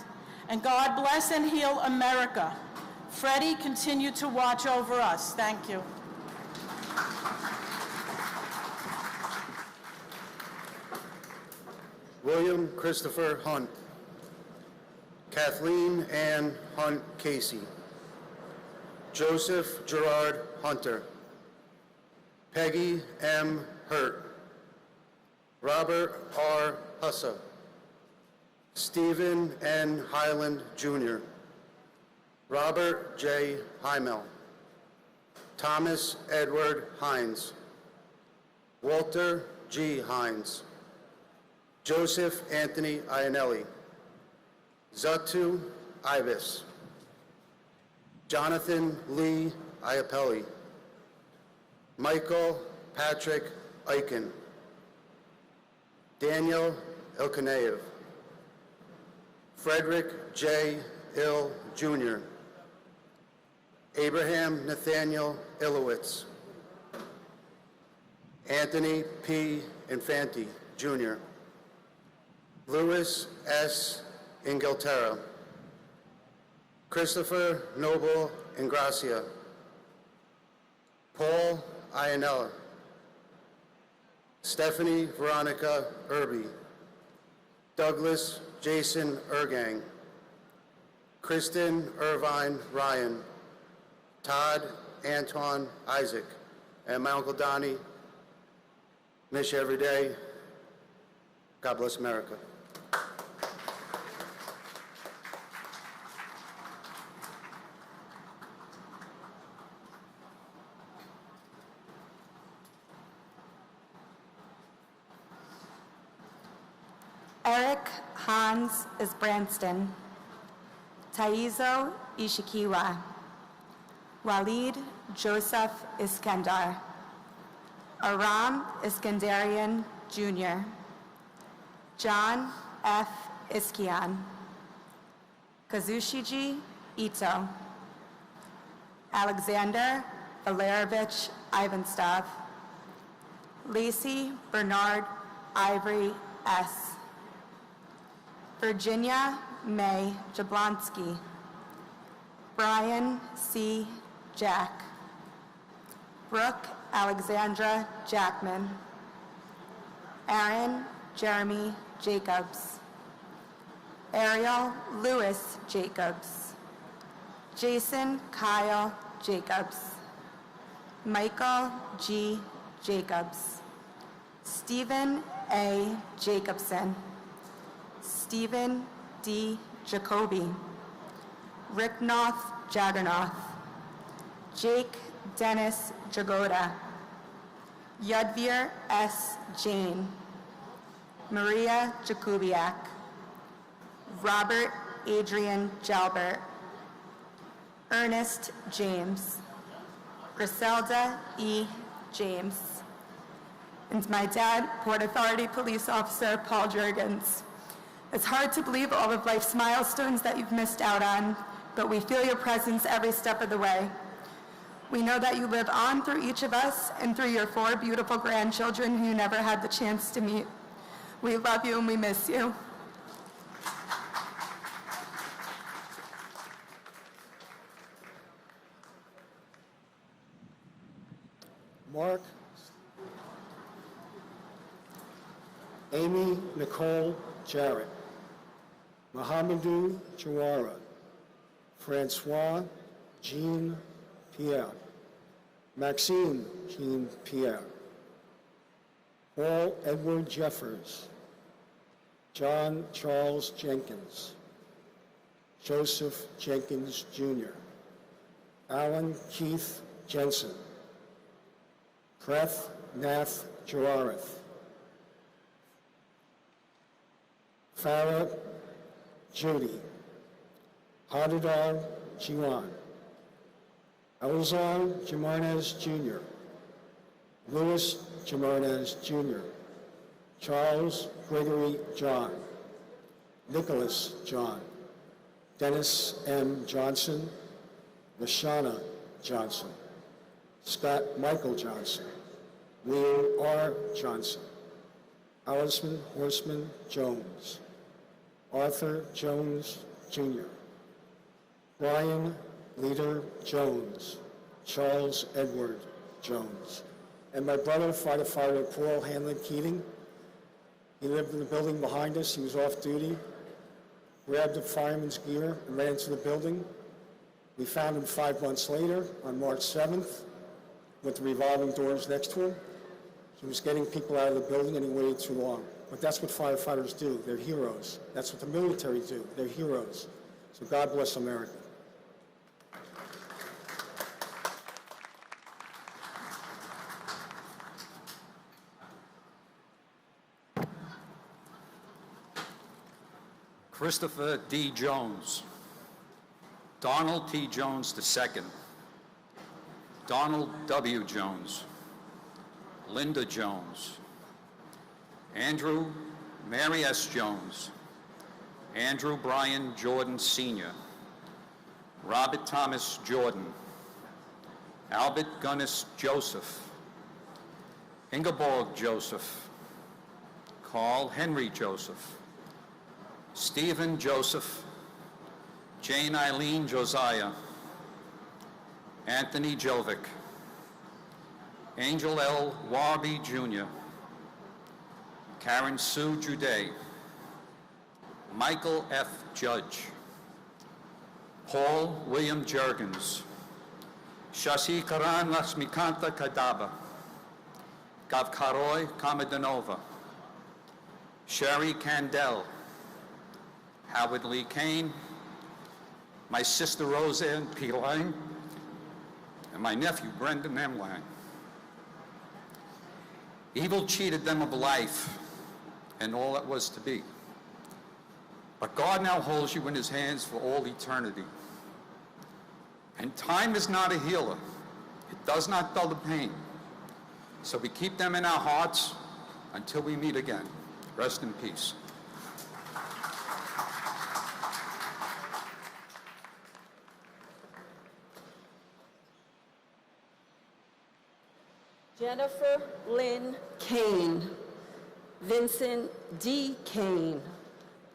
S15: And God bless and heal America. Freddie, continue to watch over us. Thank you.
S7: William Christopher Hunt. Kathleen Ann Hunt Casey. Joseph Gerard Hunter. Peggy M. Hurt. Robert R. Hussa. Stephen N. Highland, Jr. Robert J. Heimel. Thomas Edward Hines. Walter G. Hines. Joseph Anthony Ionelli. Zatu Ibis. Jonathan Lee Iapelli. Michael Patrick Eichen. Daniel Ilkaneyev. Frederick J. Ill, Jr. Abraham Nathaniel Illowitz. Anthony P. Infanti, Jr. Louis S. Inglaterra. Christopher Noble Ingracia. Paul Ionella. Stephanie Veronica Irby. Douglas Jason Ergang. Kristen Irvine Ryan. Todd Antoine Isaac. And my Uncle Donnie. Miss you every day. God bless America.
S2: Eric Hans Isbranston. Taizo Ishikiwa. Walid Joseph Iskandar. Aram Iskandarian Jr. John F. Iskian. Kazushiji Ito. Alexander Valerovich Ivanstov. Lacey Bernard Ivory S. Virginia May Jablonski. Brian C. Jack. Brooke Alexandra Jackman. Aaron Jeremy Jacobs. Ariel Lewis Jacobs. Jason Kyle Jacobs. Michael G. Jacobs. Stephen A. Jacobson. Stephen D. Jacoby. Ricknoth Jaggernoth. Jake Dennis Jagoda. Yudvir S. Jane. Maria Jakubiak. Robert Adrian Jalbert. Ernest James. Griselda E. James. And my dad, Port Authority Police Officer Paul Jurgens. It's hard to believe all of life's milestones that you've missed out on, but we feel your presence every step of the way. We know that you live on through each of us and through your 4 beautiful grandchildren who you never had the chance to meet. We love you and we miss you.
S19: Mark, Amy Nicole Jarrett, Mohamedou Jawara, Francois Jean Pierre, Maxime Jean Pierre, Paul Edward Jeffers, John Charles Jenkins, Joseph Jenkins Jr., Alan Keith Jensen, Preth Nath Jararath, Farah Judy, Hadidar Jiwan, Elzar Jimarnez Jr., Louis Jimarnez Jr., Charles Gregory John, Nicholas John, Dennis M. Johnson, Lashana Johnson, Scott Michael Johnson, Leo R. Johnson, Allison Horseman Jones, Arthur Jones Jr., Brian Leader Jones, Charles Edward Jones, and my brother, firefighter Paul Hanlon Keating. He lived in the building behind us. He was off duty, grabbed the fireman's gear and ran into the building. We found him 5 months later on March 7th with the revolving doors next to him. He was getting people out of the building and he waited too long. But that's what firefighters do. They're heroes. That's what the military do. They're heroes. So God bless America.
S12: Christopher D. Jones, Donald T. Jones II, Donald W. Jones, Linda Jones, Andrew Mary S. Jones, Andrew Brian Jordan Sr., Robert Thomas Jordan, Albert Gunnis Joseph, Ingeborg Joseph, Carl Henry Joseph, Stephen Joseph, Jane Eileen Josiah, Anthony Jovic, Angel L. Warby Jr., Karen Sue Juday, Michael F. Judge, Paul William Juergens, Shashi Karan Lasmikanta Kadaba, Gavkaroy Kamadanova, Sherry Candell, Howard Lee Kane, my sister Roseanne P. Lang, and my nephew Brendan M. Lang. Evil cheated them of life and all that was to be. But God now holds you in his hands for all eternity. And time is not a healer. It does not dull the pain. So we keep them in our hearts until we meet again. Rest in peace.
S20: Jennifer Lynn Kane, Vincent D. Kane,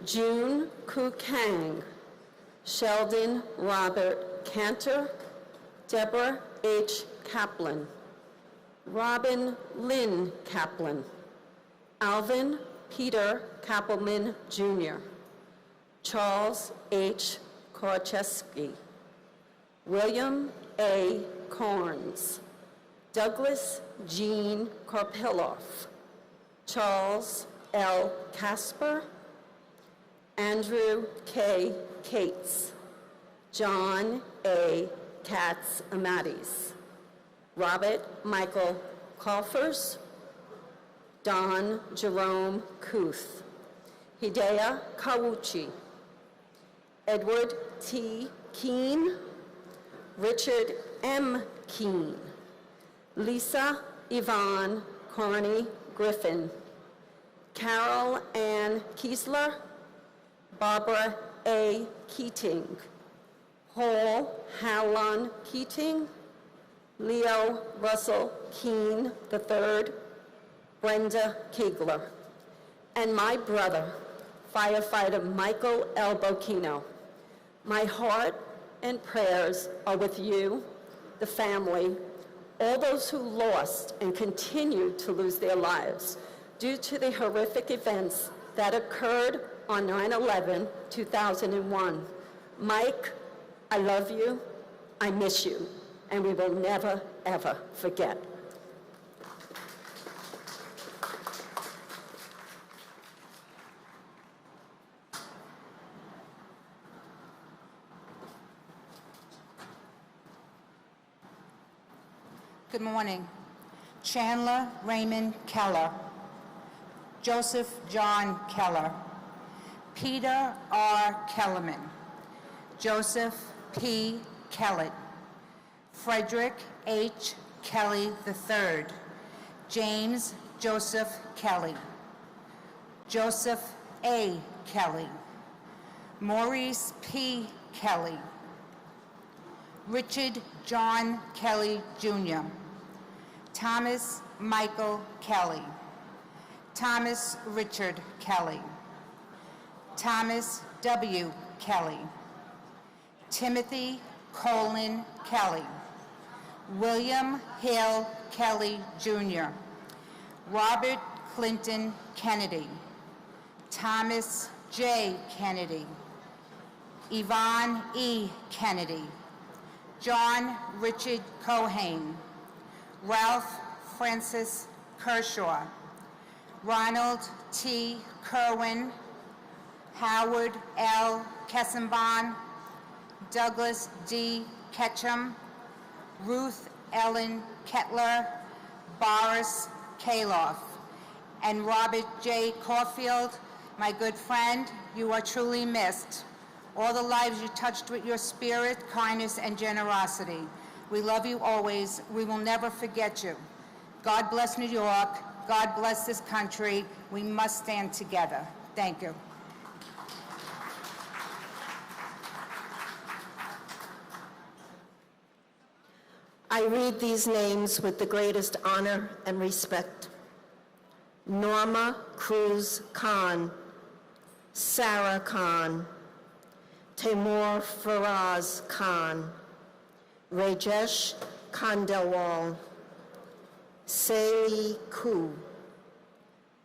S20: June Ku Kang, Sheldon Robert Cantor, Deborah H. Kaplan, Robin Lynn Kaplan, Alvin Peter Kappelman Jr., Charles H. Korcheski, William A. Corns, Douglas Jean Karpiloff, Charles L. Casper, Andrew K. Cates, John A. Katz Amatis, Robert Michael Coffers, Don Jerome Kuth, Hidea Kawuchi, Edward T. Keene, Richard M. Keene, Lisa Yvonne Carney Griffin, Carol Ann Kiesler, Barbara A. Keating, Paul Howlon Keating, Leo Russell Keene III, Brenda Kegler, and my brother, firefighter Michael L. Bocchino. My heart and prayers are with you, the family, all those who lost and continue to lose their lives due to the horrific events that occurred on 9/11 2001. Mike, I love you, I miss you, and we will never, ever forget.
S5: Good morning. Chandler Raymond Keller. Joseph John Keller. Peter R. Kellerman. Joseph P. Kellett. Frederick H. Kelly III. James Joseph Kelly. Joseph A. Kelly. Maurice P. Kelly. Richard John Kelly, Jr. Thomas Michael Kelly. Thomas Richard Kelly. Thomas W. Kelly. Timothy Colin Kelly. William Hale Kelly, Jr. Robert Clinton Kennedy. Thomas J. Kennedy. Yvonne E. Kennedy. John Richard Cohane. Ralph Francis Kershaw. Ronald T. Kerwin. Howard L. Kessenbaum. Douglas D. Ketchum. Ruth Ellen Kettler. Boris Kaloff. And Robert J. Caulfield, my good friend, you are truly missed. All the lives you touched with your spirit, kindness, and generosity. We love you always. We will never forget you. God bless New York. God bless this country. We must stand together. Thank you.
S20: I read these names with the greatest honor and respect. Norma Cruz Khan, Sarah Khan, Taimur Faraz Khan, Rajesh Khandelwal, Seili Koo,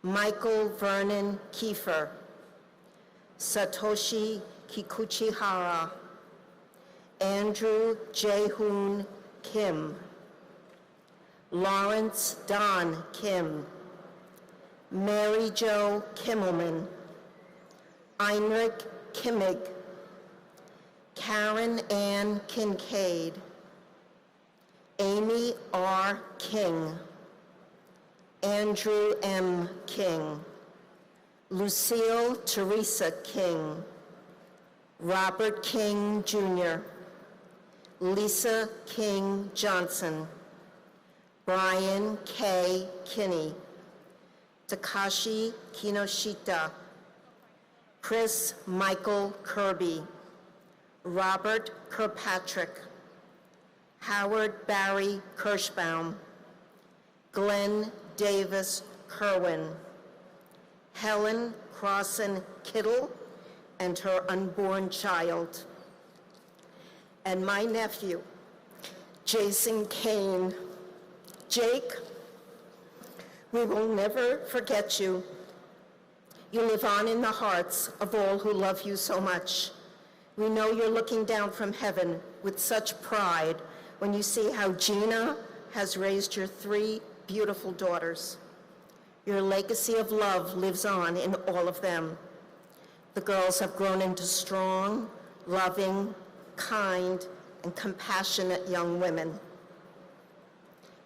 S20: Michael Vernon Kiefer, Satoshi Kikuchihara, Andrew Jae-hoon Kim, Lawrence Don Kim, Mary Jo Kimmelman, Heinrich Kimmig, Karen Ann Kincaid, Amy R. King, Andrew M. King, Lucille Teresa King, Robert King Jr., Lisa King Johnson, Brian K. Kinney, Takashi Kinoshita, Chris Michael Kirby, Robert Kirkpatrick, Howard Barry Kirschbaum, Glenn Davis Kerwin, Helen Crossan Kittle and her unborn child, and my nephew, Jason Kane. Jake, we will never forget you. You live on in the hearts of all who love you so much. We know you're looking down from heaven with such pride when you see how Gina has raised your 3 beautiful daughters. Your legacy of love lives on in all of them. The girls have grown into strong, loving, kind, and compassionate young women.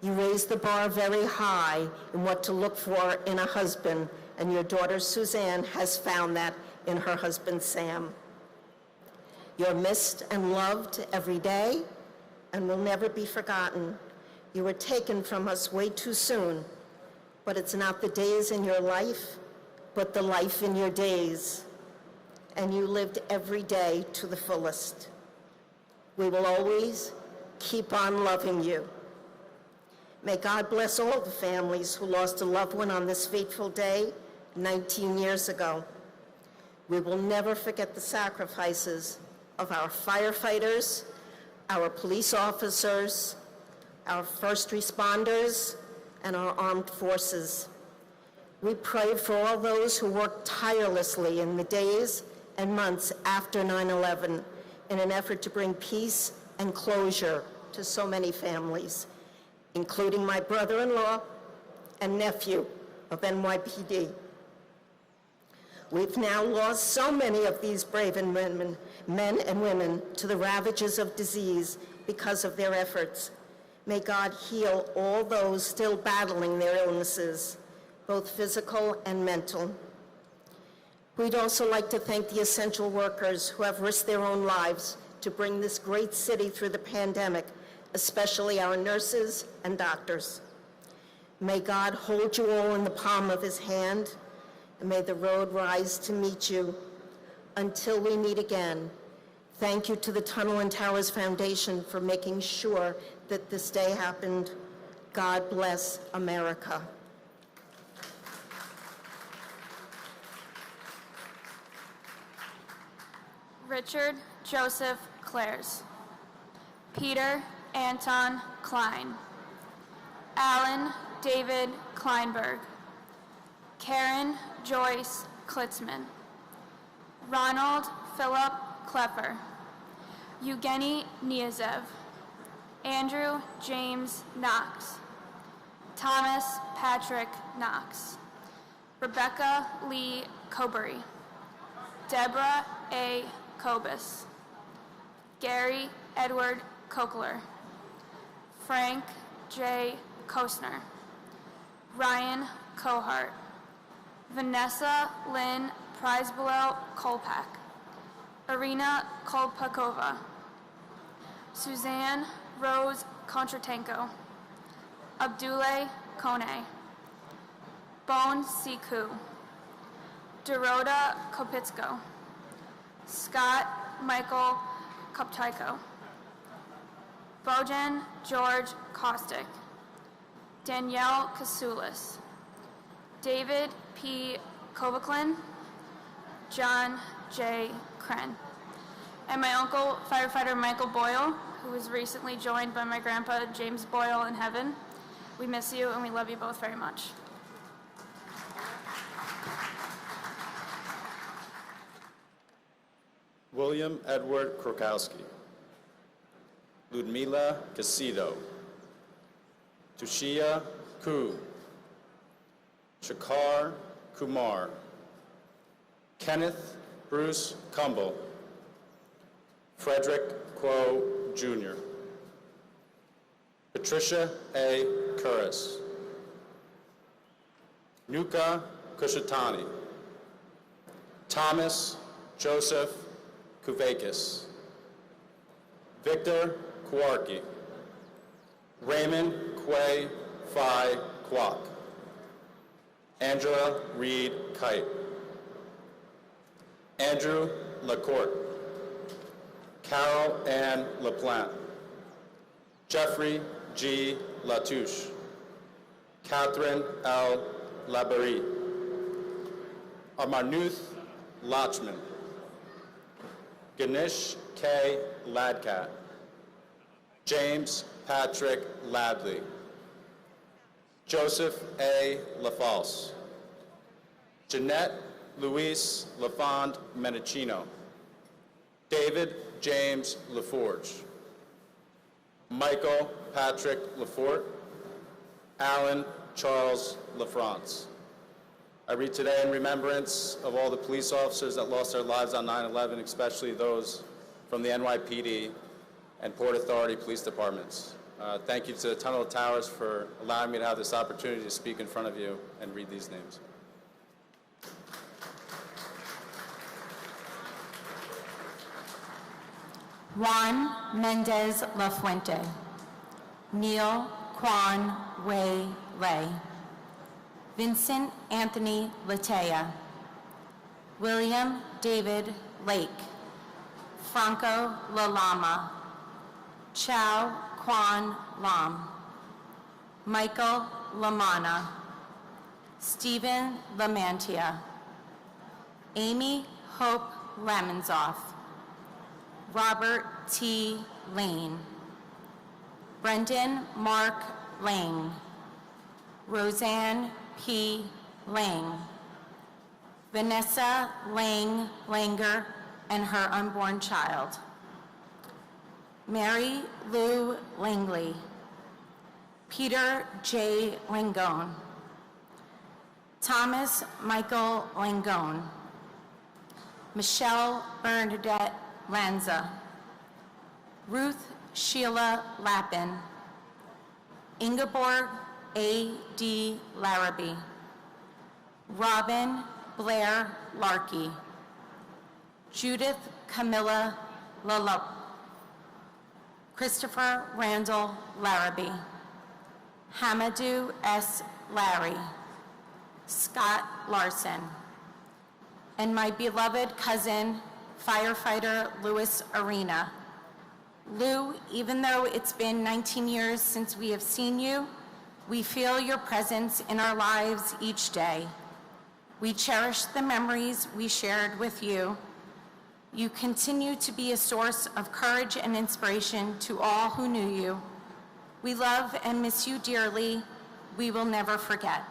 S20: You raised the bar very high in what to look for in a husband, and your daughter Suzanne has found that in her husband Sam. You're missed and loved every day and will never be forgotten. You were taken from us way too soon, but it's not the days in your life, but the life in your days. And you lived every day to the fullest. We will always keep on loving you. May God bless all the families who lost a loved one on this fateful day 19 years ago. We will never forget the sacrifices of our firefighters, our police officers, our first responders, and our armed forces. We pray for all those who worked tirelessly in the days and months after 9/11 in an effort to bring peace and closure to so many families, including my brother-in-law and nephew of NYPD. We've now lost so many of these brave men and women to the ravages of disease because of their efforts. May God heal all those still battling their illnesses, both physical and mental. We'd also like to thank the essential workers who have risked their own lives to bring this great city through the pandemic, especially our nurses and doctors. May God hold you all in the palm of his hand, and may the road rise to meet you. Until we meet again, thank you to the Tunnel and Towers Foundation for making sure that this day happened. God bless America.
S6: Richard Joseph Clares. Peter Anton Klein. Alan David Kleinberg. Karen Joyce Klitzman. Ronald Philip Klepper. Evgeny Niazev. Andrew James Knox. Thomas Patrick Knox. Rebecca Lee Cobery. Deborah A. Kobus. Gary Edward Kokler. Frank J. Kostner. Ryan Kohart. Vanessa Lynn Prizebelo Kolpak. Irina Kolpakova. Suzanne Rose Kontratenko. Abdullah Kone. Bone Siku. Dorota Kopitsko. Scott Michael Koptyko. Bojan George Kostic. Danielle Kasulis. David P. Kovaklin. John J. Kren. And my uncle, firefighter Michael Boyle, who was recently joined by my grandpa, James Boyle, in heaven. We miss you and we love you both very much.
S21: William Edward Krokowski. Ludmila Casido. Tushia Ku. Shakar Kumar. Kenneth Bruce Cumble. Frederick Quo Jr. Patricia A. Curris. Nuka Kushatani. Thomas Joseph Kuvakis. Victor Kwarki. Raymond Quay Phi Kwok. Angela Reed Kite. Andrew LaCourte. Carol Ann LaPlante. Jeffrey G. Latouche. Catherine L. Labaree. Amarnuth Lachman. Ganesh K. Ladkat. James Patrick Ladley. Joseph A. LaFalce. Jeanette Louise LaFond Menachino. David James LaForge. Michael Patrick Lafort. Alan Charles LaFrance. I read today in remembrance of all the police officers that lost their lives on 9/11, especially those from the NYPD and Port Authority Police Departments. Thank you to the Tunnel of Towers for allowing me to have this opportunity to speak in front of you and read these names.
S5: Juan Mendez La Fuente. Neil Quan Wei Lei. Vincent Anthony Latea. William David Lake. Franco Lalama. Chow Quan Lam. Michael Lamana. Stephen Lamantia. Amy Hope Lamonsoff. Robert T. Lane. Brendan Mark Lang. Roseanne P. Lang. Vanessa Lang Langer and her unborn child. Mary Lou Langley. Peter J. Langone. Thomas Michael Langone. Michelle Bernadette Lanza. Ruth Sheila Lappin. Ingeborg A. D. Larrabee. Robin Blair Larkey. Judith Camilla Lalop. Christopher Randall Larrabee. Hamadou S. Larry. Scott Larson. And my beloved cousin, firefighter Louis Arena. Lou, even though it's been 19 years since we have seen you, we feel your presence in our lives each day. We cherish the memories we shared with you. You continue to be a source of courage and inspiration to all who knew you. We love and miss you dearly. We will never forget.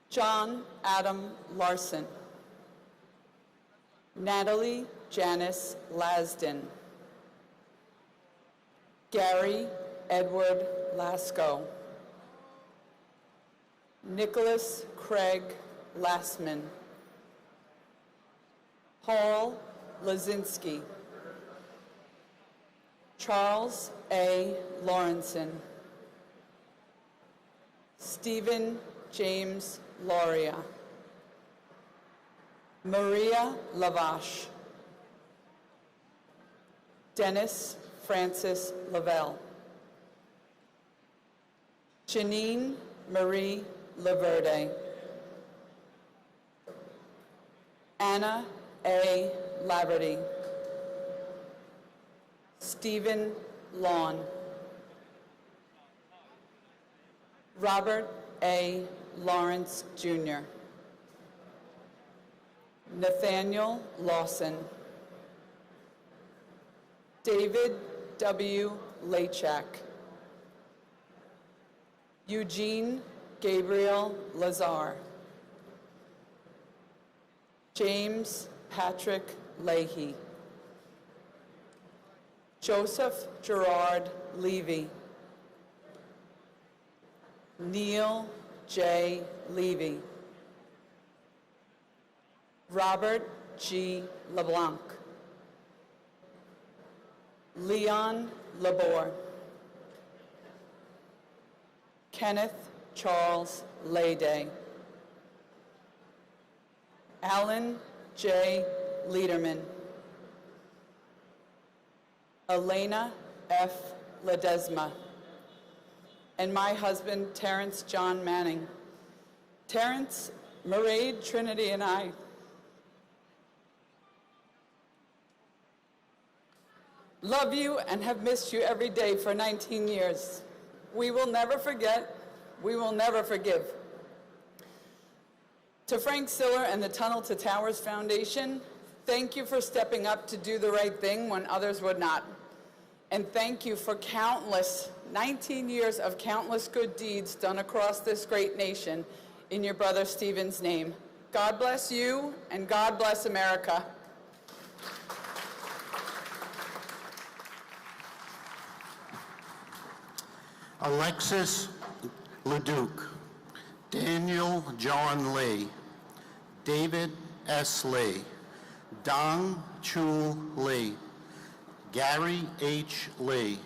S11: John Adam Larson. Natalie Janice Lasden. Gary Edward Lasco. Nicholas Craig Lassman. Paul Lazinski. Charles A. Lawrenson. Stephen James Lauria. Maria Lavache. Dennis Francis Lavelle. Janine Marie Laverde. Anna A. Laverty. Stephen Lawn. Robert A. Lawrence Jr. Nathaniel Lawson. David W. Lachak. Eugene Gabriel Lazar. James Patrick Leahy. Joseph Gerard Levy. Neil J. Levy. Robert G. LeBlanc. Leon Labor. Kenneth Charles Layday. Alan J. Lederman. Elena F. Ledesma. And my husband, Terrence John Manning. Terrence, Mairead, Trinity, and I love you and have missed you every day for 19 years. We will never forget. We will never forgive. To Frank Siller and the Tunnel to Towers Foundation, thank you for stepping up to do the right thing when others would not. And thank you for 19 years of countless good deeds done across this great nation in your brother Stephen's name. God bless you, and God bless America.
S13: Alexis Leduc, Daniel John Lee, David S. Lee, Dong Chul Lee, Gary H. Lee,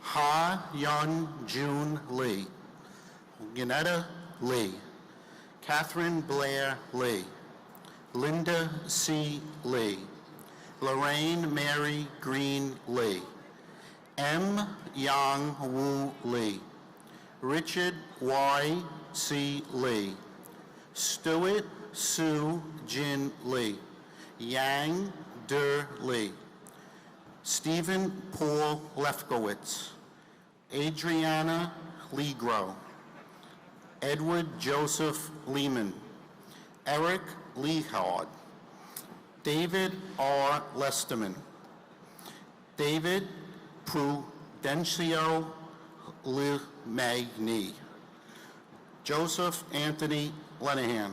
S13: Ha Yun Jun Lee, Yanetta Lee, Catherine Blair Lee, Linda C. Lee, Lorraine Mary Green Lee, M. Yang Woo Lee, Richard Y. C. Lee, Stuart Sue Jin Lee, Yang Der Lee, Stephen Paul Lefkowitz, Adriana Legro, Edward Joseph Lehman, Eric Lehard, David R. Lesterman, David Prudencio Li Mei Ni. Joseph Anthony Lenahan.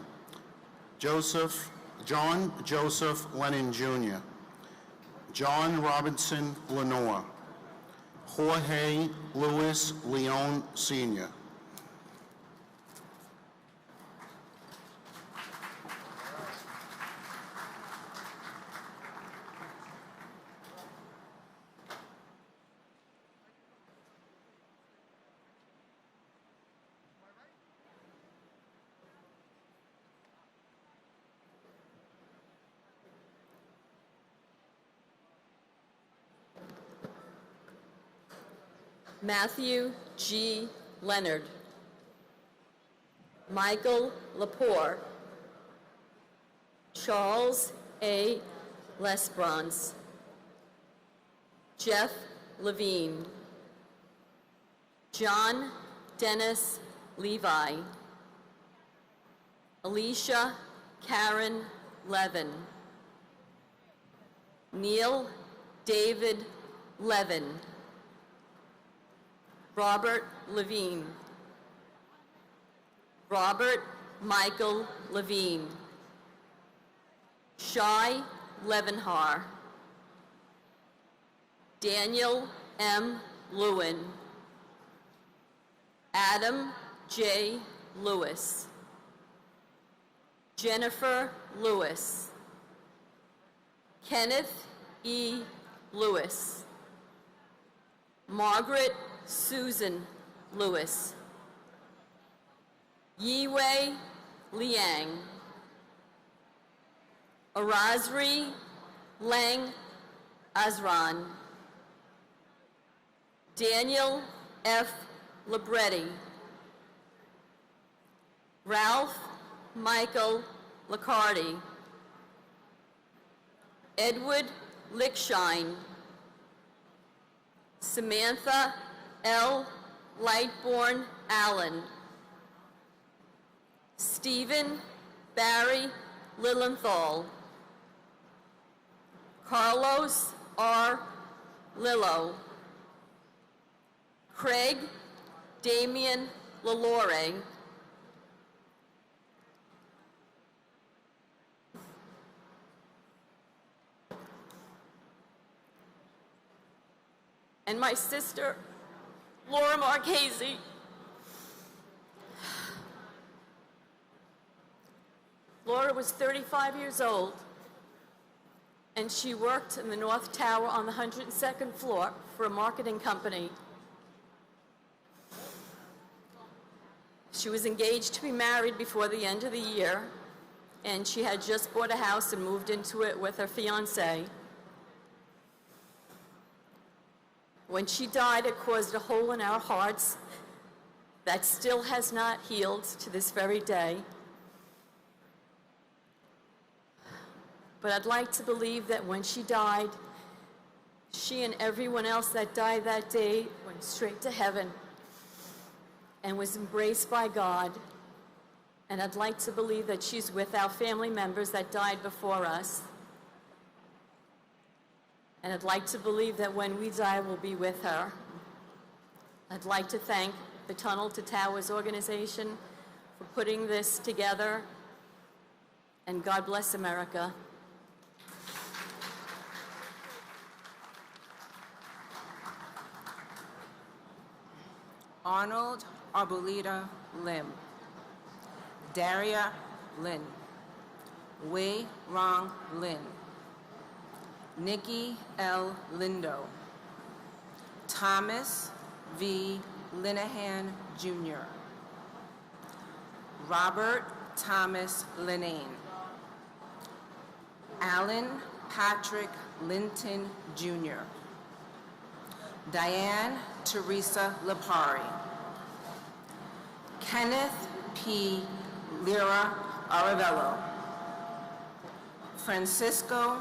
S13: John Joseph Lennon Jr. John Robinson Lenore. Jorge Luis Leon Sr.
S14: Matthew G. Leonard. Michael Lepore. Charles A. Lesbrance. Jeff Levine. John Dennis Levi. Alicia Karen Levin. Neil David Levin. Robert Levine. Robert Michael Levine. Shai Levenhar. Daniel M. Lewin. Adam J. Lewis. Jennifer Lewis. Kenneth E. Lewis. Margaret Susan Lewis. Yiwei Liang. Arazri Lang Azran. Daniel F. Libretti. Ralph Michael Licardi. Edward Lickshine. Samantha L. Lightborn Allen. Stephen Barry Lilienthal. Carlos R. Lillo. Craig Damian Lalore. And my sister, Laura Marchese. Laura was 35 years old, and she worked in the North Tower on the 102nd floor for a marketing company. She was engaged to be married before the end of the year, and she had just bought a house and moved into it with her fiancé. When she died, it caused a hole in our hearts that still has not healed to this very day. But I'd like to believe that when she died, she and everyone else that died that day went straight to heaven and was embraced by God. And I'd like to believe that she's with our family members that died before us. And I'd like to believe that when we die, we'll be with her. I'd like to thank the Tunnel to Towers organization for putting this together. And God bless America.
S22: Arnold Arboleda Lim. Daria Lin. Wei Rong Lin. Nikki L. Lindo. Thomas V. Linehan Jr. Robert Thomas Linane. Alan Patrick Linton Jr. Diane Teresa Lapari. Kenneth P. Lira Aravello. Francisco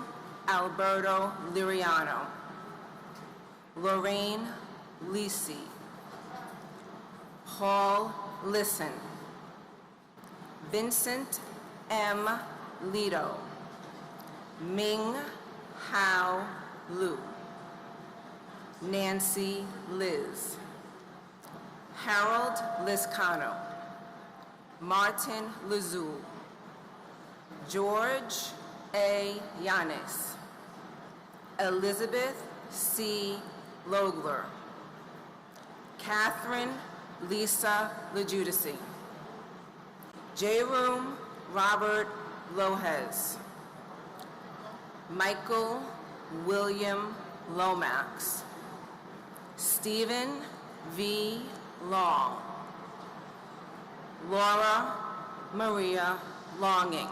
S22: Alberto Liriano. Lorraine Lisi. Paul Lisson. Vincent M. Lido. Ming Hao Lu. Nancy Liz. Harold Liscano, Martin Lazul, George A. Yanis, Elizabeth C. Logler, Catherine Lisa LaJudici, Jeroom Robert Lohez, Michael William Lomax, Stephen V. Long, Laura Maria Longing,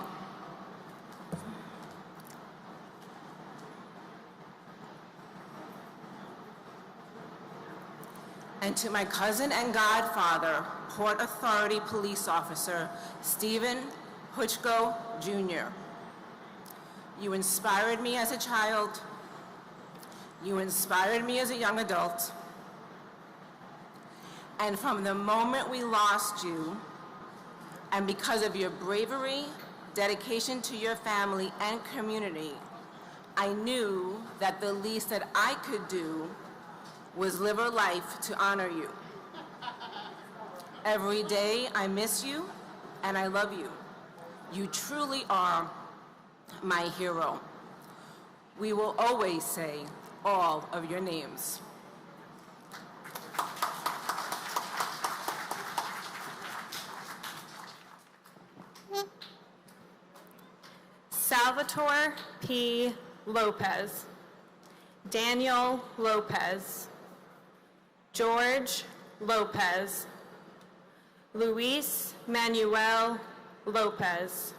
S22: and to my cousin and godfather, Port Authority Police Officer Stephen Hutchko, Jr. You inspired me as a child. You inspired me as a young adult. And from the moment we lost you, and because of your bravery, dedication to your family and community, I knew that the least that I could do was live a life to honor you. Every day I miss you and I love you. You truly are my hero. We will always say all of your names.
S8: Salvatore P. Lopez, Daniel Lopez, George Lopez, Luis Manuel Lopez,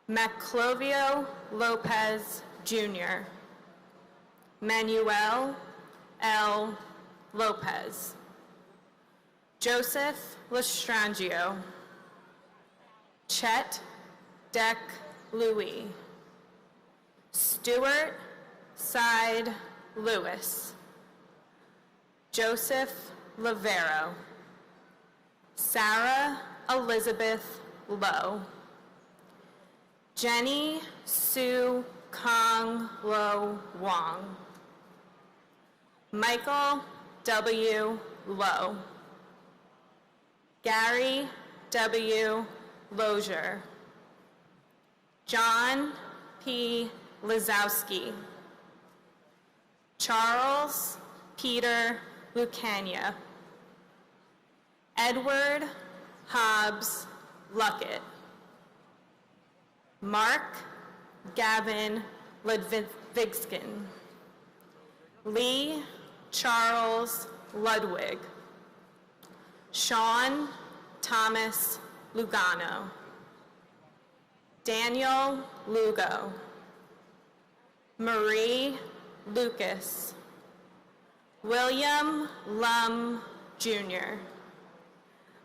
S8: Maclovio Lopez Jr., Manuel L. Lopez, Joseph Lestrangio, Chet Deck Louis, Stuart Side Lewis, Joseph Lavero, Sarah Elizabeth Lowe, Jenny Sue Kong Lo Wong, Michael W. Lowe, Gary W. Lozier, John P. Lazowski, Charles Peter Lucania, Edward Hobbs Luckett, Mark Gavin Ludvigskin, Lee Charles Ludwig, Sean Thomas Lugano, Daniel Lugo, Marie Lucas, William Lum Jr.,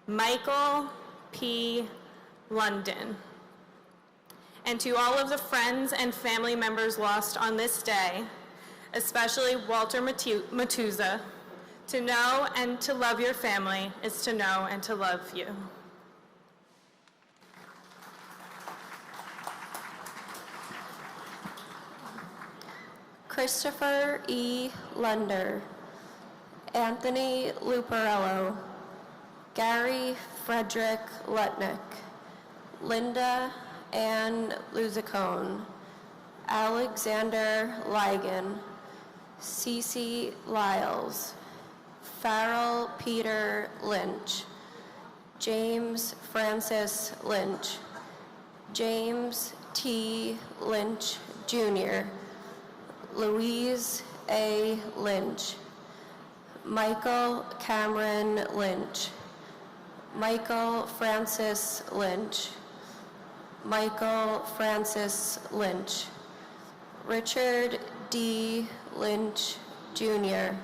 S8: Michael P. London, and to all of the friends and family members lost on this day, especially Walter Matuza, to know and to love your family is to know and to love you.
S10: Christopher E. Lunder, Anthony Luparello, Gary Frederick Lutnick, Linda Ann Luzicone, Alexander Ligon, Cece Lyles, Farrell Peter Lynch, James Francis Lynch, James T. Lynch Jr., Louise A. Lynch, Michael Cameron Lynch, Michael Francis Lynch, Michael Francis Lynch, Richard D. Lynch Jr.,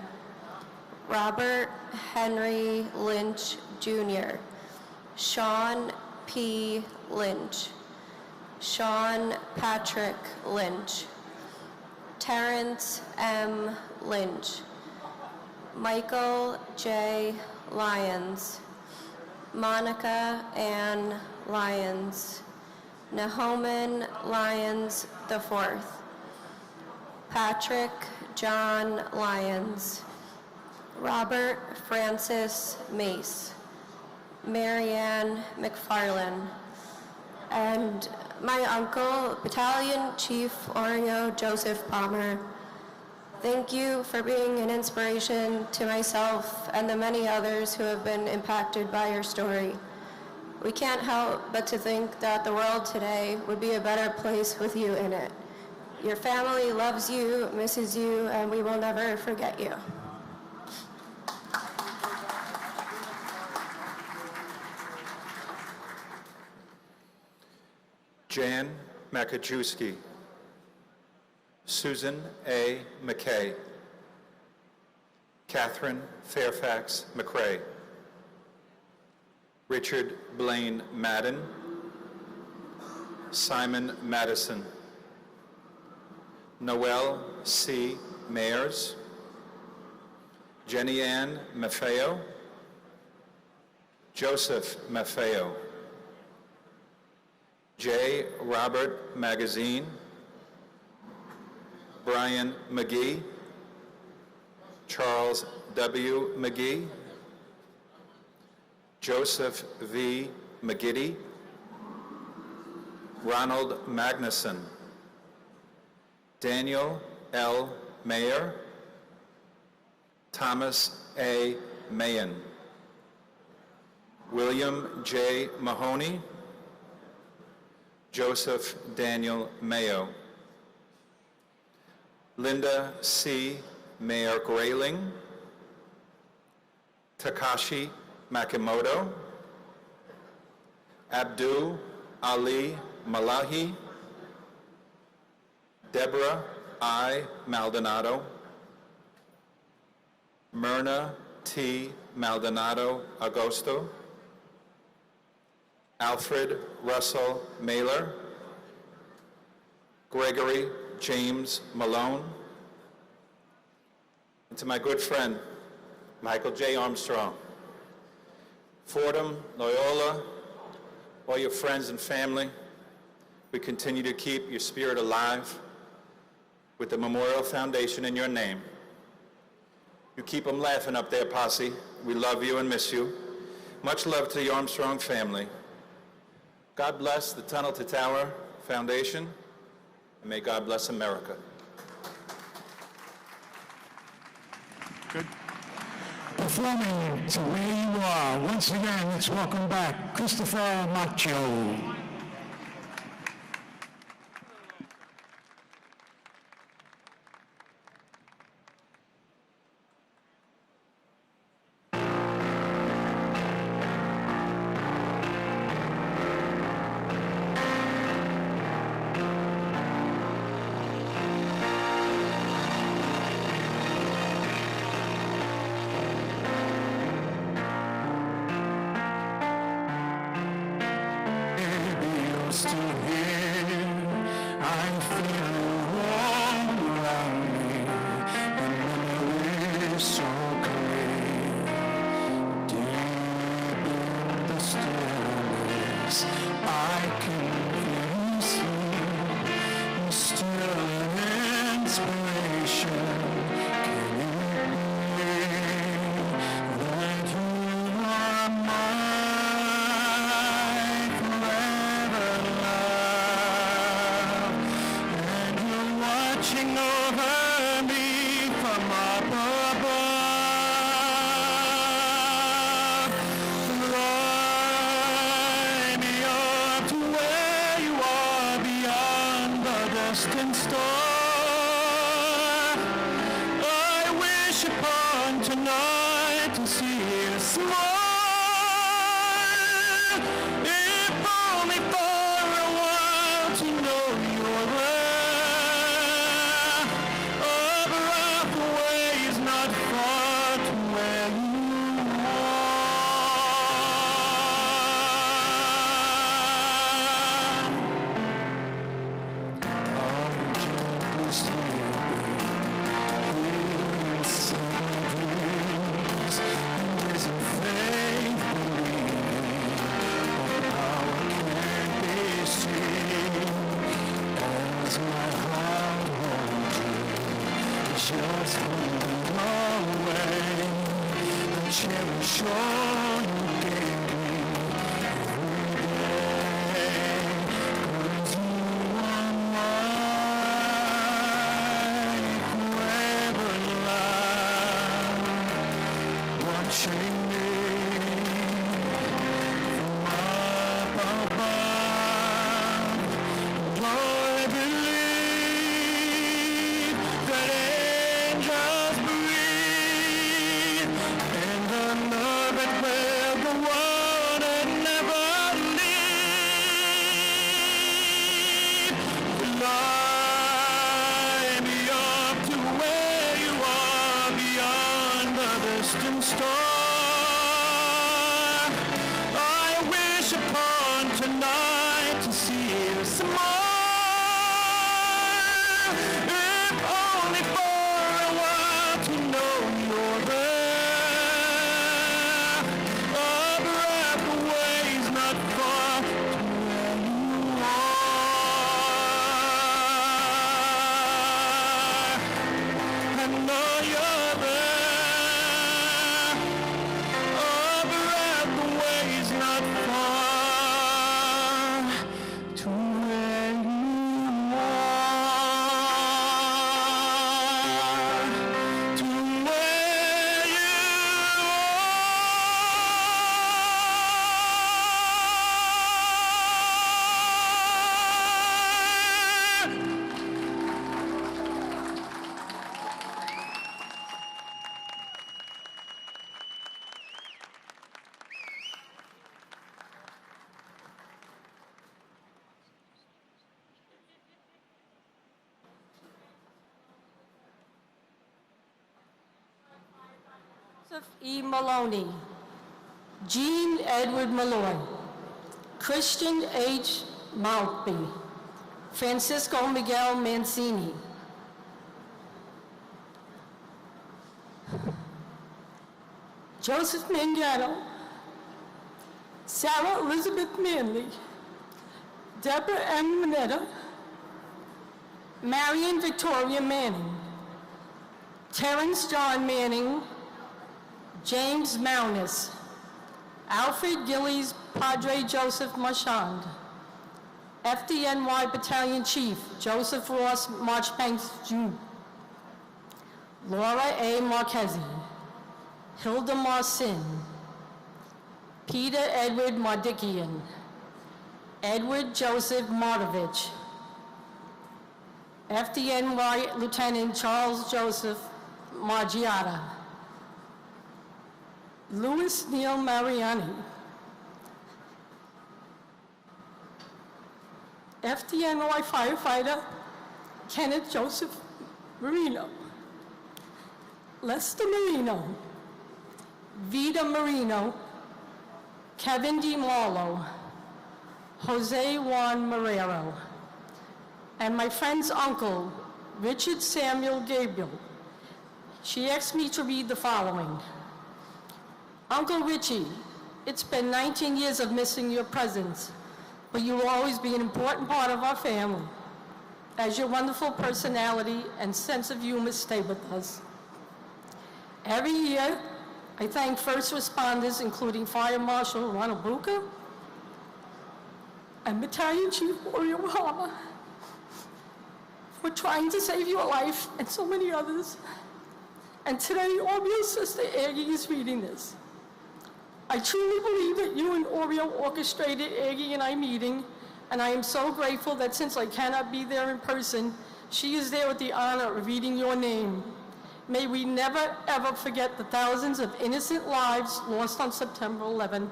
S10: Robert Henry Lynch Jr., Sean P. Lynch, Sean Patrick Lynch, Terrence M. Lynch, Michael J. Lyons, Monica Ann Lyons, Nahoman Lyons IV, Patrick John Lyons, Robert Francis Mace, Marianne McFarlane, and my uncle, Battalion Chief Oreo Joseph Palmer. Thank you for being an inspiration to myself and the many others who have been impacted by your story. We can't help but to think that the world today would be a better place with you in it. Your family loves you, misses you, and we will never forget you.
S18: Jan Makachewski, Susan A. McKay, Catherine Fairfax McRae, Richard Blaine Madden, Simon Madison, Noel C. Mayers, Jenny Ann Maffeo, Joseph Maffeo, J. Robert Magazine, Brian McGee, Charles W. McGee, Joseph V. McGiddy, Ronald Magnuson, Daniel L. Mayer, Thomas A. Mayen, William J. Mahoney, Joseph Daniel Mayo, Linda C. Mayer Grayling, Takashi Makimoto, Abdul Ali Malahi, Deborah I. Maldonado, Myrna T. Maldonado Agosto, Alfred Russell Mailer, Gregory James Malone, and to my good friend, Michael J. Armstrong, Fordham, Loyola, all your friends and family, we continue to keep your spirit alive with the Memorial Foundation in your name. You keep them laughing up there, Posse. We love you and miss you. Much love to the Armstrong family. God bless the Tunnel to Tower Foundation, and may God bless America.
S3: Good. Performing To Where You Are, once again, let's welcome back Christopher Macho. There's a sure you gave me every day, 'cause you are like river love, watching me from up above. Lord, I believe that angels breathe in the love that will go on and never leave. Fly me up to where you are beyond the distant star. I wish upon tonight to see you some more. If only for a while to know you're there. A breath away is not far to where you are. I know you're there. A breath away is not far to where you are. To where you
S15: Joseph E. Maloney, Jean Edward Malloy, Christian H. Maltby, Francisco Miguel Mancini, Joseph Mangano, Sarah Elizabeth Manley, Deborah M. Mineta, Marion Victoria Manning, Terrence John Manning, James Maunis, Alfred Gillies Padre Joseph Marchand, FDNY Battalion Chief Joseph Ross Marchbanks Jr., Laura A. Marchese, Hilda Marcin, Peter Edward Mardikian, Edward Joseph Martovich, FDNY Lieutenant Charles Joseph Margiata, Louis Neil Mariani, FDNY firefighter Kenneth Joseph Marino, Lester Marino, Vida Marino, Kevin D. Marlowe, Jose Juan Marrero, and my friend's uncle, Richard Samuel Gabriel. She asked me to read the following. Uncle Richie, it's been 19 years of missing your presence, but you will always be an important part of our family, as your wonderful personality and sense of humor stay with us. Every year, I thank first responders, including Fire Marshal Ronald Buca and Battalion Chief Oriel Harmer, for trying to save your life and so many others. And today, Oriel's sister Aggie is reading this. I truly believe that you and Oriel orchestrated Aggie and I meeting, and I am so grateful that since I cannot be there in person, she is there with the honor of reading your name. May we never, ever forget the thousands of innocent lives lost on September 11,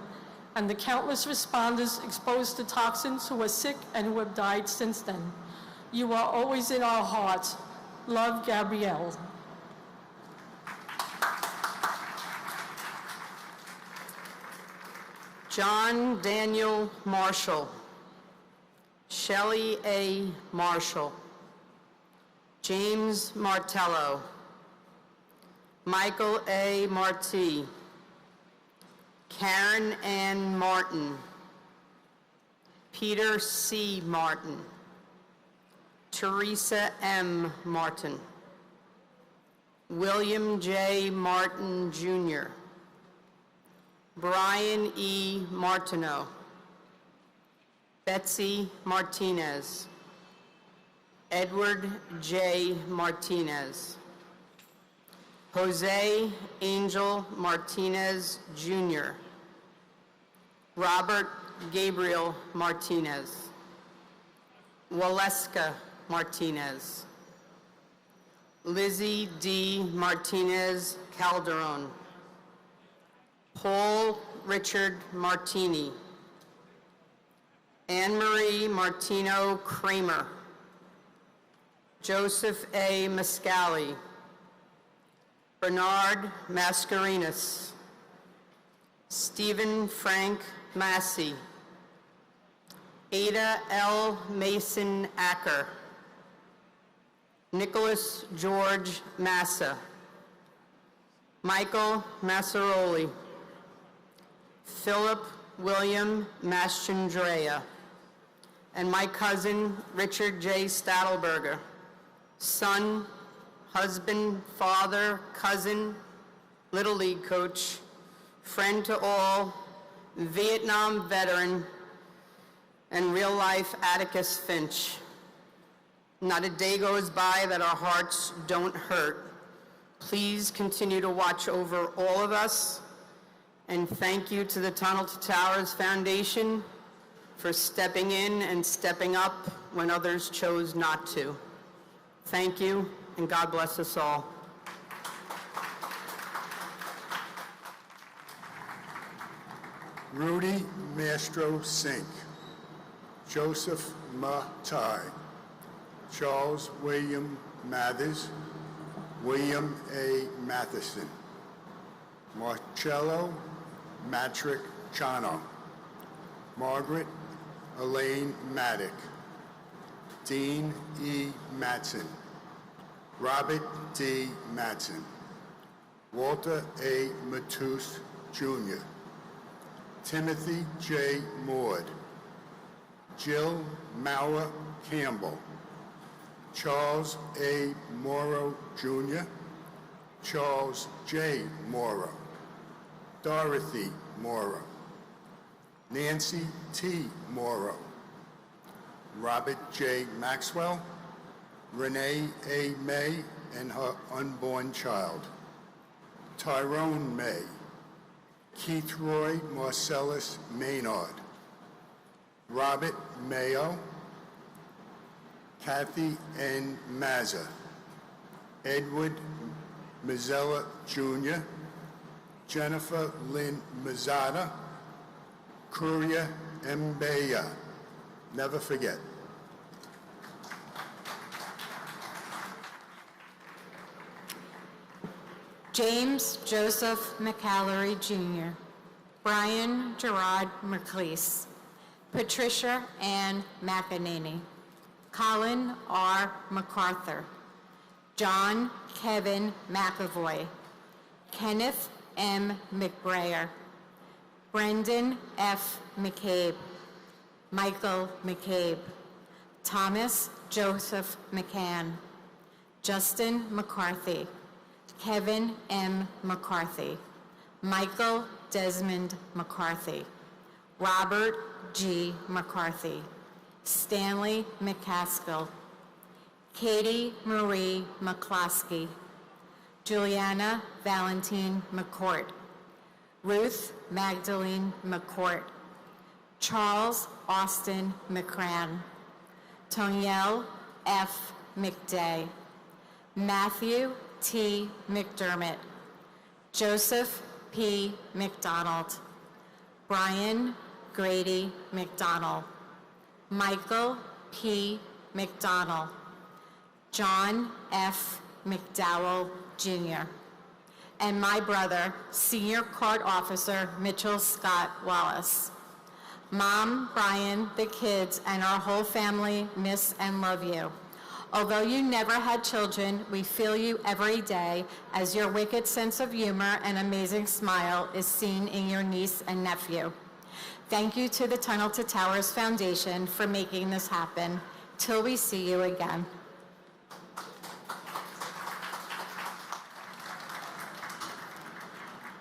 S15: and the countless responders exposed to toxins who are sick and who have died since then. You are always in our hearts. Love, Gabrielle.
S16: John Daniel Marshall, Shelley A. Marshall, James Martello, Michael A. Marti, Karen Ann Martin, Peter C. Martin, Teresa M. Martin, William J. Martin, Jr., Brian E. Martineau, Betsy Martinez, Edward J. Martinez, Jose Angel Martinez Jr., Robert Gabriel Martinez, Waleska Martinez, Lizzie D. Martinez Calderon, Paul Richard Martini, Anne Marie Martino Kramer, Joseph A. Mascali, Bernard Mascarenas, Stephen Frank Massey, Ada L. Mason Acker, Nicholas George Massa, Michael Massaroli, Philip William Mastrandrea, and my cousin Richard J. Stadelberger, son, husband, father, cousin, Little League coach, friend to all, Vietnam veteran, and real-life Atticus Finch. Not a day goes by that our hearts don't hurt. Please continue to watch over all of us, and thank you to the Tunnel to Towers Foundation for stepping in and stepping up when others chose not to. Thank you, and God bless us all.
S1: Rudy Mastro Sink, Joseph Matai, Charles William Mathers, William A. Matheson, Marcello Matrick Chano, Margaret Elaine Maddock, Dean E. Matson, Robert D. Matson, Walter A. Matus, Jr., Timothy J. Maud, Jill Mauer Campbell, Charles A. Morrow, Jr., Charles J. Morrow, Dorothy Morrow, Nancy T. Morrow, Robert J. Maxwell, Renee A. May and her unborn child, Tyrone May, Keith Roy Marcellus Maynard, Robert Mayo, Kathy N. Mazza, Edward Mazzella Jr., Jennifer Lynn Mazzata, Kuria Mbeya. Never forget.
S5: James Joseph McAllery Jr., Brian Gerard McLeese, Patricia Ann McEnany, Colin R. MacArthur, John Kevin McAvoy, Kenneth M. McBrayer, Brendan F. McCabe, Michael McCabe, Thomas Joseph McCann, Justin McCarthy, Kevin M. McCarthy, Michael Desmond McCarthy, Robert G. McCarthy, Stanley McCaskill, Katie Marie McCloskey, Juliana Valentine McCourt, Ruth Magdalene McCourt, Charles Austin McCran, Tonielle F. McDay, Matthew T. McDermott, Joseph P. McDonald, Brian Grady McDonald, Michael P. McDonald, John F. McDowell Jr., and my brother, Senior Court Officer Mitchell Scott Wallace. Mom, Brian, the kids, and our whole family miss and love you. Although you never had children, we feel you every day as your wicked sense of humor and amazing smile is seen in your niece and nephew. Thank you to the Tunnel to Towers Foundation for making this happen. Till we see you again.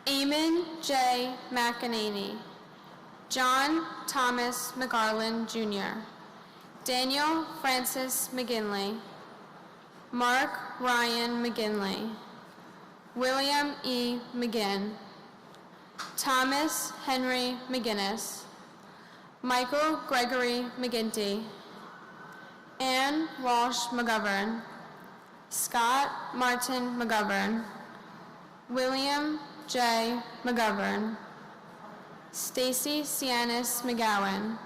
S8: Amy
S6: Damon J. McEnany, John Thomas McGarland Jr., Daniel Francis McGinley, Mark Ryan McGinley, William E. McGinn, Thomas Henry McGinnis, Michael Gregory McGinty, Ann Walsh McGovern, Scott Martin McGovern, William J. McGovern, Stacy Sianis McGowan,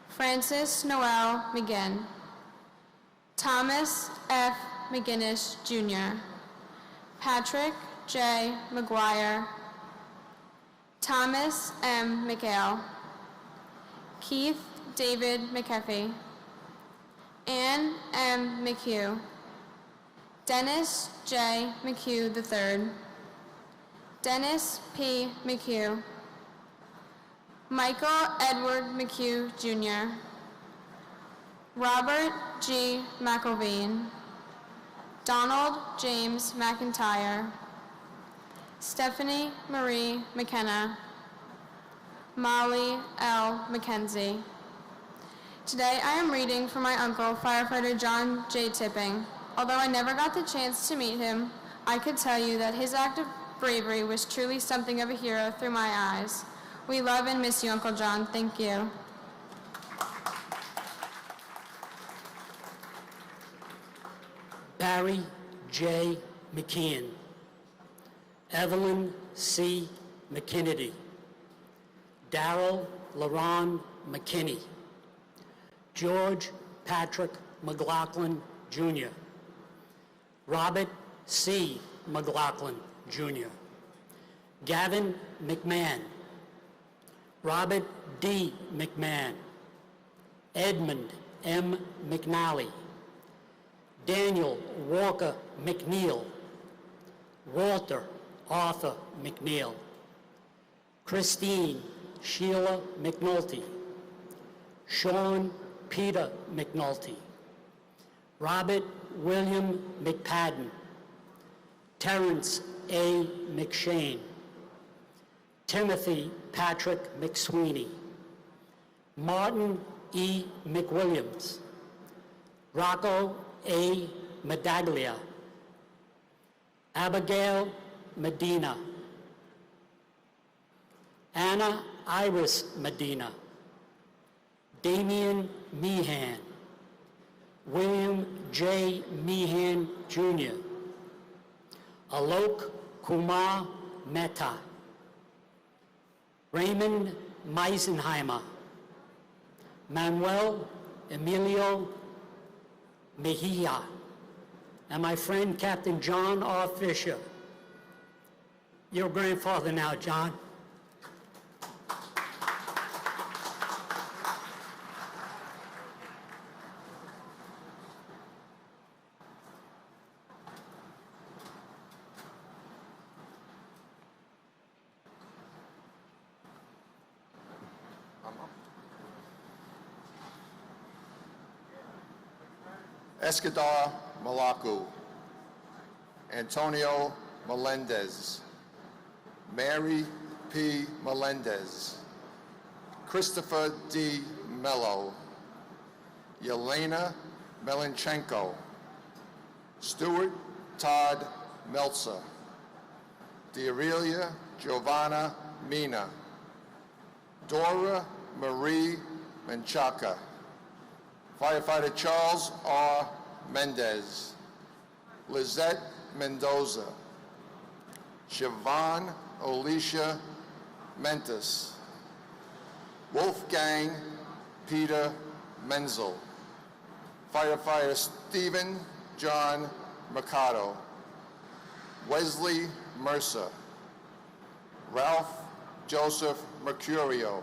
S6: Francis Noel McGinn, Thomas F. McGinnis Jr., Patrick J. McGuire, Thomas M. McHale, Keith David McKeffey, Ann M. McHugh, Dennis J. McHugh III, Dennis P. McHugh, Michael Edward McHugh Jr., Robert G. McElveen, Donald James McIntyre, Stephanie Marie McKenna, Molly L. McKenzie. Today I am reading for my uncle, firefighter John J. Tipping. Although I never got the chance to meet him, I could tell you that his act of bravery was truly something of a hero through my eyes. We love and miss you, Uncle John. Thank you.
S9: Barry J. McKeon, Evelyn C. McKinney, Darrell LaRon McKinney, George Patrick McLaughlin, Jr., Robert C. McLaughlin, Jr., Gavin McMahon, Robert D. McMahon, Edmund M. McNally, Daniel Walker McNeil, Walter Arthur McNeil, Christine Sheila McNulty, Sean Peter McNulty, Robert William McPadden, Terrence A. McShane, Timothy Patrick McSweeney, Martin E. McWilliams, Rocco A. Medaglia, Abigail Medina, Anna Iris Medina, Damian Meehan, William J. Meehan Jr., Alok Kumar Mehta, Raymond Meisenheimer, Manuel Emilio Mejia, and my friend Captain John R. Fisher. Your grandfather now, John.
S17: Escadar Malacu, Antonio Melendez, Mary P. Melendez, Christopher D. Mello, Yelena Melenchenko, Stuart Todd Meltzer, D'Aurelia Giovanna Mina, Dora Marie Menchaca, Firefighter Charles R. Mendez, Lizette Mendoza, Siobhan Alicia Mentis, Wolfgang Peter Menzel, Firefighter Stephen John Mercado, Wesley Mercer, Ralph Joseph Mercurio,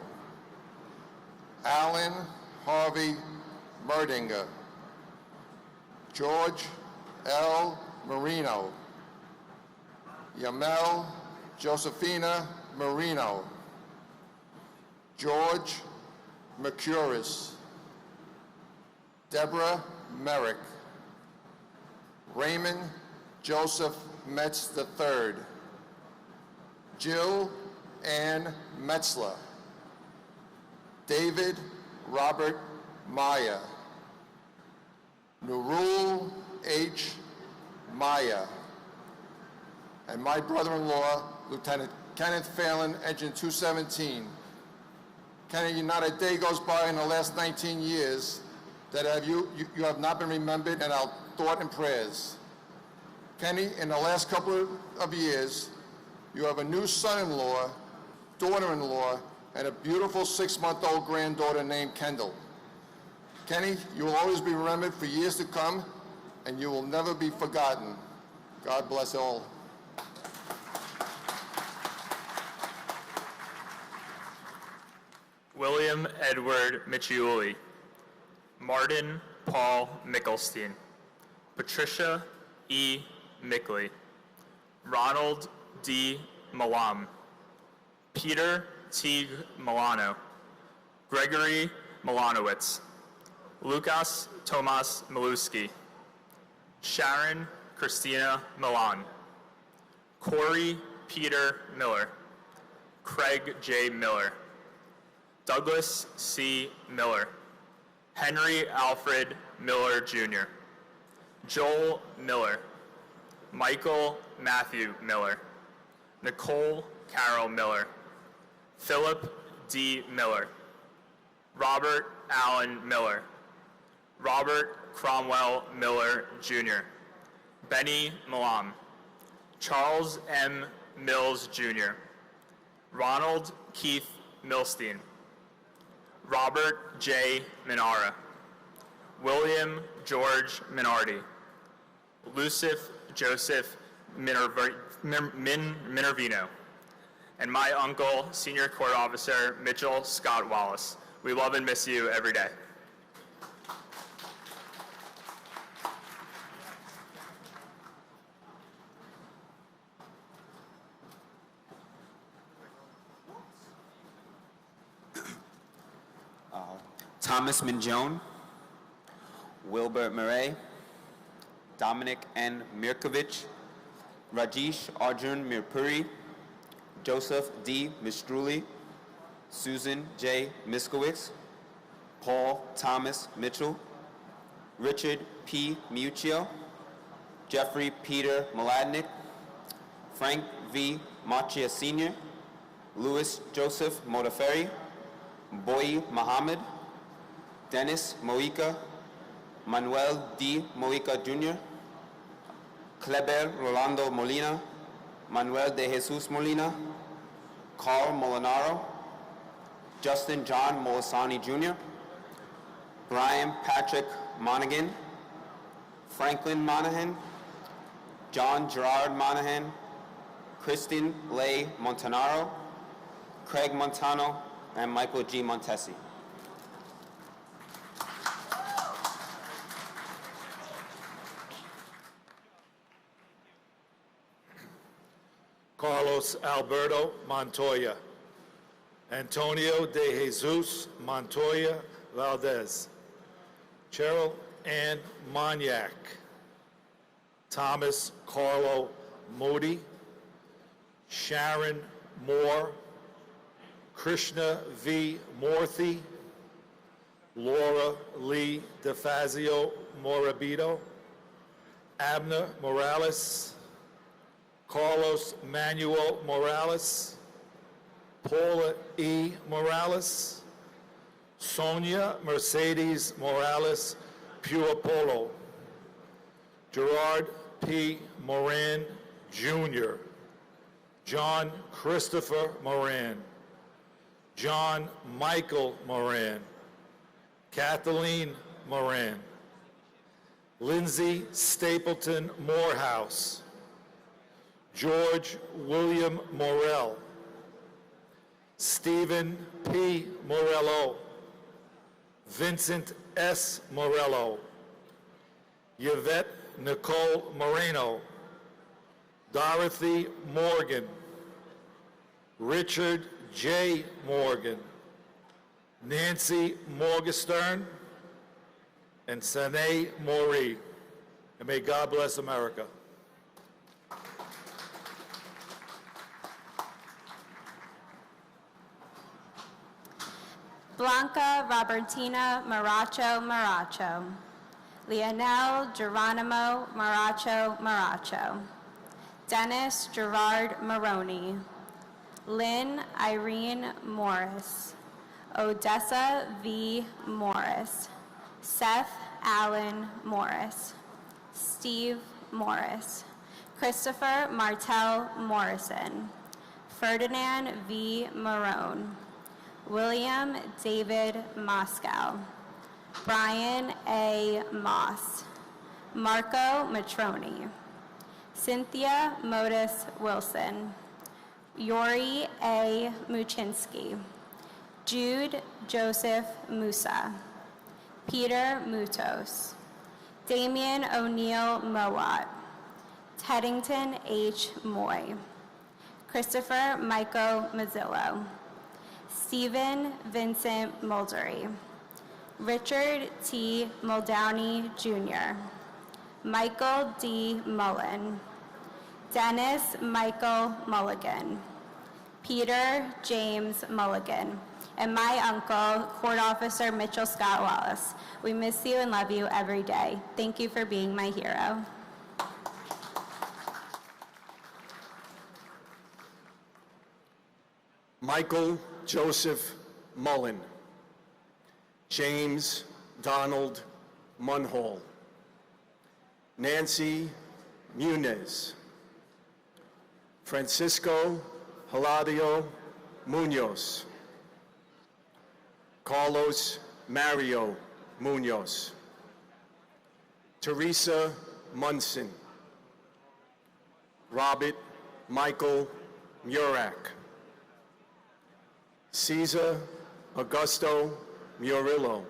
S17: Alan Harvey Merdinger, George L. Marino, Yamel Josephina Marino, George Mercuris, Deborah Merrick, Raymond Joseph Metz III, Jill Ann Metzler, David Robert Maya, Nurul H. Maya, and my brother-in-law, Lieutenant Kenneth Phelan, Engine 217. Kenny, not a day goes by in the last 19 years that you have not been remembered in our thought and prayers. Kenny, in the last couple of years, you have a new son-in-law, daughter-in-law, and a beautiful 6-month-old granddaughter named Kendall. Kenny, you will always be remembered for years to come, and you will never be forgotten. God bless all.
S4: William Edward Michiuli, Martin Paul Mickelstein, Patricia E. Mickley, Ronald D. Malam, Peter T. Milano, Gregory Milanowitz, Lucas Tomas Maluski, Sharon Christina Milan, Corey Peter Miller, Craig J. Miller, Douglas C. Miller, Henry Alfred Miller Jr., Joel Miller, Michael Matthew Miller, Nicole Carol Miller, Philip D. Miller, Robert Allen Miller, Robert Cromwell Miller Jr., Benny Malam, Charles M. Mills Jr., Ronald Keith Milstein, Robert J. Minara, William George Minardi, Lucif Joseph Minervino, and my uncle, Senior Court Officer Mitchell Scott Wallace. We love and miss you every day.
S7: Thomas Minjone, Wilbur Murray, Dominic N. Mirkovich, Rajesh Arjun Mirpuri, Joseph D. Mistruli, Susan J. Miskowitz, Paul Thomas Mitchell, Richard P. Muccio, Jeffrey Peter Maladnik, Frank V. Machia Sr., Louis Joseph Modaferri, Boy Muhammad, Dennis Moica, Manuel D. Moica Jr., Kleber Rolando Molina, Manuel de Jesus Molina, Carl Molinaro, Justin John Molisani Jr., Brian Patrick Monaghan, Franklin Monahan, John Gerard Monahan, Kristen Leigh Montanaro, Craig Montano, and Michael G. Montesi.
S23: Carlos Alberto Montoya, Antonio de Jesus Montoya Valdez, Cheryl Ann Monyak, Thomas Carlo Modi, Sharon Moore, Krishna V. Morthy, Laura Lee DeFazio Morabito, Abner Morales, Carlos Manuel Morales, Paula E. Morales, Sonia Mercedes Morales Puopolo, Gerard P. Moran Jr., John Christopher Moran, John Michael Moran, Kathleen Moran, Lindsay Stapleton Morehouse, George William Morell, Stephen P. Morello, Vincent S. Morello, Yvette Nicole Moreno, Dorothy Morgan, Richard J. Morgan, Nancy Morgenstern, and Sanae Maury. And may God bless America.
S5: Blanca Robertina Maracho Maracho. Leonel Geronimo Maracho Maracho. Dennis Gerard Maroney. Lynn Irene Morris. Odessa V. Morris. Seth Allen Morris. Steve Morris. Christopher Martel Morrison. Ferdinand V. Marone. William David Moscow. Brian A. Moss. Marco Matroni. Cynthia Modis Wilson. Yori A. Muchinsky. Jude Joseph Musa. Peter Mutos. Damian O'Neill Mowat. Teddington H. Moy. Christopher Michael Mazzillo. Stephen Vincent Muldery. Richard T. Muldowney Jr. Michael D. Mullen. Dennis Michael Mulligan. Peter James Mulligan. And my uncle, Court Officer Mitchell Scott Wallace. We miss you and love you every day. Thank you for being my hero.
S18: Michael Joseph Mullen. James Donald Munhall. Nancy Munez. Francisco Haladio Munoz. Carlos Mario Munoz. Teresa Munson. Robert Michael Murak. Cesar Augusto Murillo.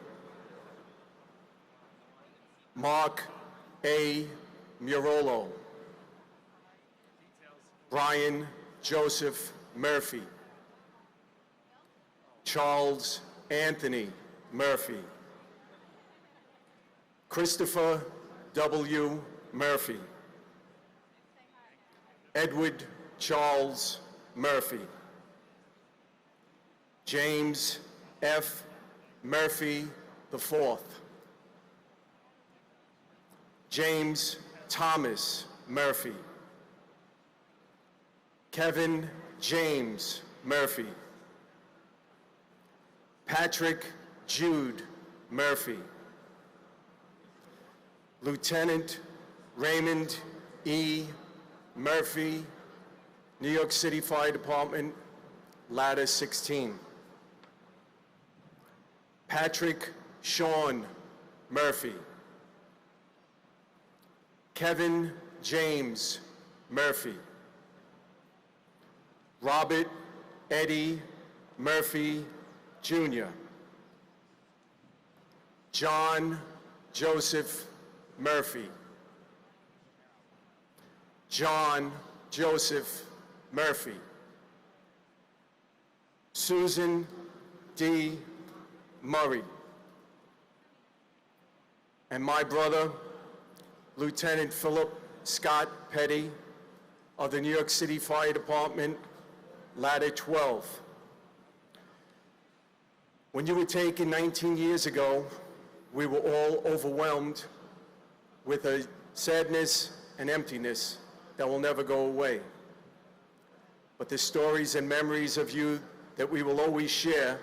S18: Mark A. Murolo. Brian Joseph Murphy. Charles Anthony Murphy. Christopher W. Murphy. Edward Charles Murphy. James F. Murphy IV. James Thomas Murphy. Kevin James Murphy. Patrick Jude Murphy. Lieutenant Raymond E. Murphy, New York City Fire Department, Ladder 16. Patrick Sean Murphy. Kevin James Murphy. Robert Eddie Murphy, Jr. John Joseph Murphy. John Joseph Murphy. Susan D. Murray. And my brother, Lieutenant Philip Scott Petty of the New York City Fire Department, Ladder 12. When you were taken 19 years ago, we were all overwhelmed with a sadness and emptiness that will never go away. But the stories and memories of you that we will always share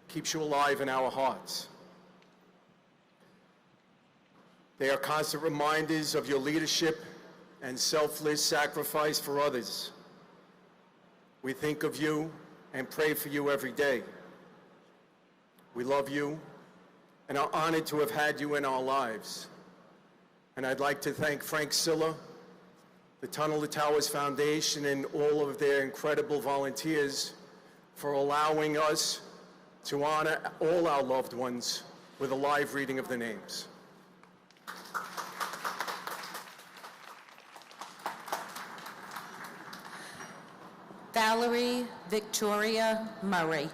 S18: keeps you alive in our hearts. They are constant reminders of your leadership and selfless sacrifice for others. We think of you and pray for you every day. We love you and are honored to have had you in our lives. And I'd like to thank Frank Silla, the Tunnel to Towers Foundation, and all of their incredible volunteers for allowing us to honor all our loved ones with a live reading of the names.
S2: Valerie Victoria Murray.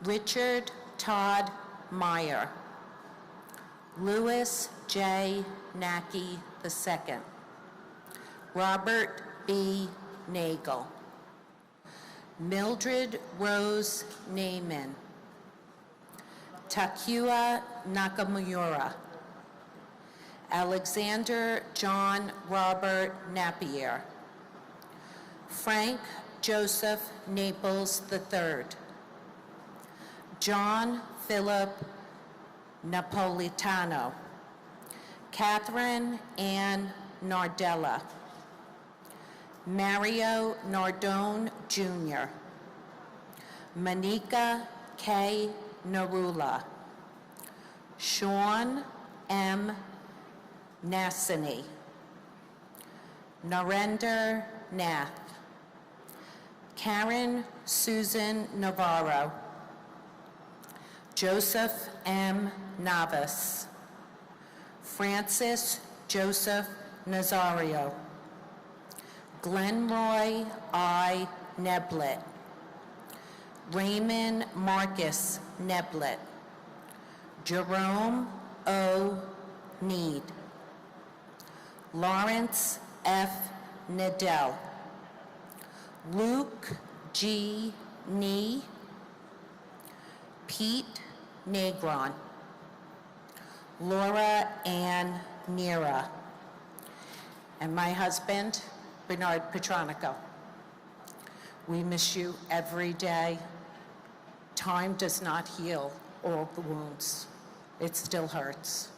S2: Richard Todd Meyer. Louis J. Nackey II. Robert B. Nagel. Mildred Rose Naiman. Takua Nakamura. Alexander John Robert Napier. Frank Joseph Naples III. John Philip Napolitano. Catherine Ann Nardella. Mario Nardone Jr. Monica K. Narula. Sean M. Nassini. Narendra Nath. Karen Susan Navarro. Joseph M. Navas. Francis Joseph Nazario. Glenroy I. Neblett. Raymond Marcus Neblett. Jerome O. Need. Lawrence F. Nadell. Luke G. Nee. Pete Negron. Laura Ann Nera. And my husband, Bernard Petronico. We miss you every day. Time does not heal all the wounds. It still hurts.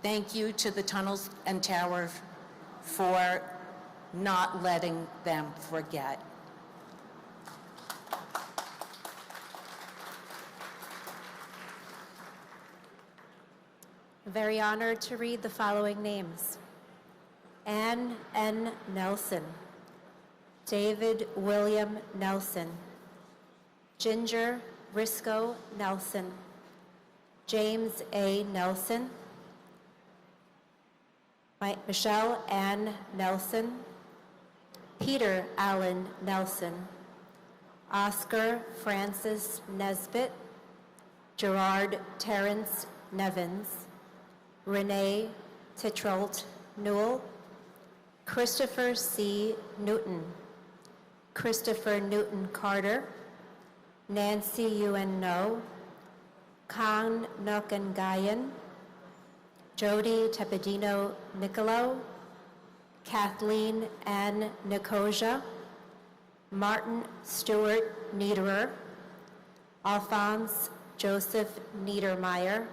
S2: Thank you to the Tunnels and Towers for not letting them forget.
S12: Very honored to read the following names: Ann N. Nelson, David William Nelson, Ginger Risco Nelson, James A. Nelson, Michelle Ann Nelson, Peter Allen Nelson, Oscar Francis Nesbitt, Gerard Terrence Nevins, Renee Titrault Newell, Christopher C. Newton, Christopher Newton Carter, Nancy Yuen No, Kang Nukan Gayan, Jody Tepedino Nicolo, Kathleen Ann Nicosia, Martin Stewart Niederer, Alphonse Joseph Niedermeyer,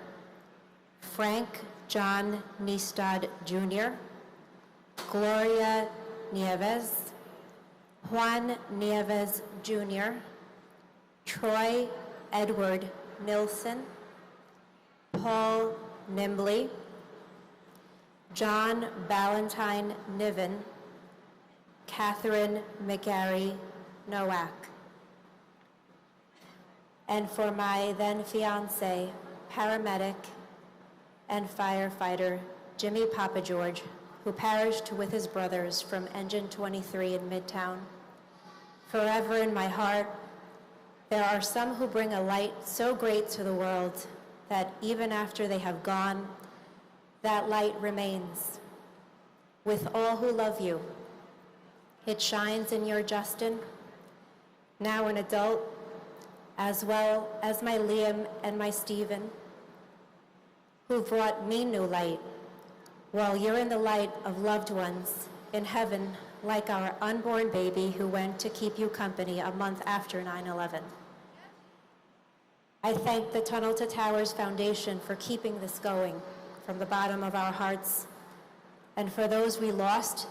S12: Frank John Niestad Jr., Gloria Nieves, Juan Nieves Jr., Troy Edward Nilsson, Paul Nimbley, John Ballantyne Niven, Catherine McGarry Nowak. And for my then fiance, paramedic and firefighter Jimmy Papa George, who perished with his brothers from Engine 23 in Midtown. Forever in my heart, there are some who bring a light so great to the world that even after they have gone, that light remains. With all who love you, it shines in your Justin, now an adult, as well as my Liam and my Stephen, who brought me new light, while you're in the light of loved ones in heaven, like our unborn baby who went to keep you company a month after 9/11. I thank the Tunnel to Towers Foundation for keeping this going from the bottom of our hearts, and for those we lost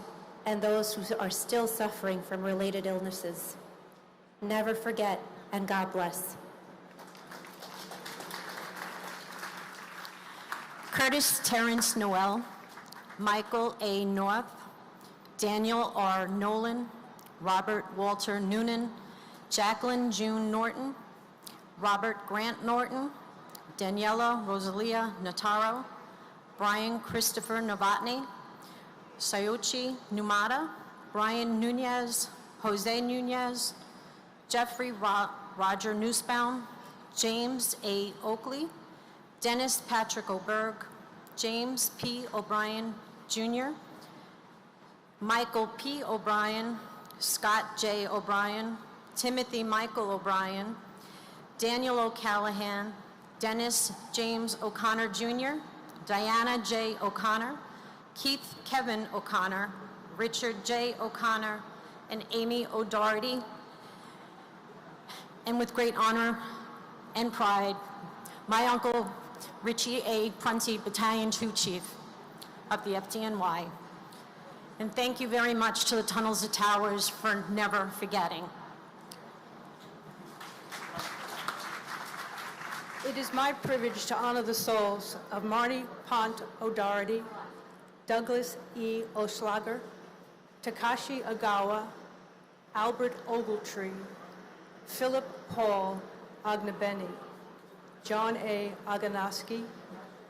S12: and those who are still suffering from related illnesses. Never forget, and God bless.
S2: Curtis Terrence Noel, Michael A. North, Daniel R. Nolan, Robert Walter Noonan, Jacqueline June Norton, Robert Grant Norton, Daniela Rosalia Notaro, Brian Christopher Novotny, Sayuchi Numata, Brian Nunez, Jose Nunez, Jeffrey Roger Nussbaum, James A. Oakley, Dennis Patrick Oberg, James P. O'Brien Jr., Michael P. O'Brien, Scott J. O'Brien, Timothy Michael O'Brien, Daniel O'Callahan, Dennis James O'Connor Jr., Diana J. O'Connor, Keith Kevin O'Connor, Richard J. O'Connor, and Amy O'Doherty. And with great honor and pride, my uncle Richie A. Prunty, Battalion 2 Chief of the FDNY. And thank you very much to the Tunnels to Towers for never forgetting.
S19: It is my privilege to honor the souls of Marty Pont O'Doherty, Douglas E. Oslager, Takashi Agawa, Albert Ogletree, Philip Paul Agnabeni, John A. Aganoski,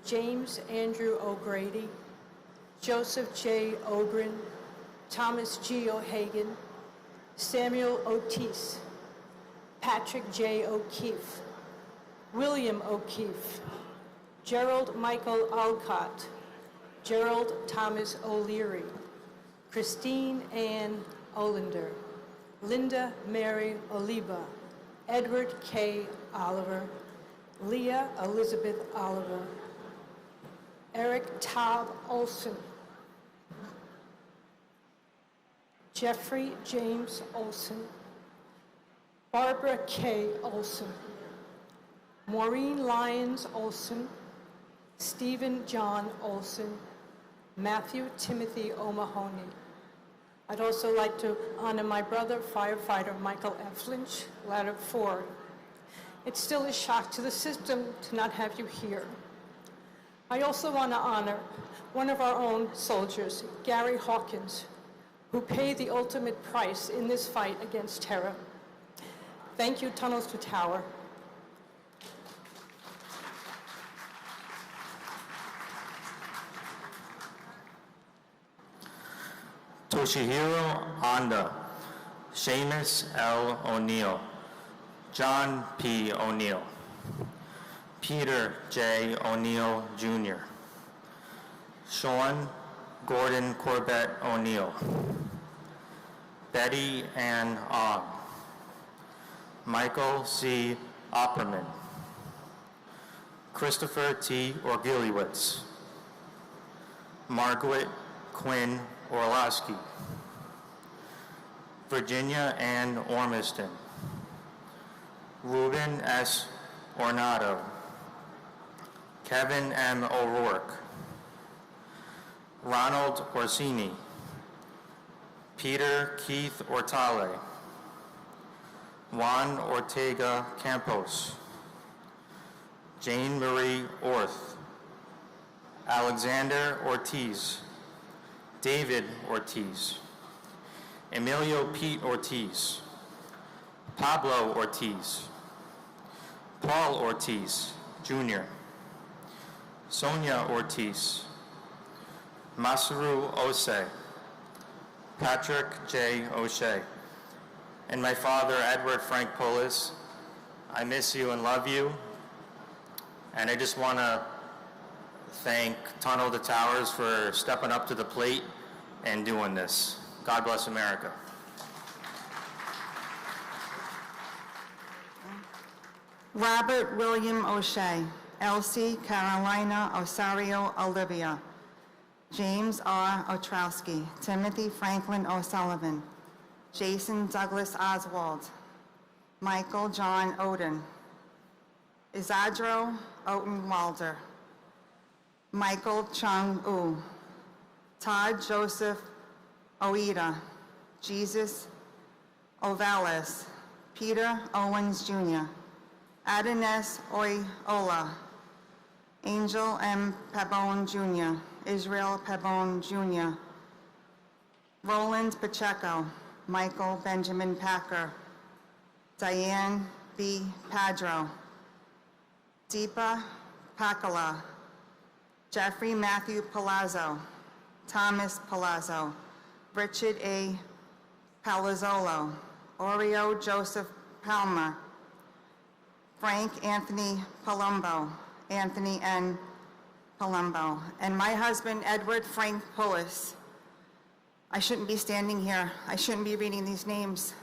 S19: James Andrew O'Grady, Joseph J. Ogren, Thomas G. O'Hagan, Samuel Otis, Patrick J. O'Keefe, William O'Keefe, Gerald Michael Alcott, Gerald Thomas O'Leary, Christine Ann Olander, Linda Mary Oliva, Edward K. Oliver, Leah Elizabeth Oliver, Eric Taub Olson, Jeffrey James Olson, Barbara K. Olson, Maureen Lyons Olson, Stephen John Olson, Matthew Timothy O'Mahony. I'd also like to honor my brother, firefighter Michael F. Lynch, ladder 4. It's still a shock to the system to not have you here. I also want to honor one of our own soldiers, Gary Hawkins, who paid the ultimate price in this fight against terror. Thank you, Tunnels to Tower.
S20: Toshihiro Honda, Seamus L. O'Neill, John P. O'Neill, Peter J. O'Neill Jr., Sean Gordon Corbett O'Neill, Betty Ann Ogg, Michael C. Opperman, Christopher T. Orgiliewicz, Margaret Quinn Orlowski, Virginia Ann Ormiston, Ruben S. Ornato, Kevin M. O'Rourke, Ronald Orsini, Peter Keith Ortale, Juan Ortega Campos, Jane Marie Orth, Alexander Ortiz, David Ortiz, Emilio Pete Ortiz, Pablo Ortiz, Paul Ortiz, Jr., Sonia Ortiz, Masaru Ose, Patrick J. O'Shea, and my father, Edward Frank Polis. I miss you and love you, and I just want to thank Tunnel to Towers for stepping up to the plate and doing this. God bless America.
S16: Robert William O'Shea, Elsie Carolina Osario Olivia, James R. Otrowski, Timothy Franklin O'Sullivan, Jason Douglas Oswald, Michael John Oden, Isadro Oten Walder, Michael Chung U, Todd Joseph Oida, Jesus Ovales, Peter Owens Jr., Adonis Oyola, Angel M. Pabon Jr., Israel Pabon Jr., Roland Pacheco, Michael Benjamin Packer, Diane B. Padro, Deepa Pakala, Jeffrey Matthew Palazzo, Thomas Palazzo, Richard A. Palazzolo, Oreo Joseph Palmer, Frank Anthony Palumbo, Anthony N. Palumbo, and my husband, Edward Frank Pullis. I shouldn't be standing here. I shouldn't be reading these names.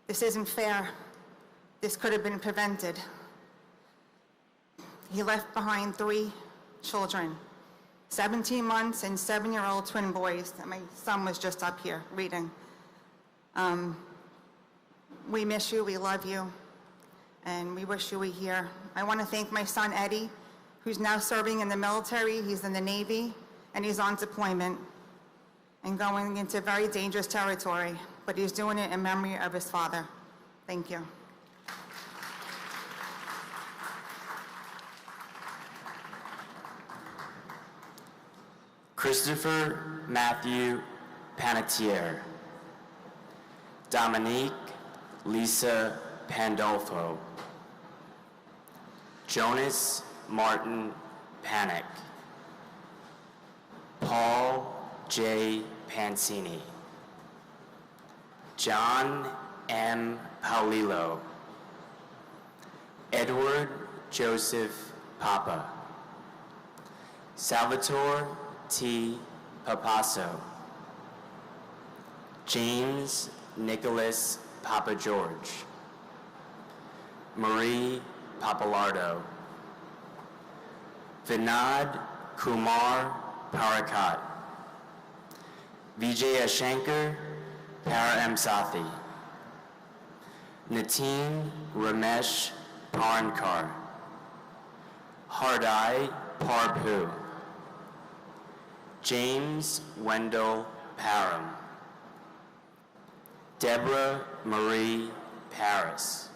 S16: This isn't fair. This could have been prevented.
S11: he left behind 3 children, 17 months and 7-year-old twin boys. And my son was just up here reading. We miss you, we love you, and we wish you were here. I want to thank my son Eddie, who's now serving in the military. He's in the Navy, and he's on deployment and going into very dangerous territory, but he's doing it in memory of his father. Thank you.
S13: Christopher Matthew Panettiere. Dominique Lisa Pandolfo. Jonas Martin Panic. Paul J. Pansini. John M. Paulillo. Edward Joseph Papa. Salvatore T. Papasso. James Nicholas Papa George. Marie Papalardo. Vinod Kumar Parakat. Vijay Shankar Paramsathi. Nitin Ramesh Parnkar. Hardai Parpu. James Wendell Parham. Deborah Marie Paris.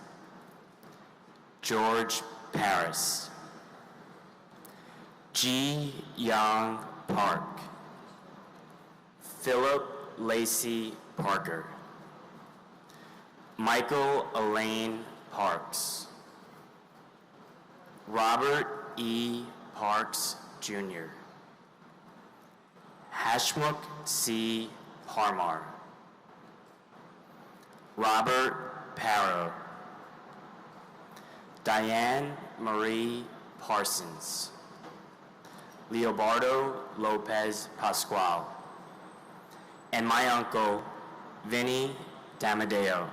S13: George Paris. Ji Young Park. Philip Lacey Parker. Michael Elaine Parks. Robert E. Parks, Jr. Hashmukh C. Parmar. Robert Parrow. Diane Marie Parsons. Leobardo Lopez Pascual. And my uncle, Vinny Damadeo.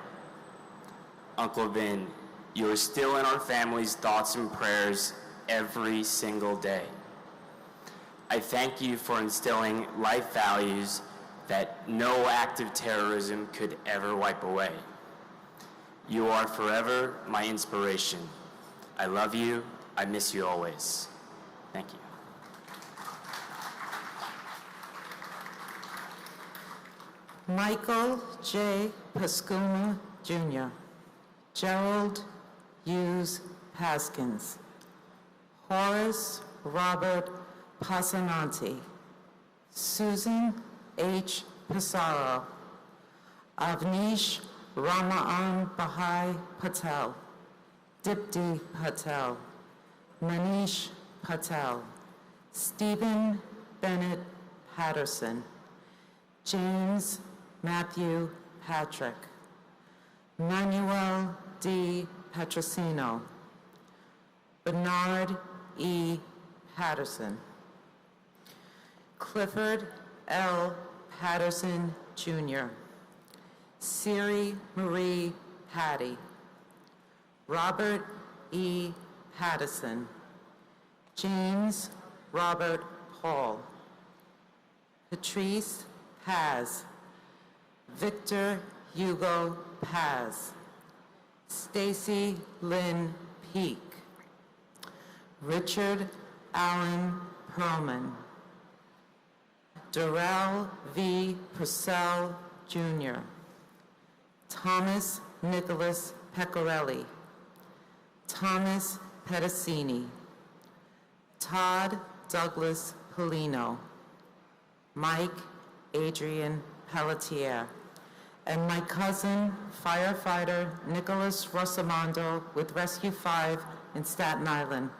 S13: Uncle Vin, you are still in our family's thoughts and prayers every single day. I thank you for instilling life values that no act of terrorism could ever wipe away. You are forever my inspiration. I love you. I miss you always. Thank you.
S2: Michael J. Pascuma, Jr. Gerald Hughes Haskins. Horace Robert Pasananti. Susan H. Pissarro. Avnish Ramaan Bahai Patel. Dipti Patel. Manish Patel. Stephen Bennett Patterson. James Matthew Patrick. Manuel D. Petrosino. Bernard E. Patterson. Clifford L. Patterson, Jr. Siri Marie Patty. Robert E. Patterson. James Robert Paul. Patrice Paz. Victor Hugo Paz. Stacy Lynn Peak. Richard Allen Perlman. Darrell V. Purcell, Jr. Thomas Nicholas Pecorelli. Thomas Pedicini. Todd Douglas Polino. Mike Adrian Pelletier. And my cousin, firefighter Nicholas Rosamondo with Rescue 5 in Staten Island.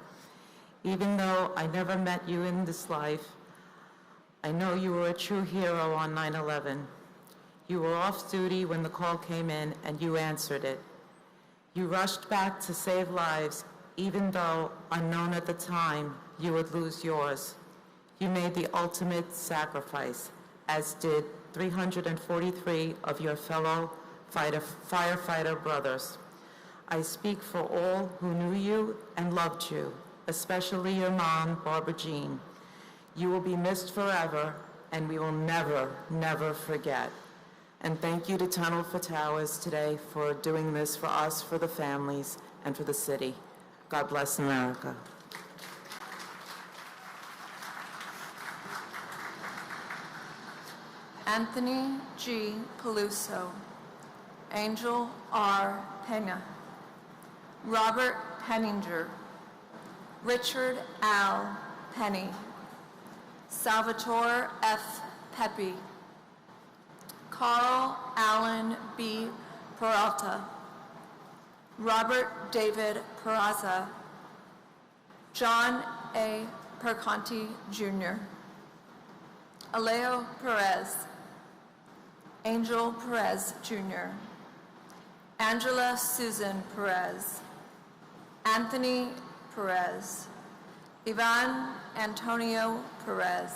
S2: Even though I never met you in this life, I know you were a true hero on 9/11. You were off duty when the call came in and you answered it. You rushed back to save lives, even though, unknown at the time, you would lose yours. You made the ultimate sacrifice, as did 343 of your fellow firefighter brothers. I speak for all who knew you and loved you,
S14: especially your mom, Barbara Jean. You will be missed forever, and we will never, never forget. And thank you to Tunnel for Towers today for doing this for us, for the families, and for the city. God bless America.
S21: Anthony G. Peluso, Angel R. Pena, Robert Penninger, Richard Al Penny, Salvatore F. Pepe, Carl Allen B. Peralta, Robert David Peraza, John A. Perconti Jr., Aleo Perez, Angel Perez Jr., Angela Susan Perez, Anthony Perez, Ivan Antonio Perez,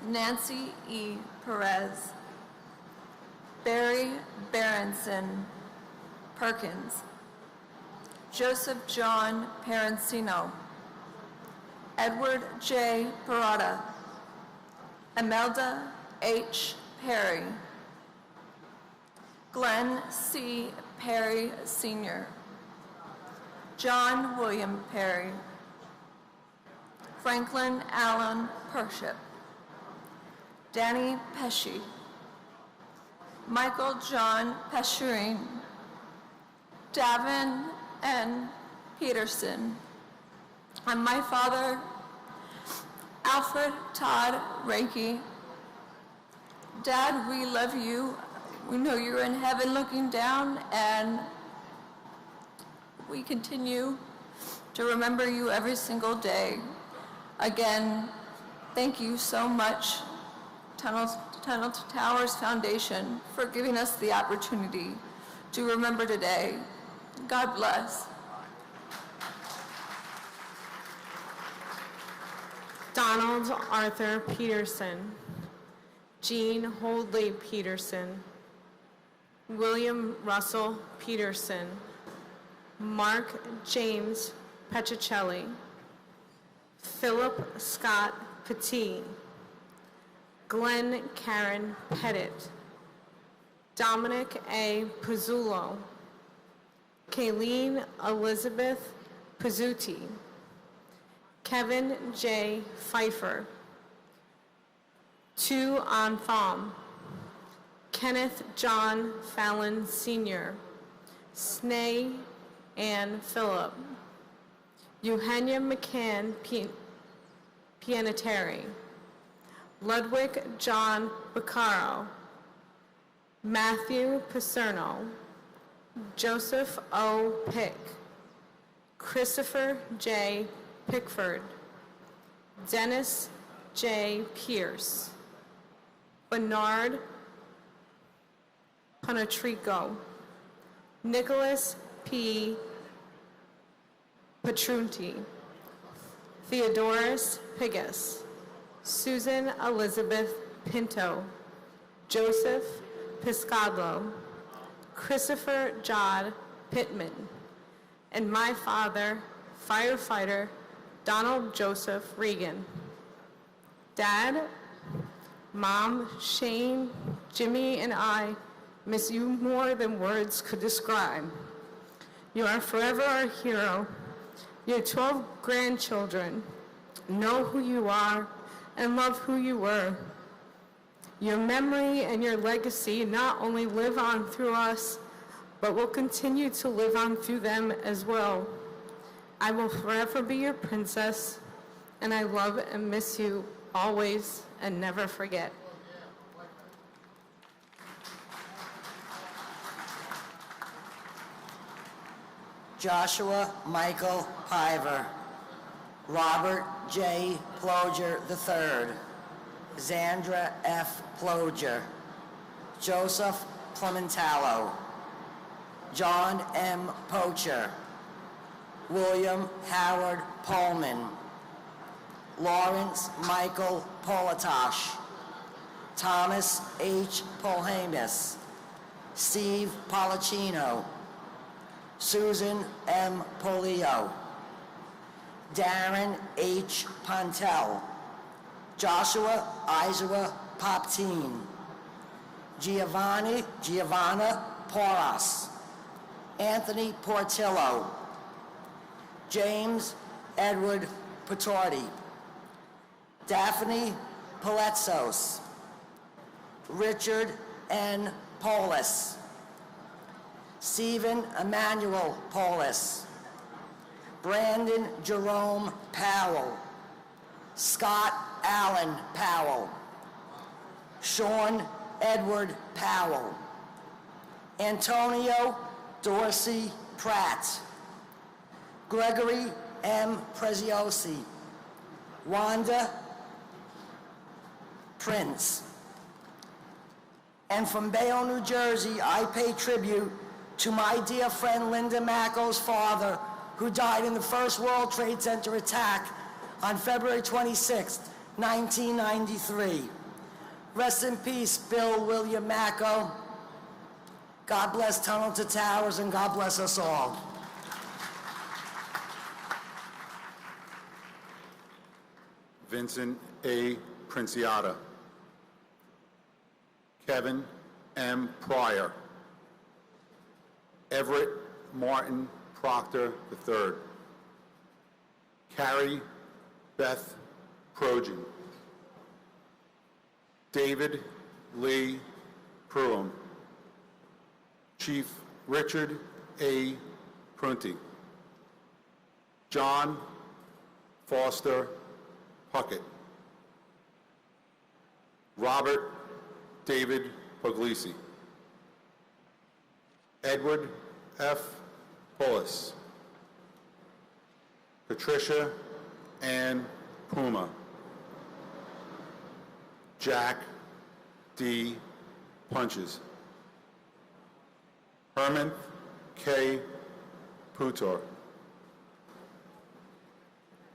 S21: Nancy E. Perez, Barry Berenson Perkins, Joseph John Perencino, Edward J. Parada, Imelda H. Perry, Glenn C. Perry Sr., John William Perry, Franklin Allen Pership, Danny Pesci, Michael John Peshurin, Davin N. Peterson, and my father, Alfred Todd Reiki. Dad, we love you. We know you're in heaven looking down, and we continue to remember you every single day. Again, thank you so much, Tunnel to Towers Foundation, for giving us the opportunity to remember today. God bless.
S8: Donald Arthur Peterson, Jean Holdley Peterson, William Russell Peterson, Mark James Petricelli, Philip Scott Petit, Glenn Karen Pettit, Dominic A. Pizzullo, Kayleen Elizabeth Pizzuti, Kevin J. Pfeiffer, Tu An Pham, Kenneth John Fallon Sr., Snea Ann Phillip, Eugenia McCann Pianetari, Ludwig John Beccaro, Matthew Paserno, Joseph O. Pick, Christopher J. Pickford, Dennis J. Pierce, Bernard Panatrico, Nicholas P. Petrunti, Theodorus Pigus, Susan Elizabeth Pinto, Joseph Piscadlo, Christopher Jod Pittman, and my father, firefighter Donald Joseph Regan. Dad, Mom, Shane, Jimmy, and I miss you more than words could describe. You are forever our hero. Your 12 grandchildren know who you are and love who you were. Your memory and your legacy not only live on through us, but will continue to live on through them as well. I will forever be your princess, and I love and miss you always and never forget.
S22: Joshua Michael Piver, Robert J. Ploger III, Zandra F. Ploger, Joseph Clementallo, John M. Pocher, William Howard Pullman, Lawrence Michael Politosh, Thomas H. Polhamus, Steve Policino, Susan M. Polio, Darren H. Pontel, Joshua Isaac Poptine, Giovanna Porras, Anthony Portillo, James Edward Patorti, Daphne Paletzos, Richard N. Polis, Stephen Emmanuel Polis, Brandon Jerome Powell, Scott Allen Powell, Sean Edward Powell, Antonio Dorsey Pratt, Gregory M. Preziosi, Wanda Prince. And from Bayonne, New Jersey, I pay tribute to my dear friend Linda Macco's father, who died in the First World Trade Center attack on February 26, 1993. Rest in peace, Bill William Macco. God bless Tunnel to Towers, and God bless us all.
S3: Vincent A. Princiata, Kevin M. Pryor, Everett Martin Proctor III, Carrie Beth Projan, David Lee Pruitt, Chief Richard A. Prunty, John Foster Puckett, Robert David Puglisi, Edward F. Pullis, Patricia Ann Puma, Jack D. Punches, Herman K. Putor,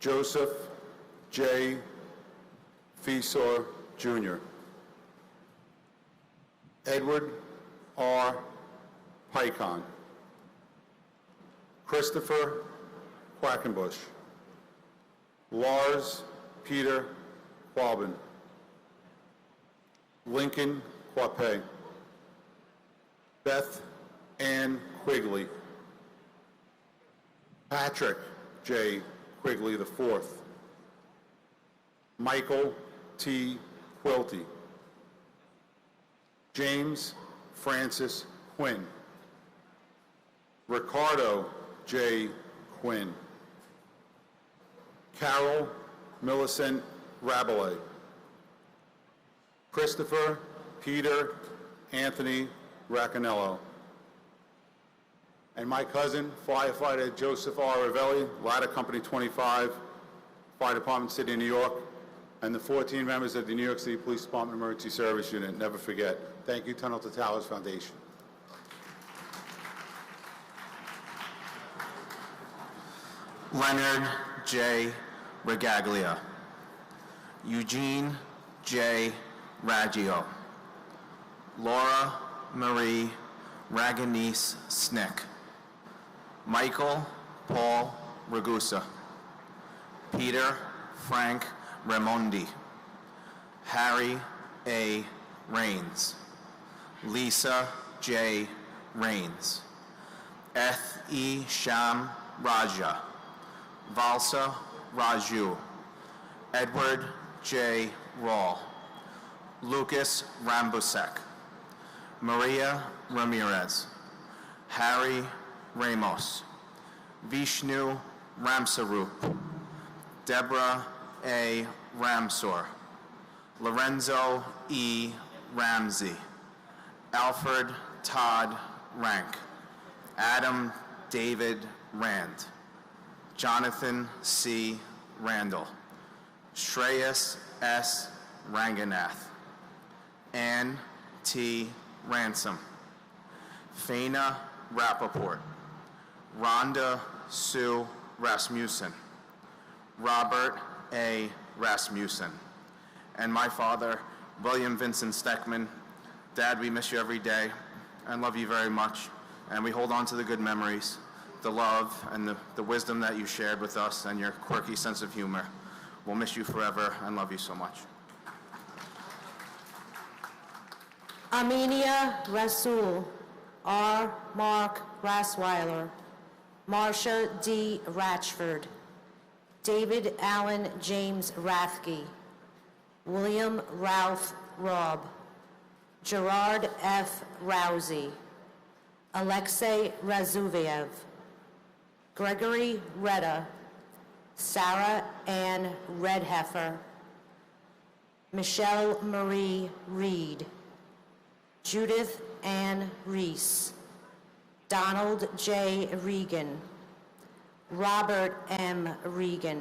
S3: Joseph J. Fesor Jr., Edward R. Pycon, Christopher Quackenbush, Lars Peter Qualbin, Lincoln Quape, Beth Ann Quigley, Patrick J. Quigley IV, Michael T. Quilty, James Francis Quinn, Ricardo J. Quinn, Carol Millicent Rabelais, Christopher Peter Anthony Raccanello, and my cousin, firefighter Joseph R. Ravelli, Ladder Company 25, Fire Department, City of New York, and the 14 members of the New York City Police Department Emergency Service Unit. Never forget. Thank you, Tunnel to Towers Foundation.
S13: Leonard J. Regaglia, Eugene J. Raggio, Laura Marie Raganese Snick, Michael Paul Ragusa, Peter Frank Raimondi, Harry A. Rains, Lisa J. Rains, Eth E. Sham Raja, Valsa Raju, Edward J. Rawl, Lucas Rambusek, Maria Ramirez, Harry Ramos, Vishnu Ramsarup, Deborah A. Ramsor, Lorenzo E. Ramsey, Alfred Todd Rank, Adam David Rand, Jonathan C. Randall, Shreyas S. Ranganath, Ann T. Ransom, Faina Rappaport, Rhonda Sue Rasmussen, Robert A. Rasmussen, and my father, William Vincent Steckman. Dad, we miss you every day and love you very much, and we hold on to the good memories.
S1: the love and the wisdom that you shared with us and your quirky sense of humor. We'll miss you forever and love you so much.
S12: Armenia Rasul, R. Mark Rasweiler, Marcia D. Ratchford, David Allen James Rathke, William Ralph Robb, Gerard F. Rousey, Alexei Razuviev, Gregory Retta, Sarah Ann Redheffer, Michelle Marie Reed, Judith Ann Reese, Donald J. Regan, Robert M. Regan,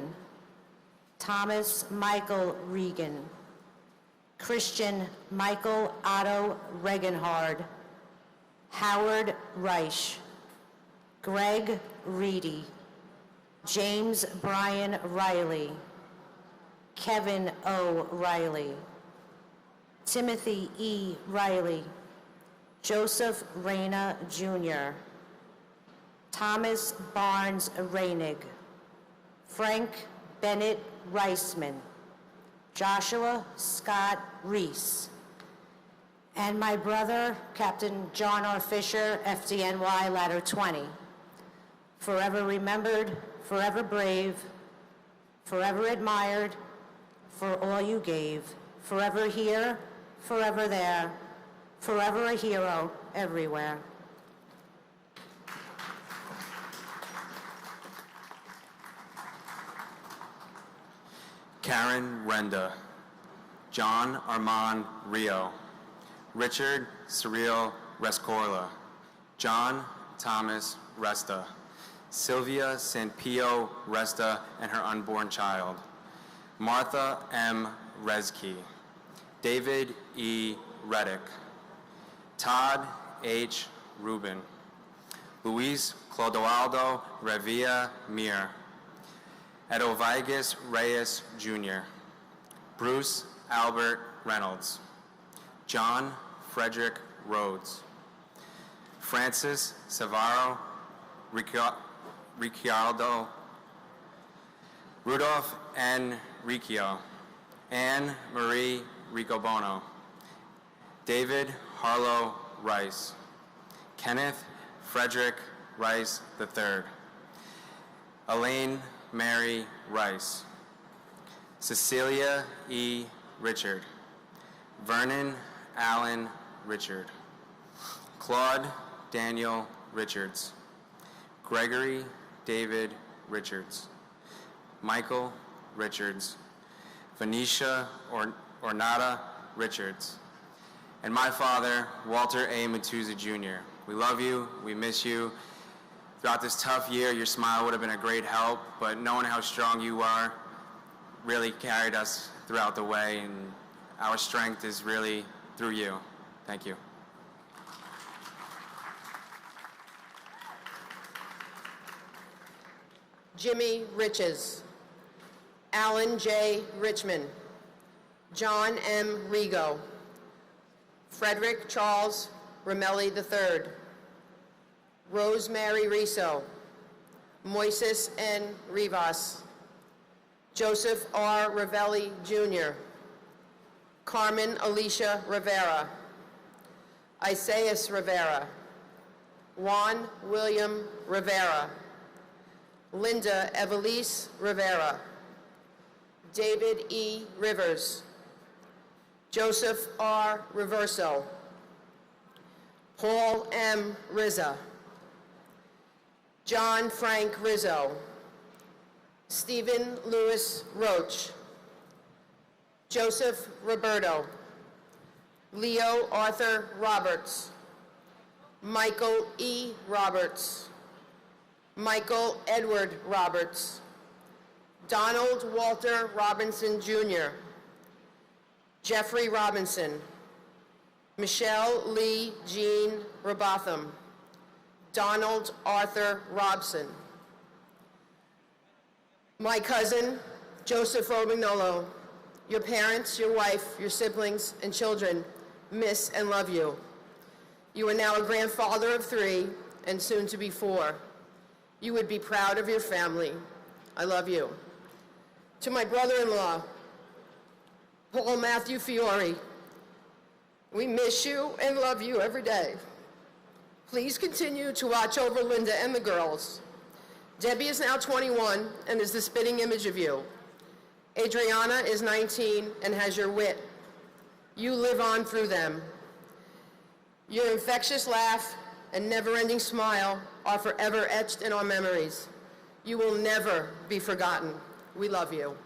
S12: Thomas Michael Regan, Christian Michael Otto Regenhard, Howard Reich, Greg Reedy, James Brian Riley, Kevin O. Riley, Timothy E. Riley, Joseph Reyna Jr., Thomas Barnes Reinig, Frank Bennett Reisman, Joshua Scott Reese, and my brother, Captain John R. Fisher, FDNY Ladder 20. Forever remembered, forever brave, forever admired for all you gave, forever here, forever there, forever a hero everywhere.
S7: Karen Renda, John Armand Rio, Richard Cyril Rescorla, John Thomas Resta, Sylvia Sanpio Resta and her unborn child, Martha M. Rezke, David E. Reddick, Todd H. Rubin, Luis Clodoaldo Revilla Mir, Edovigus Reyes Jr., Bruce Albert Reynolds, John Frederick Rhodes, Francis Savaro Ricciardo, Rudolph N. Riccio, Anne Marie Ricobono, David Harlow Rice, Kenneth Frederick Rice III, Elaine Mary Rice, Cecilia E. Richard, Vernon Allen Richard, Claude Daniel Richards, Gregory David Richards, Michael Richards, Venetia Ornata Richards, and my father, Walter A. Matuza Jr. We love you, we miss you. Throughout this tough year, your smile would have been a great help, but knowing how strong you are really carried us throughout the way, and our strength is really through you. Thank you.
S10: Jimmy Riches, Alan J. Richmond, John M. Rigo, Frederick Charles Ramelli III, Rosemary Riso, Moises N. Rivas, Joseph R. Ravelli Jr., Carmen Alicia Rivera, Isaias Rivera, Juan William Rivera, Linda Evelise Rivera, David E. Rivers, Joseph R. Reverso, Paul M. Rizza, John Frank Rizzo, Stephen Louis Roach, Joseph Roberto, Leo Arthur Roberts, Michael E. Roberts, Michael Edward Roberts, Donald Walter Robinson Jr., Jeffrey Robinson, Michelle Lee Jean Robotham, Donald Arthur Robson, my cousin, Joseph Romagnolo, your parents, your wife, your siblings, and children miss and love you. You are now a grandfather of 3 and soon to be 4. You would be proud of your family. I love you. To my brother-in-law, Paul Matthew Fiore, we miss you and love you every day. Please continue to watch over Linda and the girls. Debbie is now 21 and is the spitting image of you. Adriana is 19 and has your wit. You live on through them. Your infectious laugh and never-ending smile are forever etched in our memories. You will never be forgotten. We love you.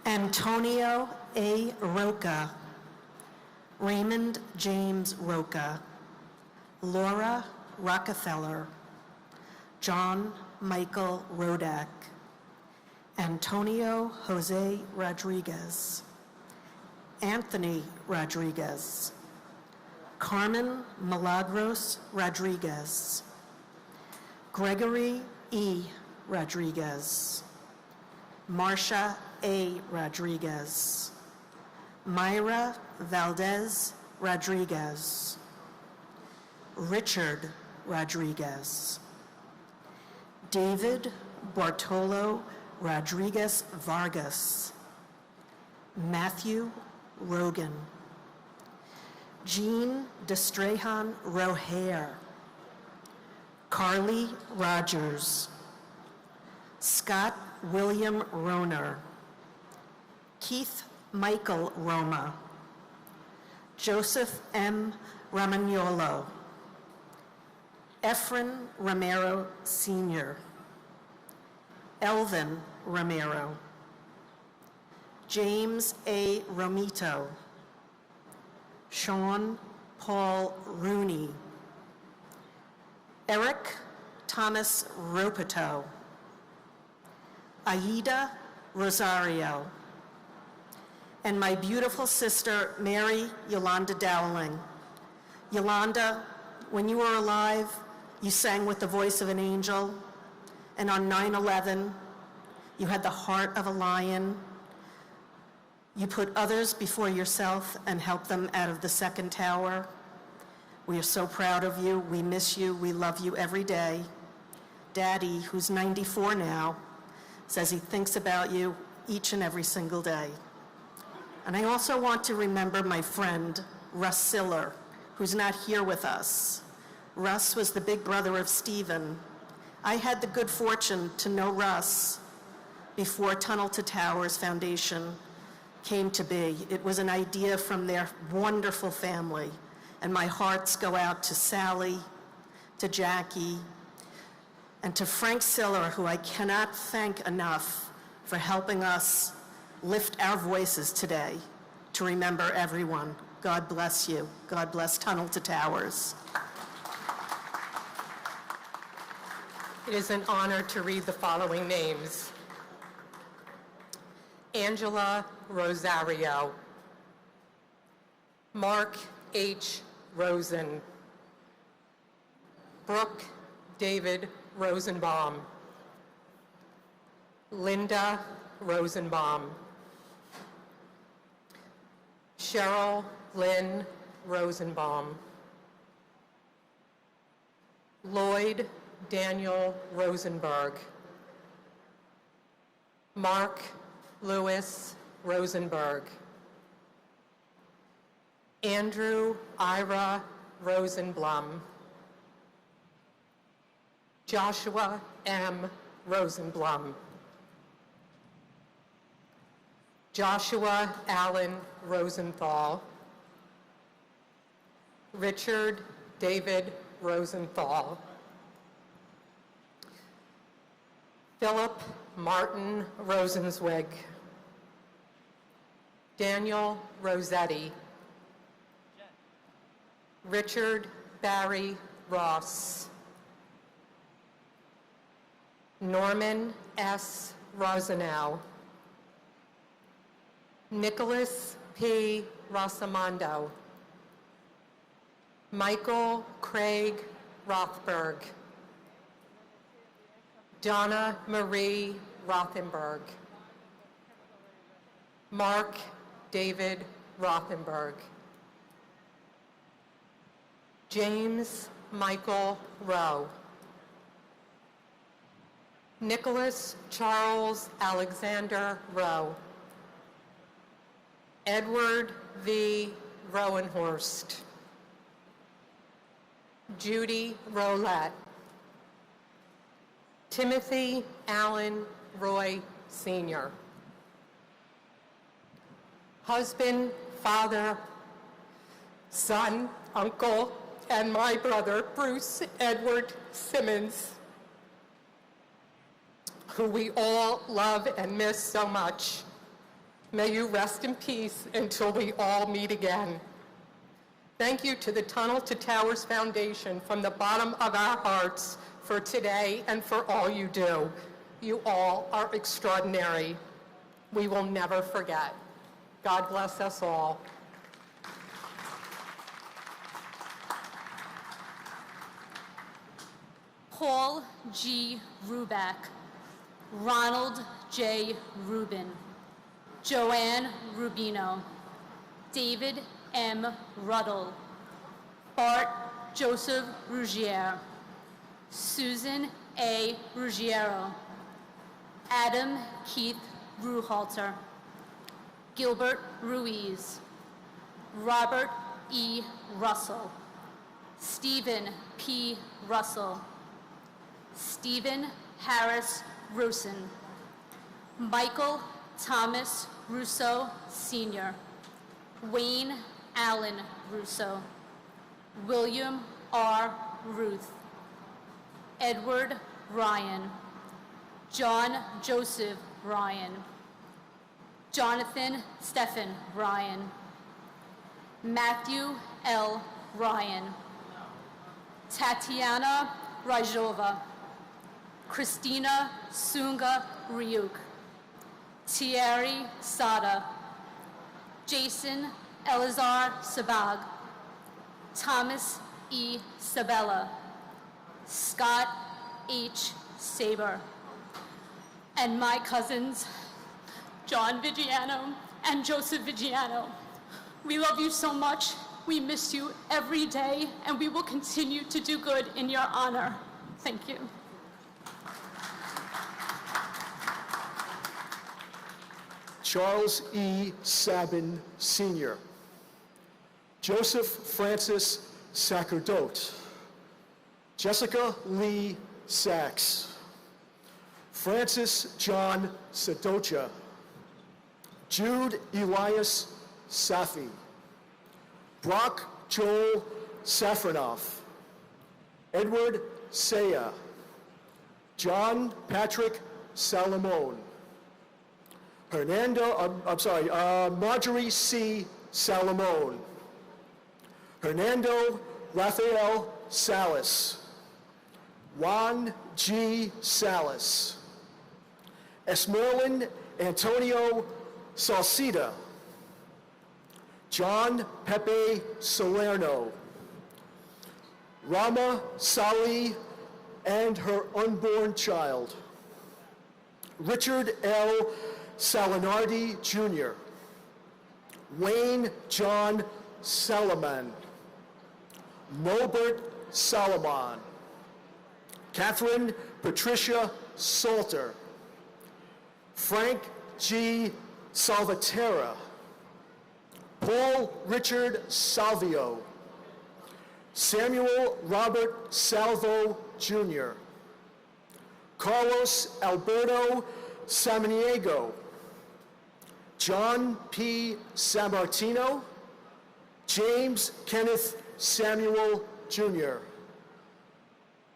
S2: Antonio A. Roca, Raymond James Roca, Laura Rockefeller, John Michael Rodak, Antonio Jose Rodriguez, Anthony Rodriguez, Carmen Milagros Rodriguez, Gregory E. Rodriguez, Marcia A. Rodriguez, Myra Valdez Rodriguez, Richard Rodriguez, David Bartolo Rodriguez Vargas, Matthew Rogan, Jean Destrehan Rohair, Carly Rogers, Scott William Roner, Keith Michael Roma, Joseph M. Ramagnolo, Efren Romero Sr., Elvin Romero, James A. Romito, Sean Paul Rooney, Eric Thomas Ropeto, Aida Rosario, and my beautiful sister, Mary Yolanda Dowling. Yolanda, when you were alive, you sang with the voice of an angel, and on 9/11, you had the heart of a lion. You put others before yourself and helped them out of the second tower. We are so proud of you. We miss you. We love you every day. Daddy, who's 94 now, says he thinks about you each and every single day. And I also want to remember my friend, Russ Siller, who's not here with us. Russ was the big brother of Stephen. I had the good fortune to know Russ before Tunnel to Towers Foundation came to be. It was an idea from their wonderful family, and my hearts go out to Sally, to Jackie, and to Frank Siller, who I cannot thank enough for helping us lift our voices today to remember everyone. God bless you. God bless Tunnel to Towers.
S6: It is an honor to read the following names. Angela Rosario, Mark H. Rosen, Brooke David Rosenbaum, Linda Rosenbaum, Cheryl Lynn Rosenbaum, Lloyd Daniel Rosenberg, Mark Lewis Rosenberg, Andrew Ira Rosenblum, Joshua M. Rosenblum, Joshua Allen Rosenthal, Richard David Rosenthal, Philip Martin Rosenzweig, Daniel Rossetti, Richard Barry Ross, Norman S. Rosenow, Nicholas P. Rosamondo, Michael Craig Rothberg, Donna Marie Rothenberg, Mark David Rothenberg, James Michael Rowe. Nicholas Charles Alexander Rowe. Edward V. Rowenhorst. Judy Rolette. Timothy Allen Roy Sr. Husband, father, son, uncle, and my brother, Bruce Edward Simmons, who we all love and miss so much. May you rest in peace until we all meet again. Thank you to the Tunnel to Towers Foundation from the bottom of our hearts for today and for all you do. You all are extraordinary. We will never forget. God bless us all.
S9: Paul G. Ruback, Ronald J. Rubin, Joanne Rubino, David M. Ruddle, Bart Joseph Ruggiero, Susan A. Ruggiero, Adam Keith Ruhalter, Gilbert Ruiz, Robert E. Russell, Stephen P. Russell, Stephen Harris Rosen, Michael Thomas Russo Sr., Wayne Allen Russo, William R. Ruth, Edward Ryan, John Joseph Ryan, Jonathan Stephen Ryan, Matthew L. Ryan, Tatiana Rajova, Christina Sunga Ryuk, Thierry Sada, Jason Elazar Sabag, Thomas E. Sabella, Scott H. Saber, and my cousins, John Vigiano and Joseph Vigiano. We love you so much. We miss you every day, and we will continue to do good in your honor. Thank you.
S15: Charles E. Sabin, Sr., Joseph Francis Sacerdote, Jessica Lee Sachs, Francis John Sadocha, Jude Elias Safi, Brock Joel Safronoff, Edward Saya, John Patrick Salamone, Marjorie C. Salamone, Hernando Rafael Salas, Juan G. Salas, Esmeralyn Antonio Salcida, John Pepe Salerno, Rama Sali and her unborn child, Richard L. Salinardi Jr., Wayne John Salaman, Norbert Solomon, Catherine Patricia Salter, Frank G. Salvatierra, Paul Richard Salvio, Samuel Robert Salvo Jr., Carlos Alberto Samaniego, John P. Sammartino, James Kenneth Samuel Jr.,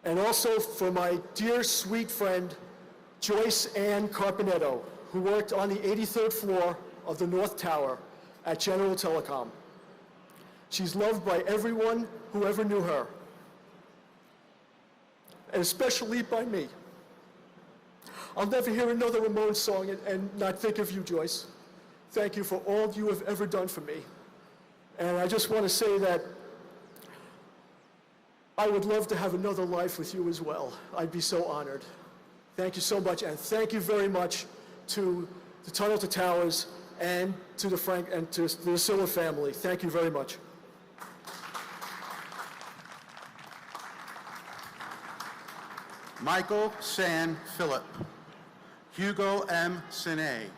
S15: and also for my dear sweet friend, Joyce Ann Carpenetto, who worked on the 83rd floor of the North Tower at General Telecom. She's loved by everyone who ever knew her, and especially by me. I'll never hear another Ramones song and not think of you, Joyce. Thank you for all you have ever done for me. And I just want to say that I would love to have another life with you as well. I'd be so honored. Thank you so much, and thank you very much to the Tunnel to Towers and to the Frank and to the Siller family. Thank you very much.
S3: Michael San Philip, Hugo M. Sine,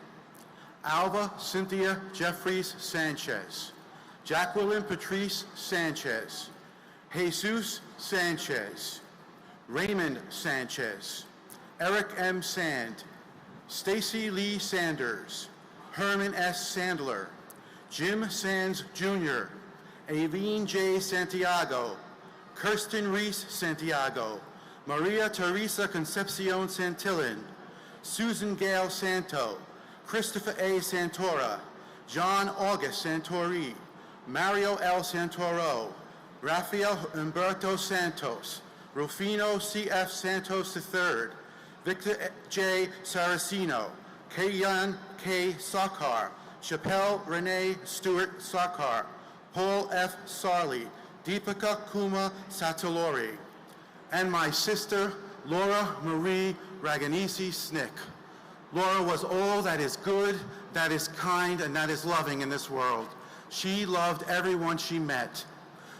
S3: Alva Cynthia Jeffries Sanchez, Jacqueline Patrice Sanchez, Jesus Sanchez, Raymond Sanchez, Eric M. Sand, Stacy Lee Sanders, Herman S. Sandler, Jim Sands Jr., Aileen J. Santiago, Kirsten Reese Santiago, Maria Teresa Concepcion Santillan, Susan Gale Santo, Christopher A. Santora, John August Santori, Mario L. Santoro, Rafael Humberto Santos, Rufino C.F. Santos III, Victor J. Saraceno, Kayan K. Sarkar, Chappelle Renee Stewart Sarkar, Paul F. Sarli, Deepika Kuma Satalori, and my sister, Laura Marie Raganisi Snick. Laura was all that is good, that is kind, and that is loving in this world. She loved everyone she met.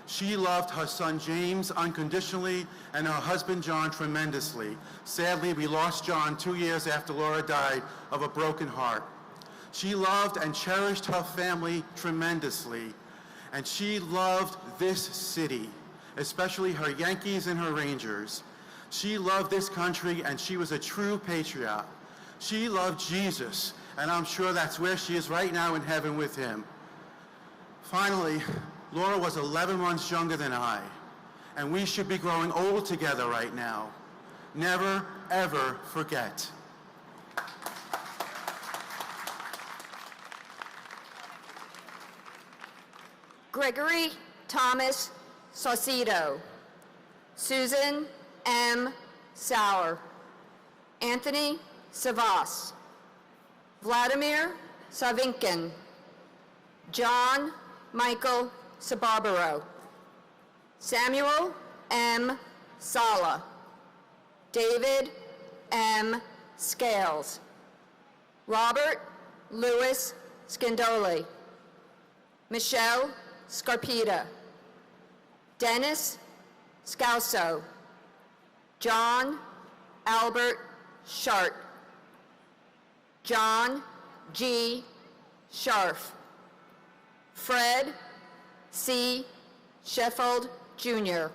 S3: She loved her son James unconditionally and her husband John tremendously. Sadly, we lost John 2 years after Laura died of a broken heart. She loved and cherished her family tremendously, and she loved this city, especially her Yankees and her Rangers. She loved this country, and she was a true patriot. She loved Jesus, and I'm sure that's where she is right now in heaven with him. Finally, Laura was 11 months younger than I, and we should be growing old together right now. Never, ever forget.
S10: Gregory Thomas Saucedo, Susan M. Sauer, Anthony Savas, Vladimir Savinkin, John Michael Sabarbaro, Samuel M. Sala, David M. Scales, Robert Louis Scindoli, Michelle Scarpita, Dennis Scalzo, John Albert Shart, John G. Scharf, Fred C. Sheffield, Jr.,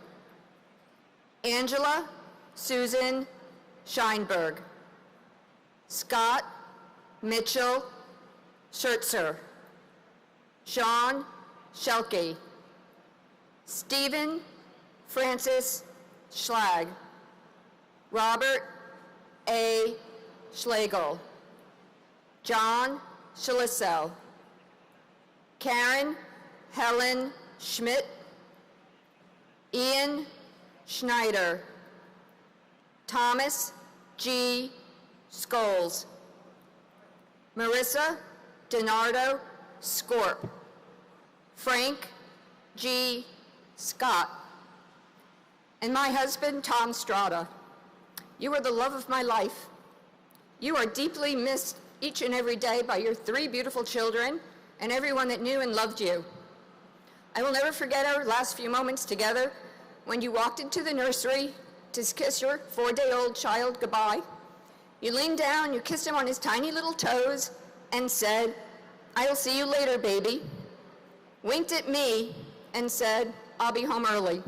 S10: Angela Susan Scheinberg, Scott Mitchell Schertzer, Sean Schelke, Stephen Francis Schlag, Robert A. Schlegel, John Schlissel, Karen Helen Schmidt, Ian Schneider, Thomas G. Scholes, Marissa DiNardo Scorp, Frank G. Scott, and my husband, Tom Strada. You are the love of my life. You are deeply missed each and every day by your 3 beautiful children and everyone that knew and loved you. I will never forget our last few moments together when you walked into the nursery to kiss your 4-day-old child goodbye. You leaned down, you kissed him on his tiny little toes and said, "I'll see you later, baby." Winked at me and said, "I'll be home early."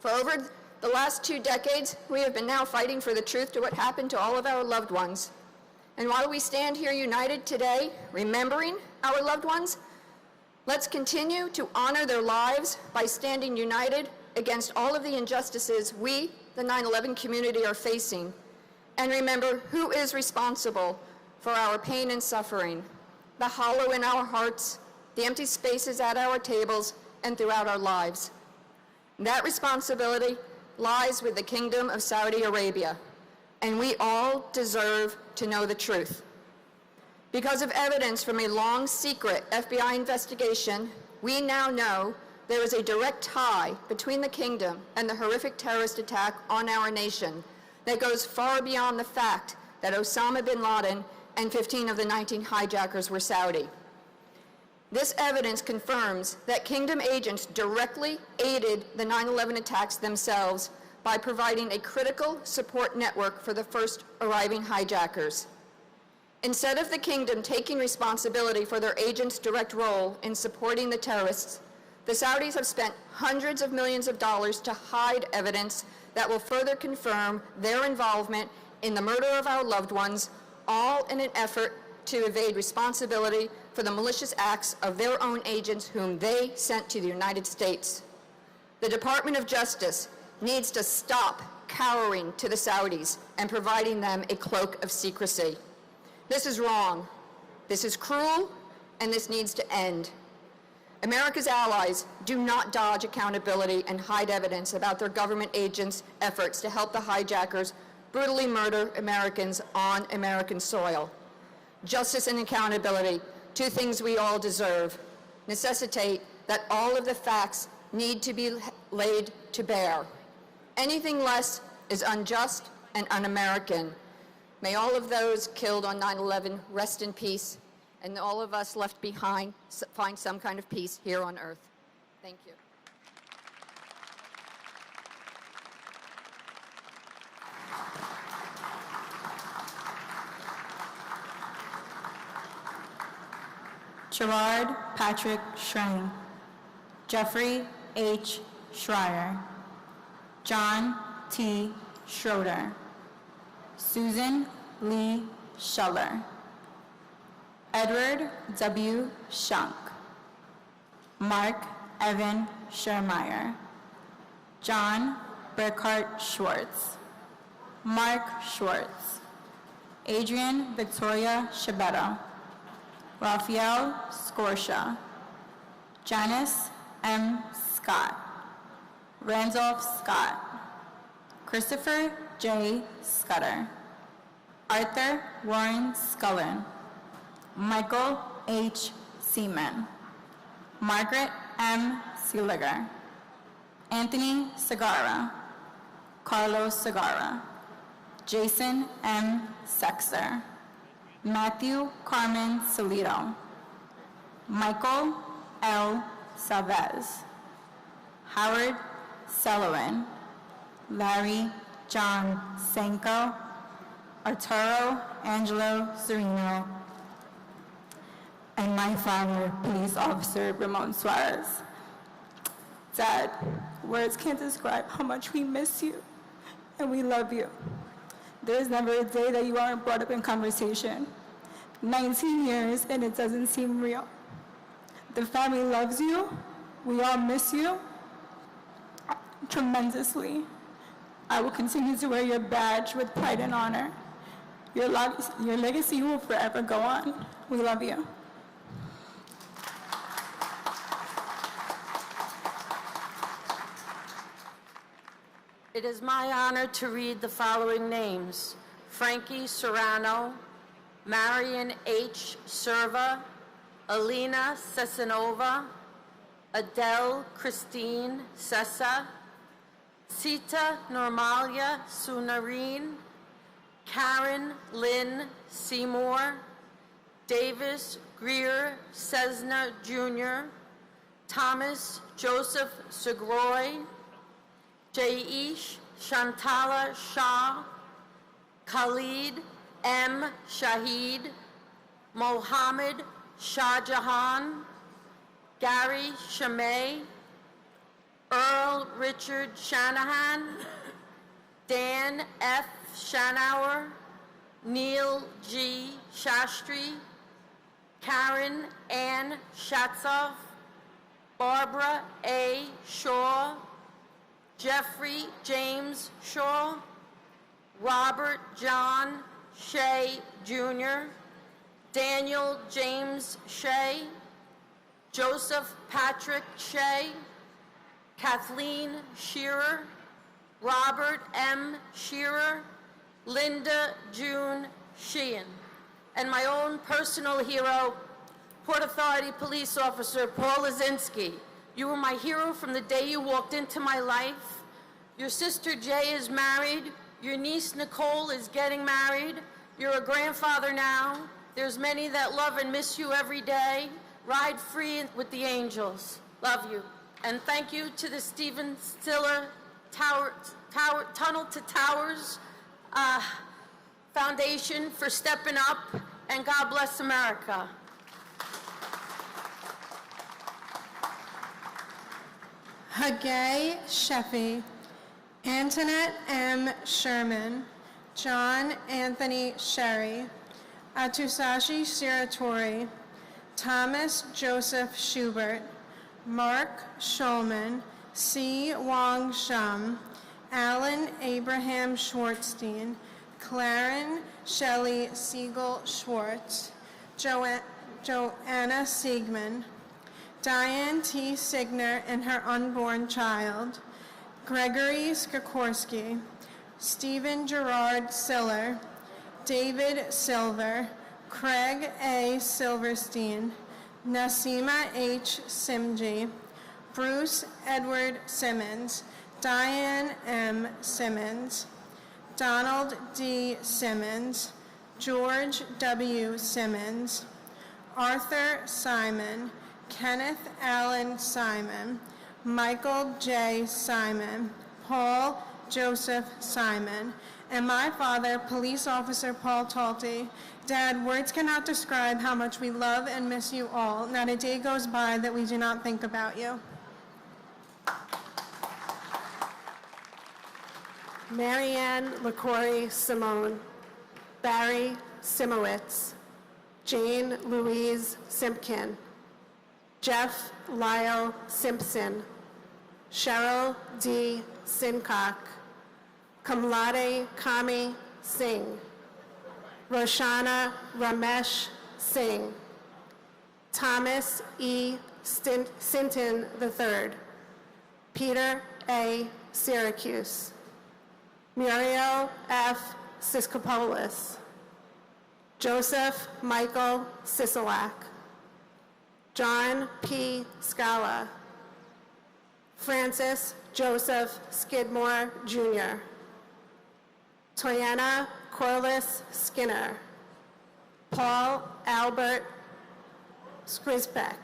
S10: For over the last 2 decades, we have been now fighting for the truth to what happened to all of our loved ones. And while we stand here united today, remembering our loved ones, let's continue to honor their lives by standing united against all of the injustices we, the 9/11 community, are facing. And remember who is responsible for our pain and suffering, the hollow in our hearts, the empty spaces at our tables, and throughout our lives. That responsibility lies with the Kingdom of Saudi Arabia, and we all deserve to know the truth. Because of evidence from a long secret FBI investigation, we now know there is a direct tie between the kingdom and the horrific terrorist attack on our nation that goes far beyond the fact that Osama bin Laden and 15 of the 19 hijackers were Saudi. This evidence confirms that kingdom agents directly aided the 9/11 attacks themselves
S4: by providing a critical support network for the first arriving hijackers. Instead of the kingdom taking responsibility for their agents' direct role in supporting the terrorists, the Saudis have spent hundreds of millions of dollars to hide evidence that will further confirm their involvement in the murder of our loved ones, all in an effort to evade responsibility for the malicious acts of their own agents whom they sent to the United States. The Department of Justice needs to stop cowering to the Saudis and providing them a cloak of secrecy. This is wrong, this is cruel, and this needs to end. America's allies do not dodge accountability and hide evidence about their government agents' efforts to help the hijackers brutally murder Americans on American soil. Justice and accountability, two things we all deserve, necessitate that all of the facts need to be laid to bear. Anything less is unjust and un-American. May all of those killed on 9/11 rest in peace, and all of us left behind find some kind of peace here on earth. Thank you.
S5: Gerard Patrick Schrang, Jeffrey H. Schreier, John T. Schroeder, Susan Lee Schuller, Edward W. Shunk, Mark Evan Schermeyer, John Burkhart Schwartz, Mark Schwartz, Adrian Victoria Shabetta, Raphael Scorsha, Janice M. Scott, Randolph Scott, Christopher J. Scudder, Arthur Warren Scullin, Michael H. Seaman, Margaret M. Seeliger, Anthony Segarra, Carlos Segarra, Jason M. Sexer, Matthew Carmen Solito, Michael L. Savez, Howard Sullivan, Larry John Senko, Arturo Angelo Serino, and my father, Police Officer Ramon Suarez. Dad, words can't describe how much we miss you and we love you. There is never a day that you aren't brought up in conversation. 19 years and it doesn't seem real. The family loves you. We all miss you tremendously. I will continue to wear your badge with pride and honor. Your legacy will forever go on. We love you.
S17: It is my honor to read the following names: Frankie Serrano, Marion H. Serva, Alina Sesenova, Adele Christine Sessa, Sita Normalia Sunarine, Karen Lynn Seymour, Davis Greer Cessna Jr., Thomas Joseph Segroy, Jaish Shantala Shah, Khalid M. Shahid, Mohammed Shahjahan, Gary Shamay, Earl Richard Shanahan, Dan F. Shanauer, Neil G. Shastri, Karen Ann Shatzoff, Barbara A. Shaw, Jeffrey James Shaw, Robert John Shea Jr., Daniel James Shea, Joseph Patrick Shea, Kathleen Shearer, Robert M. Shearer, Linda June Sheehan, and my own personal hero, Port Authority Police Officer Paul Lazinski. You were my hero from the day you walked into my life. Your sister Jay is married. Your niece Nicole is getting married. You're a grandfather now. There's many that love and miss you every day. Ride free with the angels. Love you. And thank you to the Stephen Stiller Tunnel to Towers Foundation for stepping up, and God bless America.
S18: Hagay Sheffy, Antoinette M. Sherman, John Anthony Sherry, Atusashi Siratori, Thomas Joseph Schubert, Mark Schulman, C. Wong Shum, Alan Abraham Schwartzstein, Claren Shelley Siegel Schwartz, Joanna Siegman, Diane T. Signer and her unborn child, Gregory Skokorski, Stephen Gerard Siller, David Silver, Craig A. Silverstein, Nasima H. Simji, Bruce Edward Simmons, Diane M. Simmons, Donald D. Simmons, George W. Simmons, Arthur Simon, Kenneth Allen Simon, Michael J. Simon, Paul Joseph Simon, and my father, Police Officer Paul Talty. Dad, words cannot describe how much we love and miss you all. Not a day goes by that we do not think about you.
S19: Marianne LaCory Simone, Barry Simowitz, Jane Louise Simpkin, Jeff Lyle Simpson, Cheryl D. Sincock, Kamlade Kami Singh, Roshana Ramesh Singh, Thomas E. Sinton III, Peter A. Syracuse, Muriel F. Siskopoulos, Joseph Michael Sisolak, John P. Scala, Francis Joseph Skidmore, Jr., Toyana Corliss Skinner, Paul Albert Skrizpek,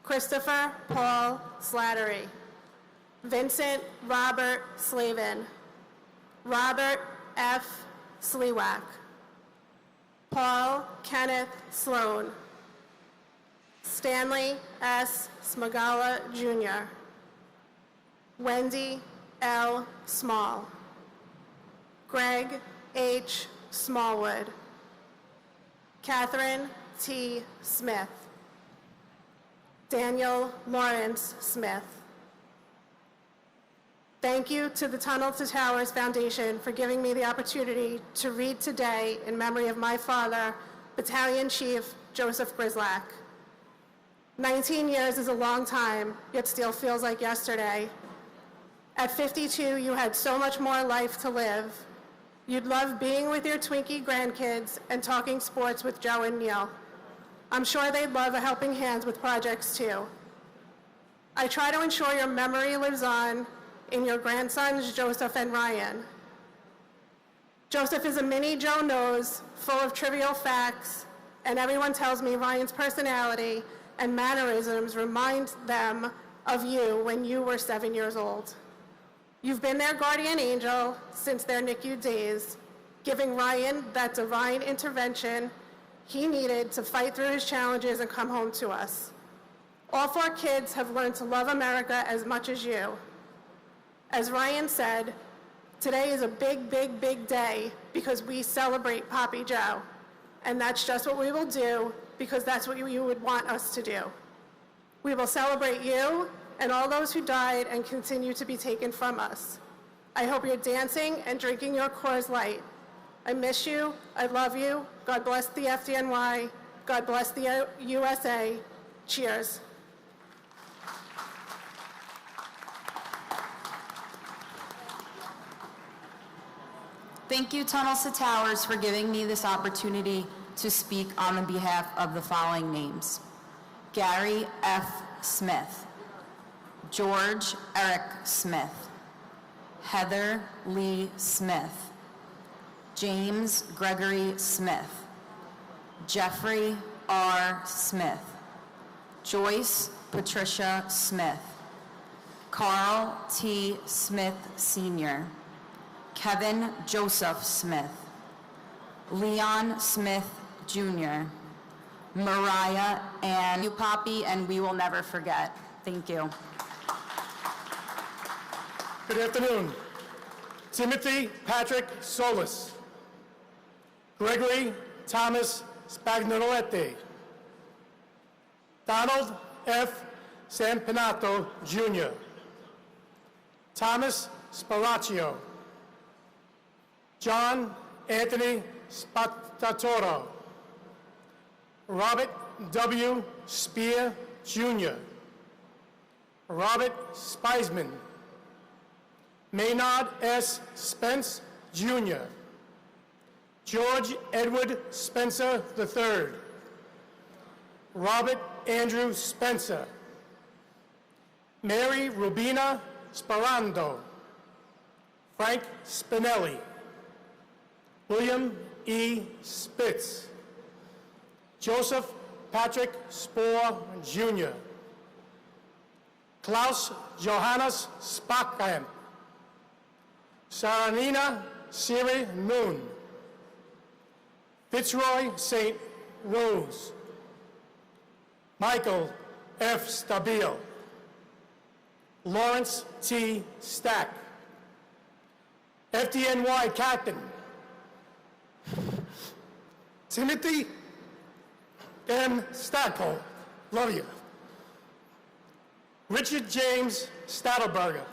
S19: Christopher Paul Slattery, Vincent Robert Slavin, Robert F. Sliwak, Paul Kenneth Sloan, Stanley S. Smagala, Jr., Wendy L. Small, Greg H. Smallwood, Catherine T. Smith, Daniel Lawrence Smith. Thank you to the Tunnel to Towers Foundation for giving me the opportunity to read today in memory of my father, Battalion Chief Joseph Grislack. 19 years is a long time, yet still feels like yesterday. At 52, you had so much more life to live. You'd love being with your Twinkie grandkids and talking sports with Joe and Neil. I'm sure they'd love a helping hand with projects too. I try to ensure your memory lives on in your grandsons, Joseph and Ryan. Joseph is a mini Joe Knows, full of trivial facts, and everyone tells me Ryan's personality and mannerisms remind them of you when you were 7 years old. You've been their guardian angel since their NICU days, giving Ryan that divine intervention he needed to fight through his challenges and come home to us. All 4 kids have learned to love America as much as you. As Ryan said, today is a big, big, big day because we celebrate Papi Joe. And that's just what we will do because that's what you would want us to do. We will celebrate you and all those who died and continue to be taken from us. I hope you're dancing and drinking your Coors Light. I miss you. I love you. God bless the FDNY. God bless the USA. Cheers.
S23: Thank you, Tunnels to Towers, for giving me this opportunity to speak on the behalf of the following names: Gary F. Smith, George Eric Smith, Heather Lee Smith, James Gregory Smith, Jeffrey R. Smith, Joyce Patricia Smith, Carl T. Smith Sr., Kevin Joseph Smith, Leon Smith Jr., Mariah Ann Poppy, and we will never forget. Thank you.
S15: Good afternoon. Timothy Patrick Solis, Gregory Thomas Spagnolete, Donald F. Sampinato Jr., Thomas Spalaccio, John Anthony Spatatoro, Robert W. Spear Jr., Robert Speisman, Maynard S. Spence Jr., George Edward Spencer III, Robert Andrew Spencer, Mary Rubina Sperando, Frank Spinelli, William E. Spitz, Joseph Patrick Spohr Jr., Klaus Johannes Spackham, Saranina Siri Moon, Fitzroy St. Rose, Michael F. Stabile, Lawrence T. Stack, FDNY Captain, Timothy M. Stackpole, love you, Richard James Stadelberger,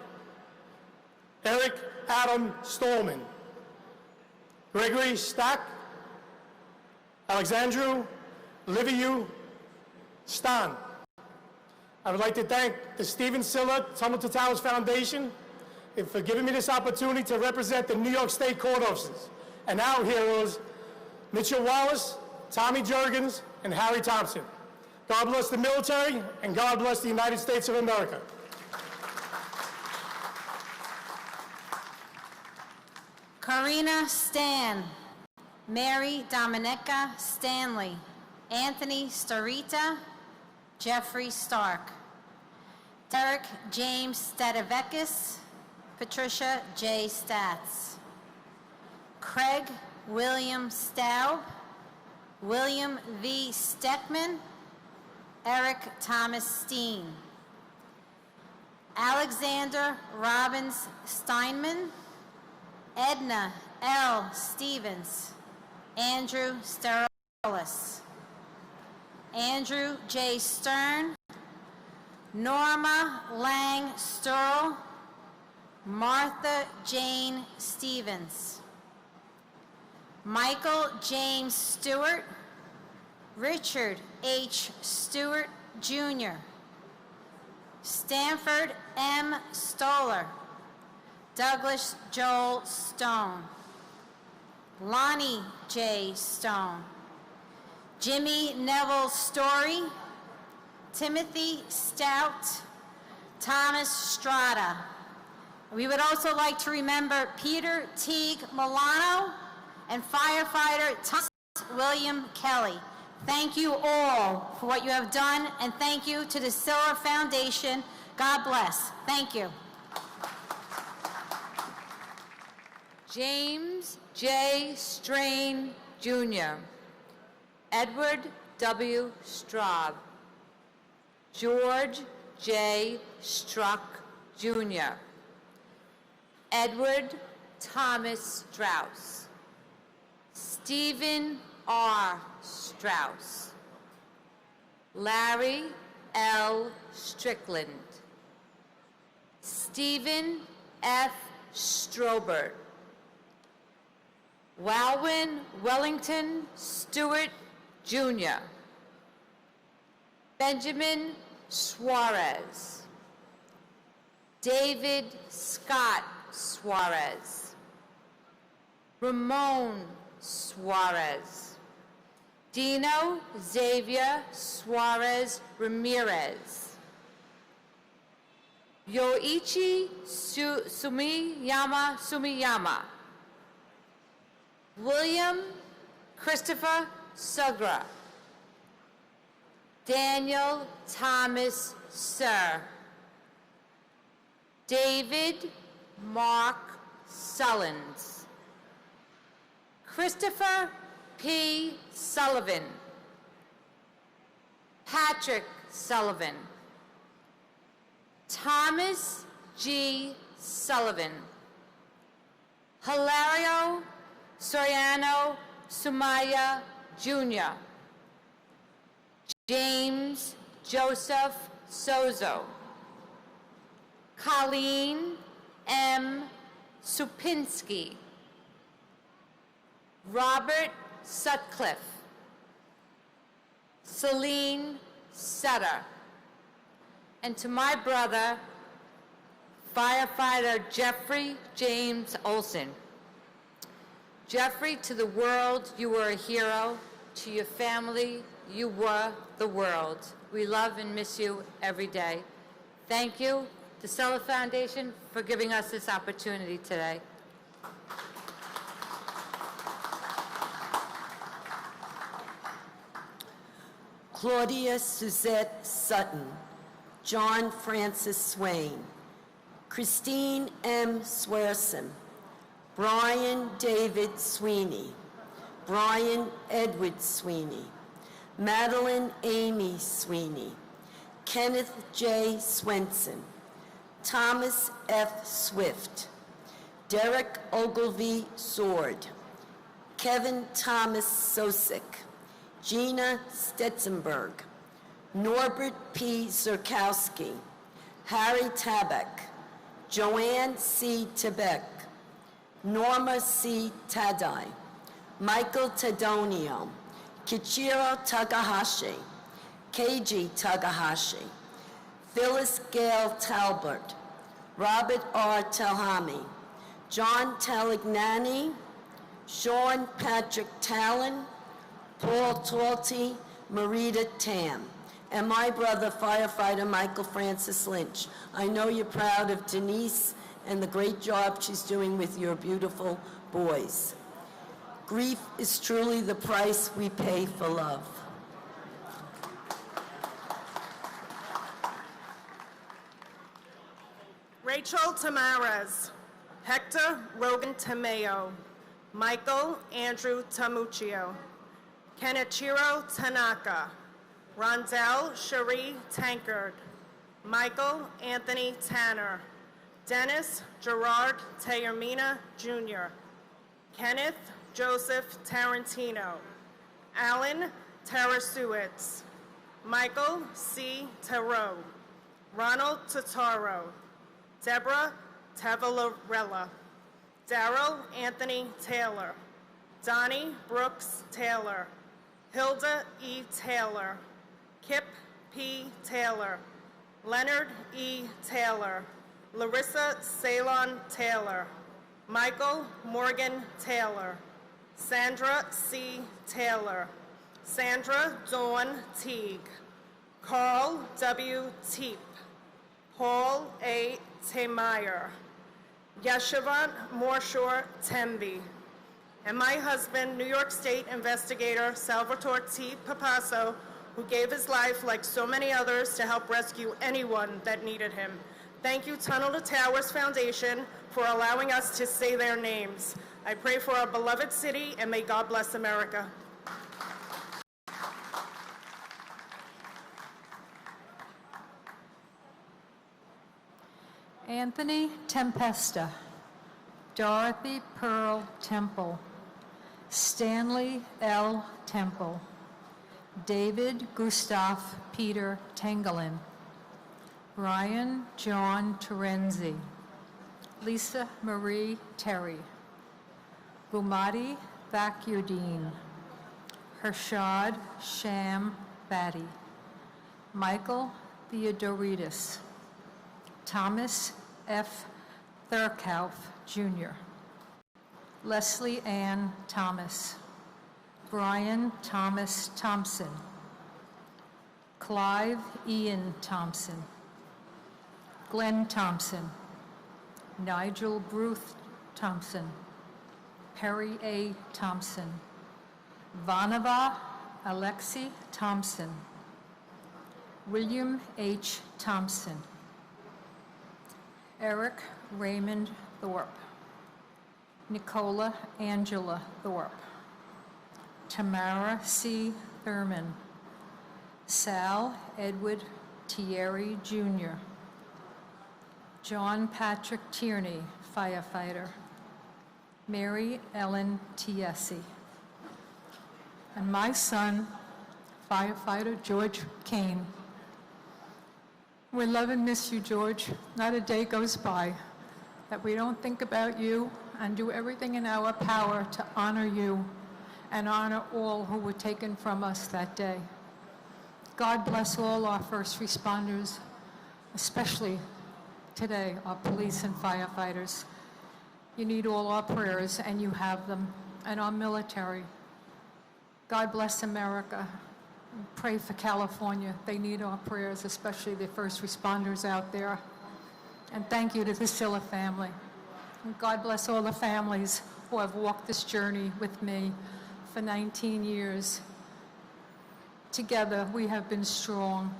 S15: Eric Adam Stolman, Gregory Stack, Alexandru Liviu Stan. I would like to thank the Stephen Siller Tunnel to Towers Foundation for giving me this opportunity to represent the New York State Court officers and our heroes, Mitchell Wallace, Tommy Jurgens, and Harry Thompson. God bless the military, and God bless the United States of America.
S2: Karina Stan, Mary Dominica Stanley, Anthony Starita, Jeffrey Stark, Derek James Stadivekis, Patricia J. Stats, Craig William Staub, William V. Steckman, Eric Thomas Steen, Alexander Robbins Steinman, Edna L. Stevens, Andrew Sterolis, Andrew J. Stern, Norma Lang Sturl, Martha Jane Stevens, Michael James Stewart, Richard H. Stewart, Jr., Stanford M. Stoller, Douglas Joel Stone, Lonnie J. Stone, Jimmy Neville Story, Timothy Stout, Thomas Strata. We would also like to remember Peter Teague Milano and firefighter Thomas William Kelly. Thank you all for what you have done, and thank you to the Siller Foundation. God bless. Thank you.
S11: James J. Strain, Jr., Edward W. Straub, George J. Struck, Jr., Edward Thomas Strauss, Stephen R. Strauss, Larry L. Strickland, Stephen F. Strobert, Walwyn Wellington Stewart, Jr., Benjamin Suarez, David Scott Suarez, Ramon Suarez, Dino Xavier Suarez Ramirez, Yoichi Sumiyama, William Christopher Sugra, Daniel Thomas Sir, David Mark Sullins. Christopher P. Sullivan. Patrick Sullivan. Thomas G. Sullivan. Hilario Soriano Sumaya Jr. James Joseph Sozo. Colleen M. Supinski. Robert Sutcliffe. Celine Sutter. And to my brother, firefighter Jeffrey James Olson. Jeffrey, to the world, you were a hero. To your family, you were the world. We love and miss you every day. Thank you, the Seller Foundation, for giving us this opportunity today.
S14: Claudia Suzette Sutton, John Francis Swain, Christine M. Swerson, Brian David Sweeney, Brian Edward Sweeney, Madeline Amy Sweeney, Kenneth J. Swenson, Thomas F. Swift, Derek Ogilvy Sword, Kevin Thomas Sosick, Gina Stetzenberg, Norbert P. Zerkowski, Harry Tabak, Joanne C. Tebeck, Norma C. Tadai, Michael Tadonio, Kichiro Takahashi, Keiji Takahashi, Phyllis Gale Talbert, Robert R. Telhami, John Talagnani, Sean Patrick Talon, Paul Talty, Marita Tam, and my brother, firefighter Michael Francis Lynch. I know you're proud of Denise and the great job she's doing with your beautiful boys. Grief is truly the price we pay for love.
S19: Rachel Tamares, Hector Rogan Tameo, Michael Andrew Tamuccio, Kenichiro Tanaka, Rondell Cherie Tankard, Michael Anthony Tanner, Dennis Gerard Tayermina Jr., Kenneth Joseph Tarantino, Alan Tarasuitz, Michael C. Tarot, Ronald Totaro, Deborah Tavalarella, Darrell Anthony Taylor, Donnie Brooks Taylor, Hilda E. Taylor, Kip P. Taylor, Leonard E. Taylor, Larissa Ceylon Taylor, Michael Morgan Taylor, Sandra C. Taylor, Sandra Dawn Teague, Carl W. Teep, Paul A. Temeyer, Yeshivant Morshore Tembi, and my husband, New York State investigator Salvatore T. Papasso, who gave his life, like so many others, to help rescue anyone that needed him. Thank you, Tunnel to Towers Foundation, for allowing us to say their names. I pray for our beloved city, and may God bless America.
S16: Anthony Tempesta, Dorothy Pearl Temple, Stanley L. Temple, David Gustav Peter Tengelin, Brian John Terenzi, Lisa Marie Terry, Gumadi Bakyudin, Hershad Sham Batty, Michael Theodoridis, Thomas F. Thurkauf, Jr., Leslie Ann Thomas, Brian Thomas Thompson, Clive Ian Thompson, Glenn Thompson, Nigel Bruce Thompson, Perry A. Thompson, Vanava Alexi Thompson, William H. Thompson, Eric Raymond Thorpe, Nicola Angela Thorpe, Tamara C. Thurman, Sal Edward Thierry Jr., John Patrick Tierney, firefighter, Mary Ellen Tiesi, and my son, firefighter George Kane. We love and miss you, George. Not a day goes by that we don't think about you and do everything in our power to honor you and honor all who were taken from us that day. God bless all our first responders, especially today, our police and firefighters. You need all our prayers, and you have them, and our military. God bless America. Pray for California. They need our prayers, especially the first responders out there. And thank you to the Siller family. And God bless all the families who have walked this journey with me for 19 years. Together, we have been strong,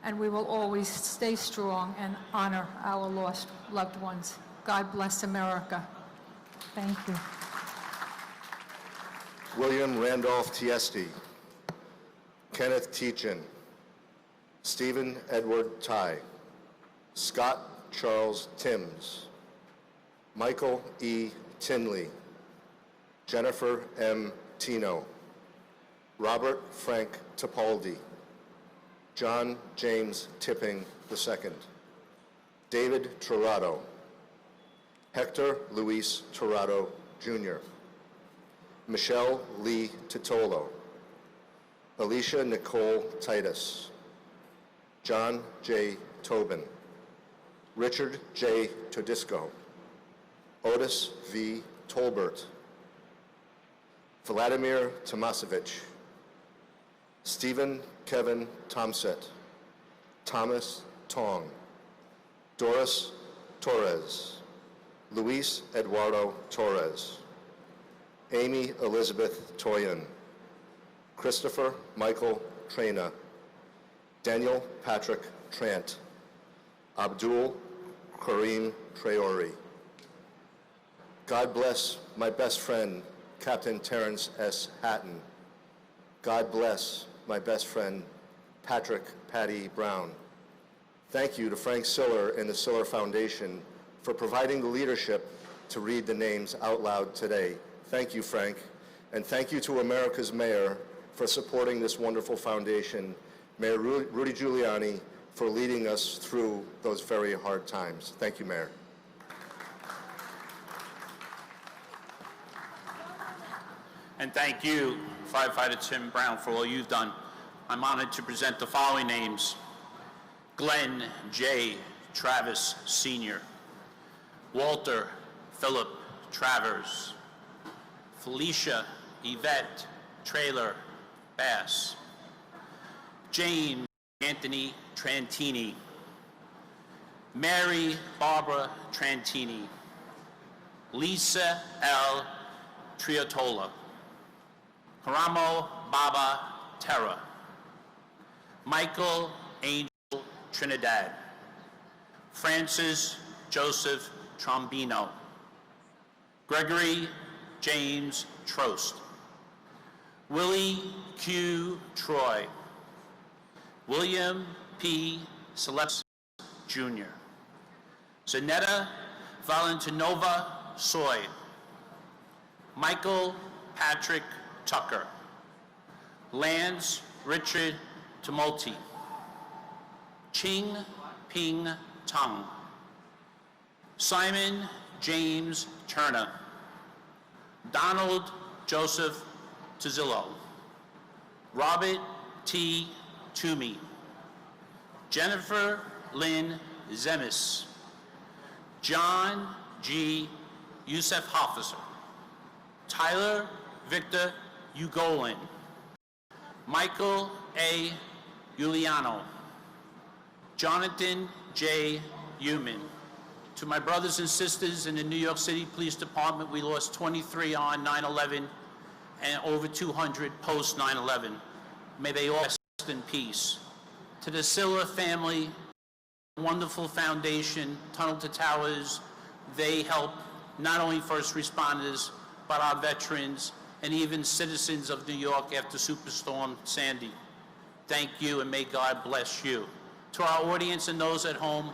S16: and we will always stay strong and honor our lost loved ones. God bless America. Thank you.
S8: William Randolph Tiesti, Kenneth Teachin, Stephen Edward Ty, Scott Charles Timms, Michael E. Tinley, Jennifer M. Tino, Robert Frank Tipaldi, John James Tipping II, David Torrado, Hector Luis Torrado, Jr., Michelle Lee Titolo, Alicia Nicole Titus, John J. Tobin, Richard J. Todisco, Otis V. Tolbert, Vladimir Tomasevich, Stephen Kevin Tomset, Thomas Tong, Doris Torres, Luis Eduardo Torres, Amy Elizabeth Toyin, Christopher Michael Trena, Daniel Patrick Trant, Abdul Karim Traore. God bless my best friend, Captain Terrence S. Hatton. God bless my best friend, Patrick Patty Brown. Thank you to Frank Siller and the Siller Foundation for providing the leadership to read the names out loud today. Thank you, Frank. And thank you to America's mayor for supporting this wonderful foundation, Mayor Rudy Giuliani, for leading us through those very hard times. Thank you, Mayor.
S20: And thank you, Firefighter Tim Brown, for all you've done. I'm honored to present the following names: Glenn J. Travis Sr., Walter Philip Travers, Felicia Yvette Trailer Bass, James Anthony Trantini, Mary Barbara Trantini, Lisa L. Triotola, Haramo Baba Terra, Michael Angel Trinidad, Francis Joseph Trombino, Gregory James Trost, Willie Q. Troy, William P. Celeste Jr., Zanetta Valentinova Soy, Michael Patrick Tucker, Lance Richard Tumulty, Ching Ping Tung, Simon James Turner, Donald Joseph Tuzillo, Robert T. Toomey, Jennifer Lynn Zemis, John G. Yusef Hofficer, Tyler Victor Ugolin, Michael A. Giuliano, Jonathan J. Human. To my brothers and sisters in the New York City Police Department, we lost 23 on 9/11 and over 200 post 9/11. May they all rest in peace. To the Siller family, wonderful foundation, Tunnel to Towers. They help not only first responders, but our veterans and even citizens of New York after Superstorm Sandy. Thank you, and may God bless you. To our audience and those at home,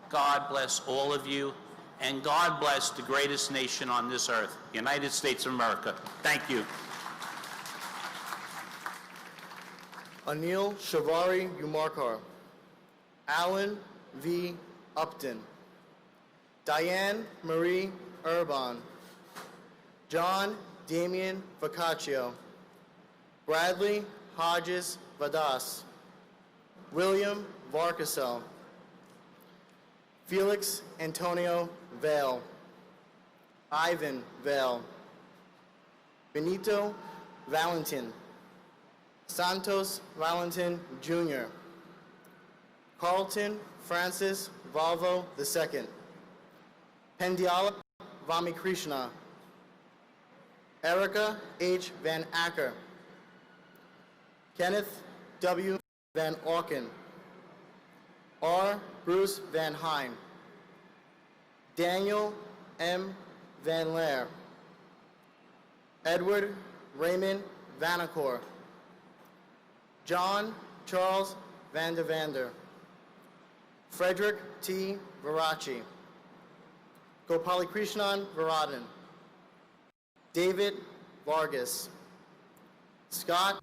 S20: God bless all of you, and God bless the greatest nation on this earth, the United States of America. Thank you.
S13: Anil Shavari Umarkar, Alan V. Upton, Diane Marie Urban, John Damian Vocaccio, Bradley Hodges Vadas, William Varkasel, Felix Antonio Vale, Ivan Vale, Benito Valentin, Santos Valentin Jr., Carlton Francis Valvo II, Pendiala Vamikrishna, Erica H. Van Acker, Kenneth W. Van Auken, R. Bruce Van Hine, Daniel M. Van Laer, Edward Raymond Vanacore, John Charles Van der Vander, Frederick T. Varachi, Gopalikrishnan Varadhan, David Vargas, Scott